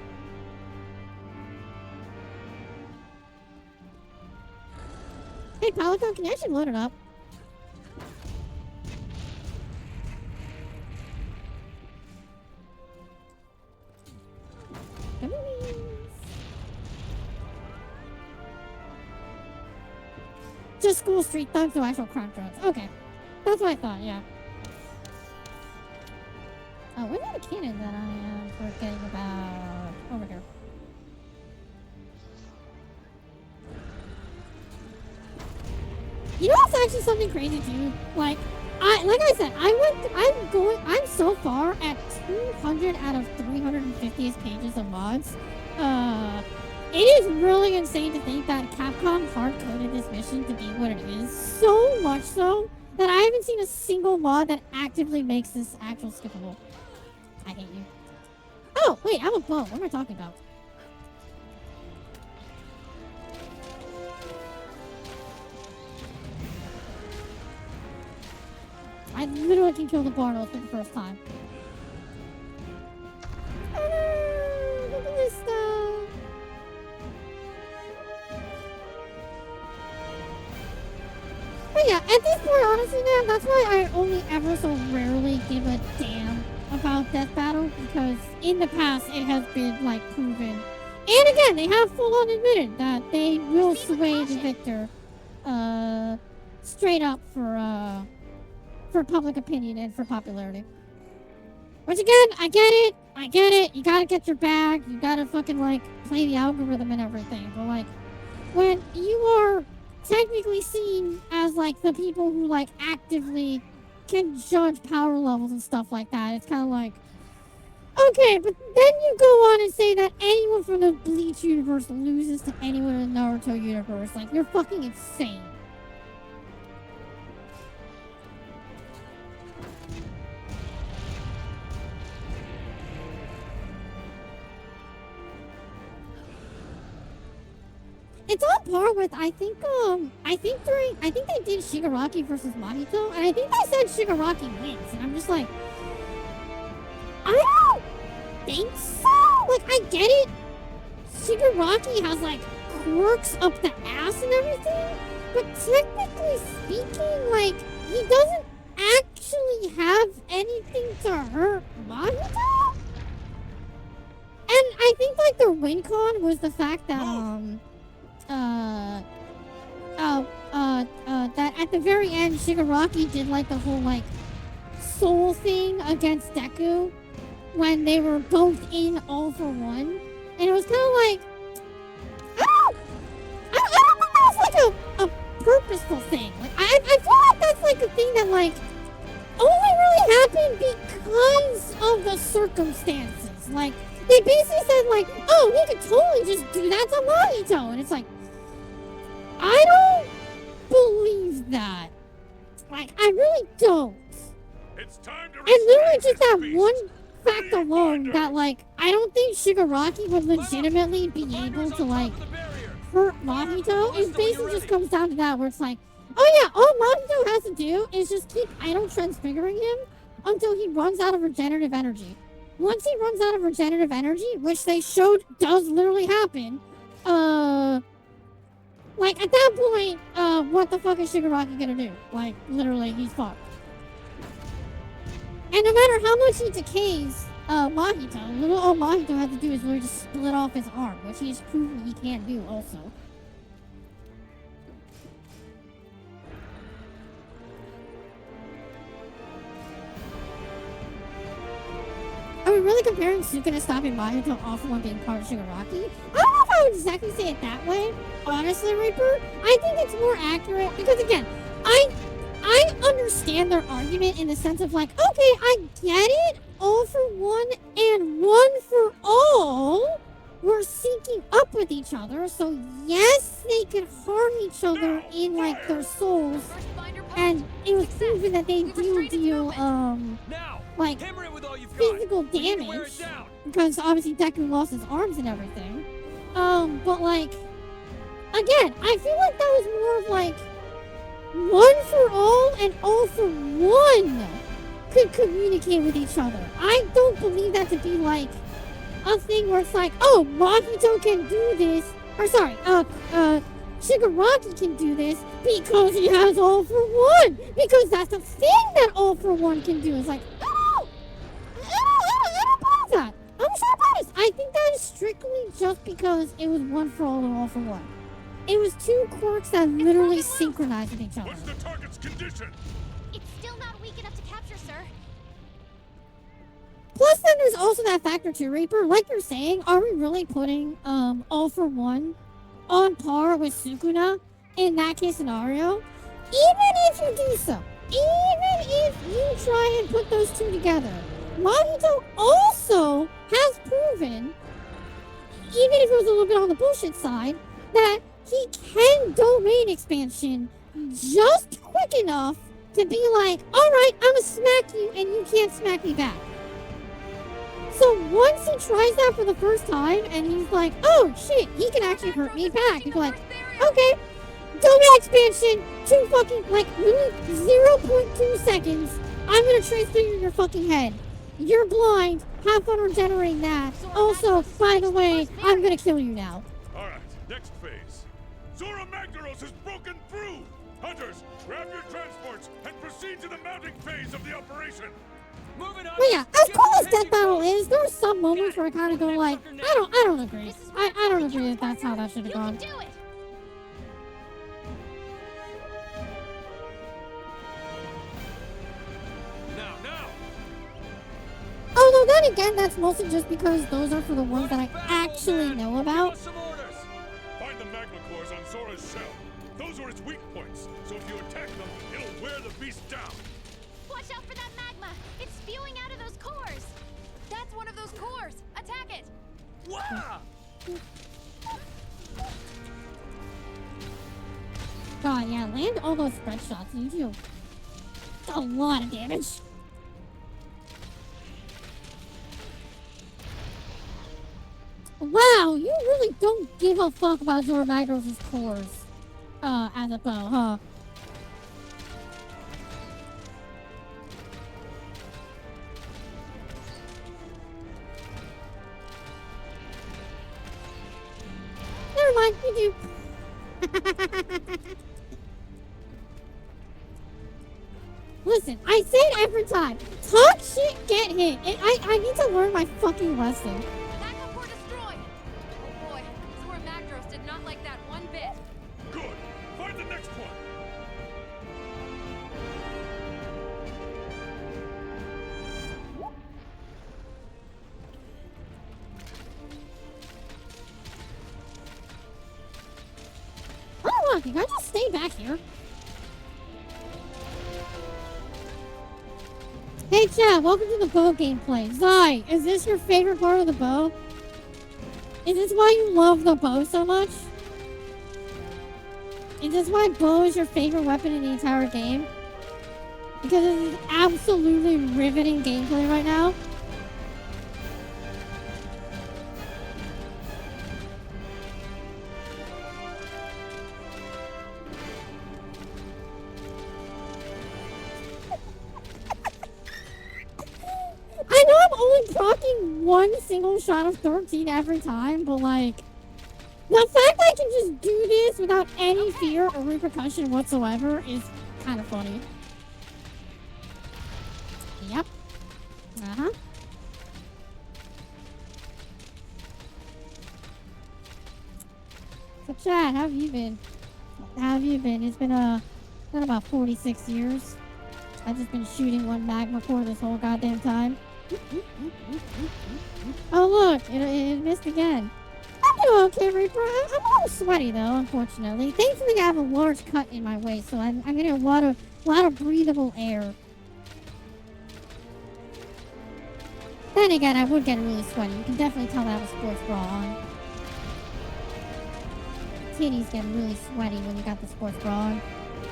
Hey, Pelican, can you actually load it up? Come on. Just school street thugs, no actual crime drugs. Okay. That's what I thought, yeah. Oh, where's that a cannon that I am forgetting about? Over here. You know what's actually something crazy too? Like I said, I'm so far at 200 out of 350 pages of mods. It is really insane to think that Capcom hard-coded this mission to be what it is. So much so that I haven't seen a single mod that actively makes this actual skippable. I hate you. Oh, wait, I'm a bow. What am I talking about? I literally can kill the Barnos for the first time. Look at this stuff. But yeah, at this point, honestly, man, that's why I only ever so rarely give a damn about Death Battle, because in the past it has been, like, proven. And again, they have full-on admitted that they will sway the victor, straight up for public opinion and for popularity. Which again, I get it, you gotta get your bag, you gotta fucking, like, play the algorithm and everything, but, like, when you are technically seen as, like, the people who, like, actively can judge power levels and stuff like that, it's kind of like, okay, but then you go on and say that anyone from the Bleach universe loses to anyone in the Naruto universe, like, you're fucking insane. It's on par with, I think they did Shigaraki versus Mahito, and I think they said Shigaraki wins, and I'm just like, I don't think so. Like, I get it. Shigaraki has, like, quirks up the ass and everything, but technically speaking, like, he doesn't actually have anything to hurt Mahito. And I think, like, their win con was the fact that, that at the very end, Shigaraki did, like, the whole, like, soul thing against Deku when they were both in All for One. And it was kind of like, I don't think that was, like, a purposeful thing. Like, I feel like that's, like, a thing that, like, only really happened because of the circumstances. Like, they basically said, like, oh, we could totally just do that to Mahito. And it's like, I don't believe that. Like, I really don't. It's time to and literally just that one fact alone that, like, I don't think Shigaraki would legitimately be able to, like, hurt Mahito. It basically just comes down to that, where it's like, Oh yeah, all Mahito has to do is just keep idle transfiguring him until he runs out of regenerative energy. Once he runs out of regenerative energy, which they showed does literally happen, like at that point, what the fuck is Shigaraki gonna do? Like, literally, he's fucked. And no matter how much he decays Mahito, little old Mahito has to do is literally just split off his arm, which he's proven he can't do also. Are we really comparing Sukuna stopping Mahito off from being part of Shigaraki? I don't know if I would exactly say it that way. Honestly, Reaper, I think it's more accurate because again, I understand their argument in the sense of like, okay, I get it, all for one and one for all. We're syncing up with each other, so yes, they can harm each other in like their souls, and it was proven that they do deal like physical damage because obviously Deku lost his arms and everything. But like again, I feel like that was more of like one for all and all for one could communicate with each other. I don't believe that to be like a thing where it's like, oh, Mahito can do this, or sorry, Shigaraki can do this because he has all for one. Because that's the thing that all for one can do. It's like, oh, I don't believe that. I'm sure about this. I think that is strictly just because it was one for all and all for one. It was two quirks that literally synchronized with each other. What's the target's condition? It's still not weak enough to capture, sir. Plus, then there's also that factor too, Reaper. Like you're saying, are we really putting all for one on par with Sukuna in that case scenario? Even if you do so, even if you try and put those two together, Mahito also has proven, even if it was a little bit on the bullshit side, that he can domain expansion just quick enough to be like, alright, I'm gonna smack you and you can't smack me back. So once he tries that for the first time and he's like, oh shit, he can actually hurt me back. He's like, okay, domain expansion, two fucking, like, literally 0.2 seconds. I'm gonna transfigure your fucking head. You're blind. Have fun regenerating that. Also, by the way, I'm gonna kill you now. Alright, next phase. Zora Magdaros has broken through! Hunters, grab your transports and proceed to the mounting phase of the operation! But yeah, as cool as Death Battle is, there are some moments where I kind of go like, I don't agree. I don't agree that that's how that should have gone. Although then again, that's mostly just because those are for the ones that I actually know about. Find the magma cores on Zora's shell. Those are its weak points, so if you attack them, it'll wear the beast down. Watch out for that magma! It's spewing out of those cores! That's one of those cores! Attack it! Wow! God, yeah, land all those spread shots. You do a lot of damage. Wow, you really don't give a fuck about Zora Magdaros' cores as a bow, huh? Never mind, you do. Listen, I say it every time. Talk shit, get hit. I need to learn my fucking lesson. Backup core destroyed! Oh boy, Zora Magdaros did not like that one bit. Good! Find the next one! Hold on, can I just stay back here? Hey chat, welcome to the bow gameplay. Zai, is this your favorite part of the bow? Is this why you love the bow so much? Is this why bow is your favorite weapon in the entire game? Because it is absolutely riveting gameplay right now. one single shot of 13 every time, but like, the fact that I can just do this without any fear or repercussion whatsoever is kind of funny. Yep. Uh-huh. So Chad, how have you been? How have you been? It's been about 46 years. I've just been shooting one magma core this whole goddamn time. Oh look, it missed again. I'm doing okay, Reaper. I'm a little sweaty though, unfortunately. Thankfully, I have a large cut in my waist, so I'm getting a lot of breathable air. Then again, I would get really sweaty. You can definitely tell that I have a sports bra on. Titties get really sweaty when you got the sports bra on. It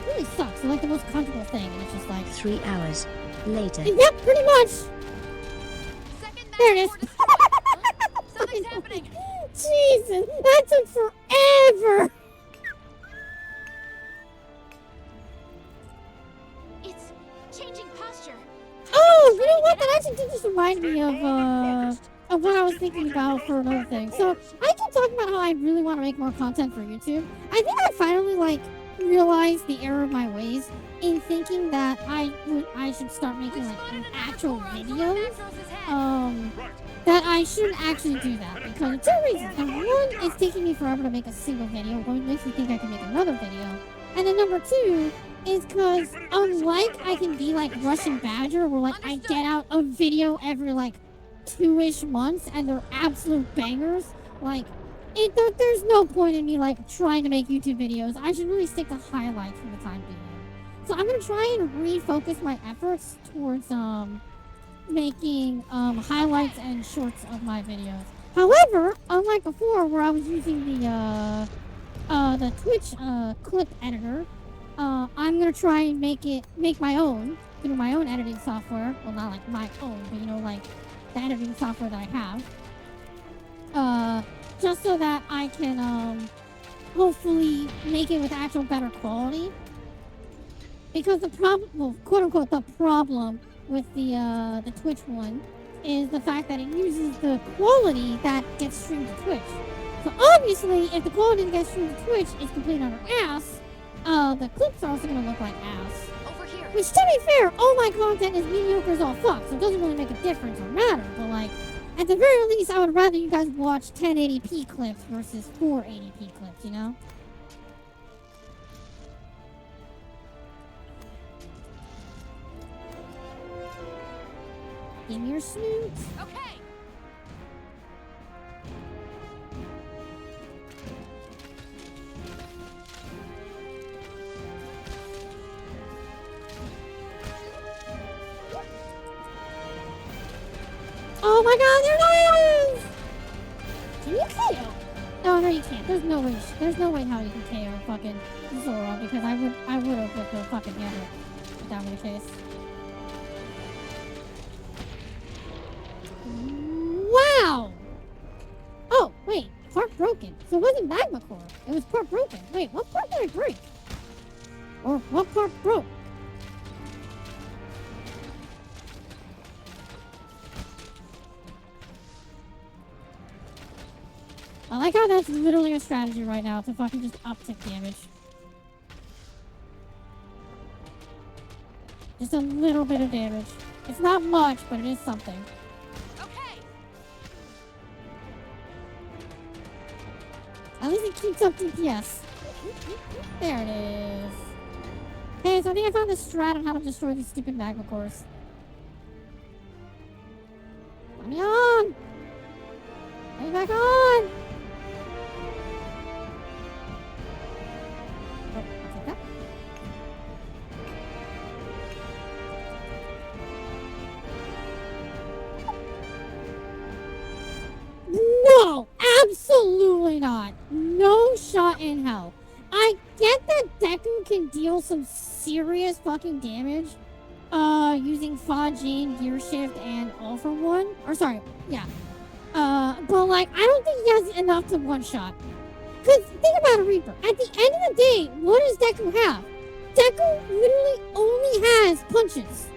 really sucks. It's like the most comfortable thing, and it's just like 3 hours later. Yep, pretty much. There it is. Something's happening. Jesus, that took forever. It's changing posture. Oh, you know what? That actually did just remind me of what I was thinking about for another thing. So I keep talking about how I really want to make more content for YouTube. I think I finally realized the error of my ways in thinking that I should start making like actual videos. That I shouldn't actually do that because of 2 reasons. Number 1, it's taking me forever to make a single video, which makes me think I can make another video. And then number 2 is because unlike I can be like Russian Badger, where like I get out a video every like 2-ish months and they're absolute bangers, like there's no point in me like trying to make YouTube videos. I should really stick to highlights for the time being. So I'm gonna try and refocus my efforts towards making highlights and shorts of my videos. However, unlike before where I was using the Twitch clip editor, I'm gonna try and make my own through my own editing software. Well, not like my own, but you know, like the editing software that I have. Just so that I can hopefully make it with actual better quality. Because the problem, well, quote unquote, the problem with the Twitch one is the fact that it uses the quality that gets streamed to Twitch. So obviously, if the quality that gets streamed to Twitch is complete utter ass, the clips are also gonna look like ass. Over here. Which, to be fair, all my content is mediocre as all fuck, so it doesn't really make a difference or matter. But like, at the very least, I would rather you guys watch 1080p clips versus 480p clips, you know? Give me your snoot. Okay. Oh my god, there it is! Can you KO? Oh no, you can't. There's no way how you can KO fucking Zora, because I would have with the fucking hammer if that were the case. Wow! Oh, wait, part broken. So it wasn't magma core. It was part broken. Wait, what part did I break? Or what part broke? I like how that's literally a strategy right now to fucking just uptick damage. Just a little bit of damage. It's not much, but it is something. Okay. At least it keeps up DPS. There it is. Hey, so I think I found the strat on how to destroy these stupid magma cores. Let me on! Let me back on! Oh, I'll take that. No! Absolutely not! No shot in hell. I get that Deku can deal some serious fucking damage using Fajin, Gear Shift, and All for One. Or sorry, yeah. But like, I don't think he has enough to one-shot. Because think about it, Reaper. At the end of the day, what does Deku have? Deku literally only has punches.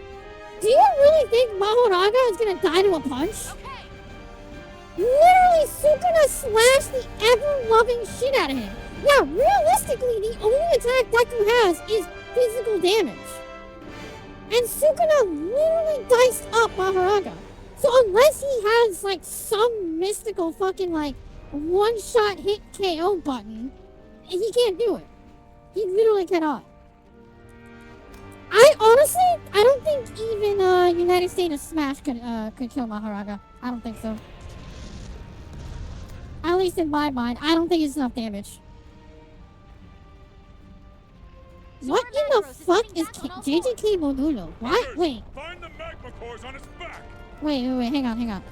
Do you really think Mahoraga is gonna die to a punch? Okay. Literally, Sukuna slashed the ever-loving shit out of him. Yeah, realistically, the only attack Deku has is physical damage. And Sukuna literally diced up Mahoraga. So unless he has, like, some mystical fucking, like, one-shot hit KO button, he can't do it. He literally cannot. I don't think even United States of Smash could kill Mahoraga. I don't think so. At least in my mind, I don't think it's enough damage. What in the fuck is JJK Modulo? What? Wait. Find the magma cores on its back. Wait, hang on.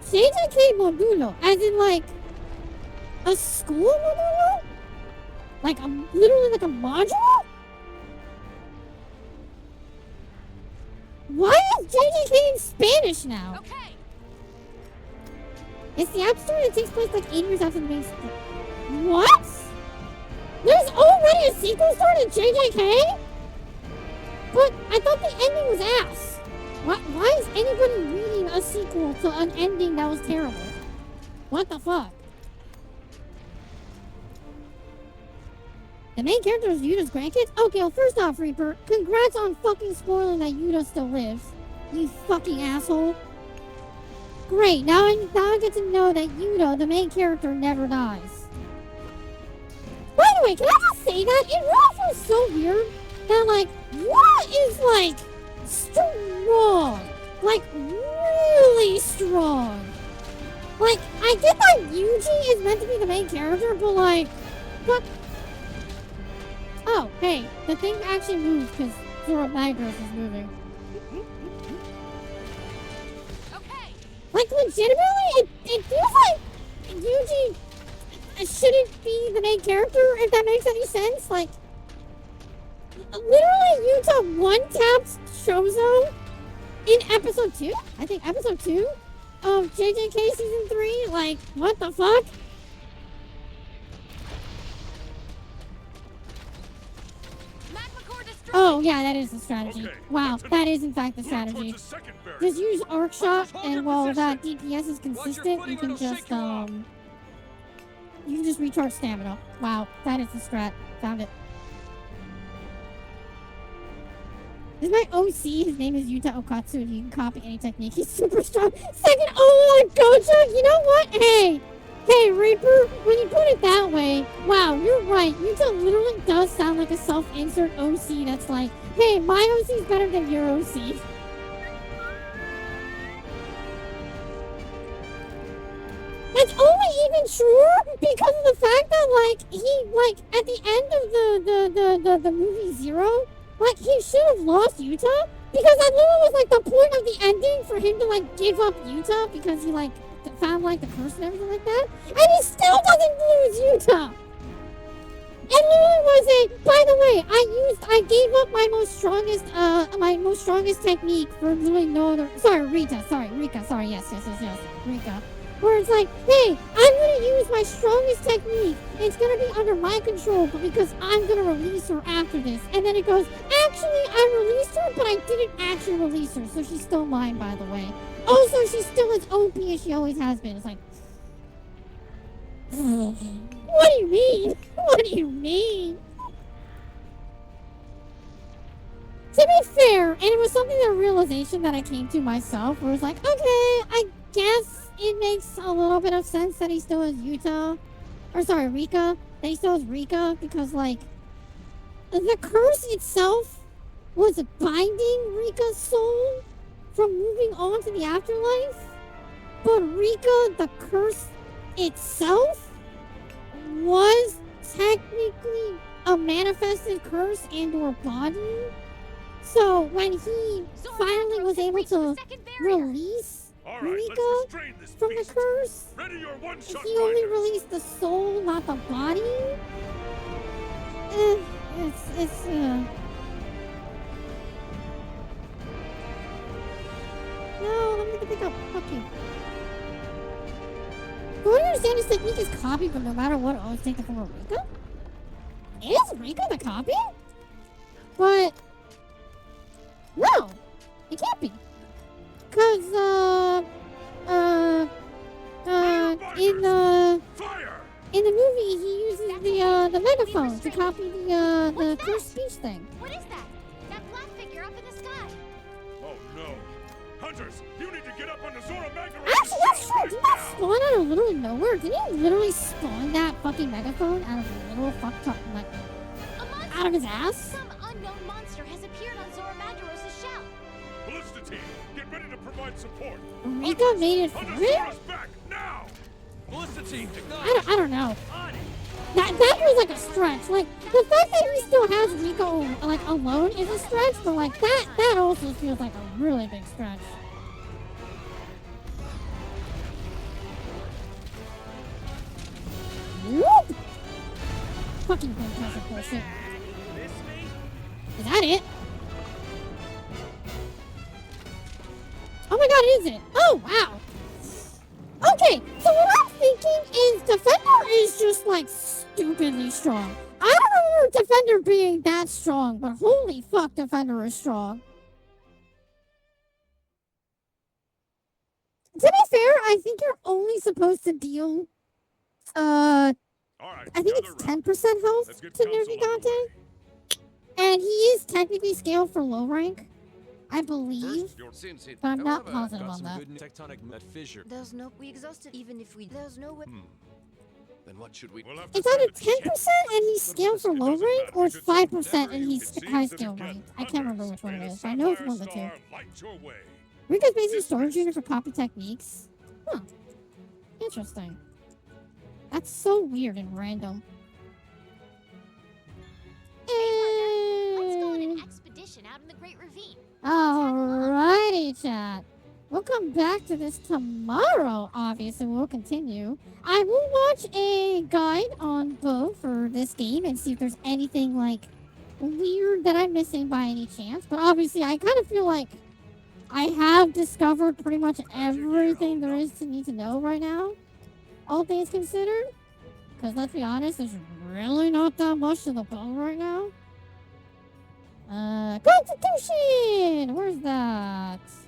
JJK Modulo, as in like a school modulo? Like literally like a module? Why is JJK in Spanish now? Okay. It's the app store that takes place like 8 years after the main story. What? There's already a sequel story to JJK? But I thought the ending was ass. Why is anybody reading a sequel to an ending that was terrible? What the fuck? The main character is Yuta's grandkids? Okay, well first off, Reaper, congrats on fucking spoiling that Yuta still lives. You fucking asshole. Great, now I get to know that Yuta, the main character, never dies. By the way, can I just say that? It really feels so weird that, like, Yuta is, like, strong. Like, really strong. Like, I get that Yuji is meant to be the main character, but, like, what? Oh, hey, the thing actually moves because Zoro Magros is moving. Like, legitimately, it feels like Yuji shouldn't be the main character, if that makes any sense. Like, literally, Yuta one-taps Chozo in episode 2? I think episode 2 of JJK season 3. Like, what the fuck? Oh, yeah, that is the strategy. Okay, wow, that is in fact the strategy. Just use Arc Shot, and while that DPS is consistent, you can just, you can just recharge stamina. Wow, that is the strat. Found it. This is my OC. His name is Yuta Okatsu, and you can copy any technique. He's super strong. Second, oh, Gojo, you know what? Hey, Reaper, when you put it that way, wow, you're right. Yuta literally does sound like a self-insert OC that's like, hey, my OC is better than your OC. That's only even truer because of the fact that, like, he, like, at the end of the movie Zero, like, he should have lost Yuta because that literally was, like, the point of the ending for him to, like, give up Yuta because he, like, found like the curse and everything like that, and he still doesn't lose Yuta. It literally was a. By the way, I gave up my most strongest technique for literally no other. Sorry, Rika. Yes, Rika. Where it's like, hey, I'm gonna use my strongest technique. It's gonna be under my control, but because I'm gonna release her after this, and then it goes, actually, I released her, but I didn't actually release her, so she's still mine, by the way. Also, she's still as OP as she always has been. It's like, what do you mean? What do you mean? To be fair, and it was something, a realization that I came to myself, where it's like, okay, I guess it makes a little bit of sense that he still has Rika. That he still has Rika, because, like, the curse itself was binding Rika's soul from moving on to the afterlife, but Rika, the curse itself, was technically a manifested curse and/or body. So when he finally was able to release Rika from the curse, he only released the soul, not the body. No, let me get the pickup. Fuck you. Do I understand his technique is copy, but no matter what, always take the form of Rika? Is Rika the copy? But no, it can't be. Cause in the movie, he uses the megaphone to copy the first speech thing. What is that? That black figure up in the sky. Oh no! Hunters, you need to get up on the Zora Magdaros' Actually, that's true. right Did that now! spawn out of literally nowhere? Did he literally spawn that fucking megaphone out of a little fucked up, like, out of his ass? Some unknown monster has appeared on Zora Magdaros' shell. Ballista team, get ready to provide support. Rika made it Hunter through? Zora's back now! Ballista team, I don't know. That feels like a stretch. Like, the fact that he still has Rico, like, alone is a stretch, but, like, that also feels like a really big stretch. Whoop! Fucking fantastic bullshit. Is that it? Oh my god, is it? Oh, wow. Okay, so what I'm thinking is Defender is just, like, stupidly strong. I don't remember Defender being that strong, but holy fuck, Defender is strong. To be fair, I think you're only supposed to deal, I think it's 10% health to Nergigante. And he is technically scaled for low rank, I believe, but I'm not positive on that. Tectonic fissure. There's no... We exhausted even if we... There's no way... Then what should we... It's either 10% and he's scaled for low rank, or it's 5% and he's high skill rank. I can't remember which one it is, but I know it's one of the two. Rika's basically storage unit for copy techniques. Huh. Interesting. That's so weird and random. Let's go on an expedition out in the Great Ravine. Alrighty, chat. We'll come back to this tomorrow, obviously. We'll continue. I will watch a guide on both for this game and see if there's anything, like, weird that I'm missing by any chance. But obviously, I kind of feel like I have discovered pretty much everything there is to need to know right now, all things considered. Because let's be honest, there's really not that much to the bone right now. Constitution! Where's that? It's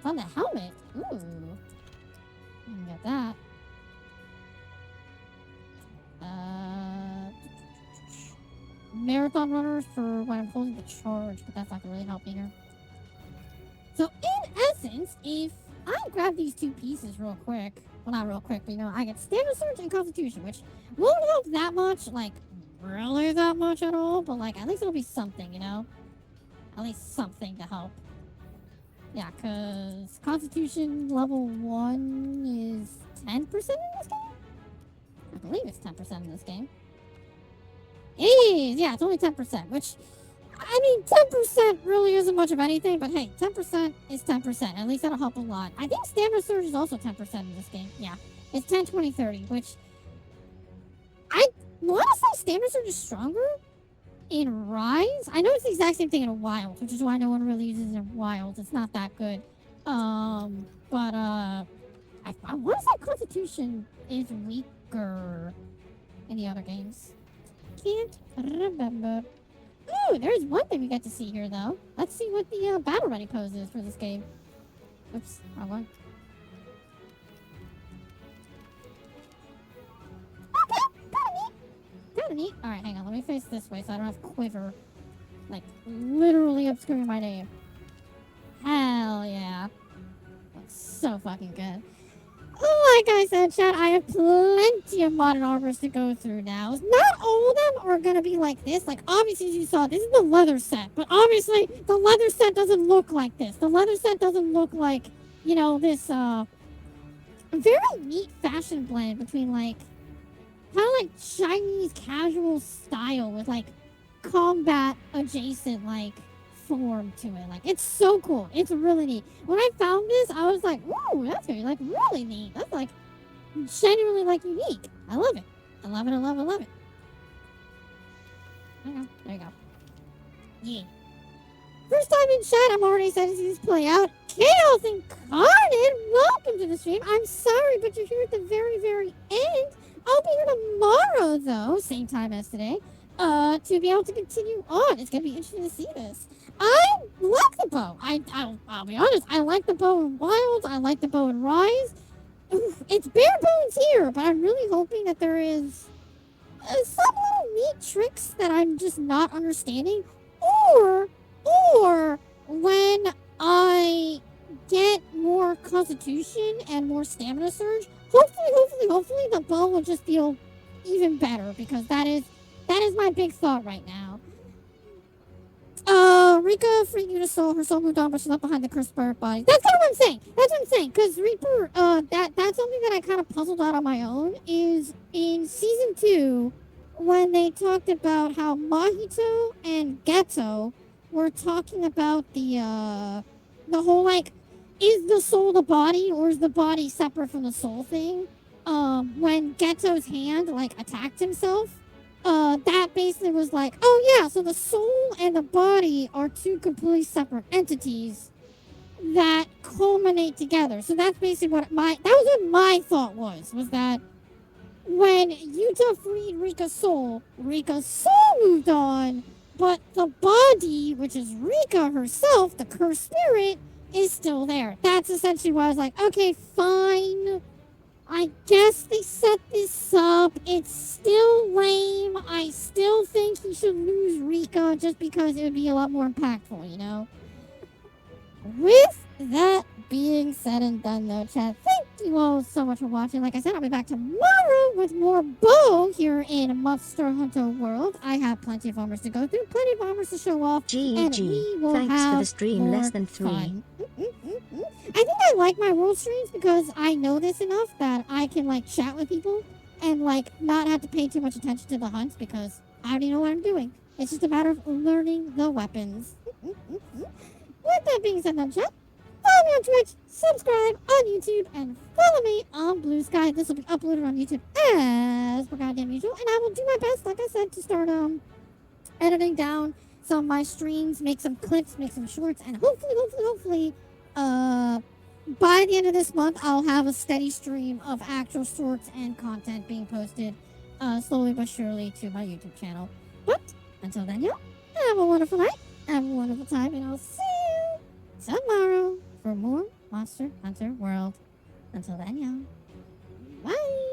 on the helmet. Ooh. I can get that. Marathon runners for when I'm holding the charge, but that's not gonna really help either. So in essence, if I grab these two pieces real quick, well not real quick, but you know, I get Standard Surge and Constitution, which won't help that much, like really that much at all, but like at least it'll be something, you know? At least something to help. Yeah, because Constitution level 1 is 10% in this game? I believe it's 10% in this game. It is! Yeah, it's only 10%, which, I mean, 10% really isn't much of anything, but hey, 10% is 10%. At least that'll help a lot. I think Standard Surge is also 10% in this game. Yeah, it's 10, 20, 30, which I want to say Standard Surge is stronger in Rise. I know it's the exact same thing in Wild, which is why no one really uses it in Wild. It's not that good. I want to say Constitution is weaker in the other games. Can't remember. Ooh, there's one thing we get to see here, though. Let's see what the battle ready pose is for this game. Oops, wrong one. Okay, kinda neat. Alright, hang on, let me face this way so I don't have Quiver, like, literally obscuring my name. Hell yeah. Looks so fucking good. Like I said, chat, I have plenty of modern armors to go through now. Not all of them are gonna be like this. Like, obviously, as you saw, this is the leather set. But obviously, the leather set doesn't look like this. The leather set doesn't look like, you know, this, very neat fashion blend between, like, kind of like Chinese casual style with, like, combat adjacent, like, form to it. Like, it's so cool. It's really neat. When I found this, I was like, ooh, that's gonna be like really neat. That's like genuinely like unique. I love it. I love it. I love it. I love it. Okay, there you go. Yeah. First time in chat, I'm already excited to see this play out. Chaos Incarnate, welcome to the stream. I'm sorry, but you're here at the very, very end. I'll be here tomorrow, though, same time as today, to be able to continue on. It's gonna be interesting to see this. I like the bow. I'll be honest. I like the bow in Wild. I like the bow in Rise. Oof, it's bare bones here, but I'm really hoping that there is some little neat tricks that I'm just not understanding, or when I get more constitution and more stamina surge, hopefully the bow will just feel even better, because that is my big thought right now. Rika freed Unisoul. Her soul moved on, but she left behind the cursed spirit body. That's kind of what I'm saying. Because Reaper, that's something that I kind of puzzled out on my own. Is in season 2, when they talked about how Mahito and Geto were talking about the whole, like, is the soul the body, or is the body separate from the soul thing? When Geto's hand, like, attacked himself, that basically was like, oh yeah, so the soul and the body are two completely separate entities that culminate together. So that's basically that was what my thought was that when Yuta freed Rika's soul moved on, but the body, which is Rika herself, the cursed spirit, is still there. That's essentially why I was like, okay, fine. I guess they set this up. It's still lame. I still think he should lose Rika just because it would be a lot more impactful, you know? With that being said and done, though, chat, thank you all so much for watching. Like I said, I'll be back tomorrow with more Bow here in Monster Hunter World. I have plenty of armors to go through, plenty of armors to show off, and we will Thanks have for the stream, more less than 3. fun. I think I like my world streams because I know this enough that I can, like, chat with people and, like, not have to pay too much attention to the hunts because I already know what I'm doing. It's just a matter of learning the weapons. With that being said, then, chat, follow me on Twitch, subscribe on YouTube, and follow me on Blue Sky. This will be uploaded on YouTube as per goddamn usual, and I will do my best, like I said, to start editing down some of my streams, make some clips, make some shorts, and hopefully, by the end of this month, I'll have a steady stream of actual shorts and content being posted slowly but surely to my YouTube channel. But until then, y'all, have a wonderful night, have a wonderful time, and I'll see you tomorrow for more Monster Hunter World. Until then, y'all, bye!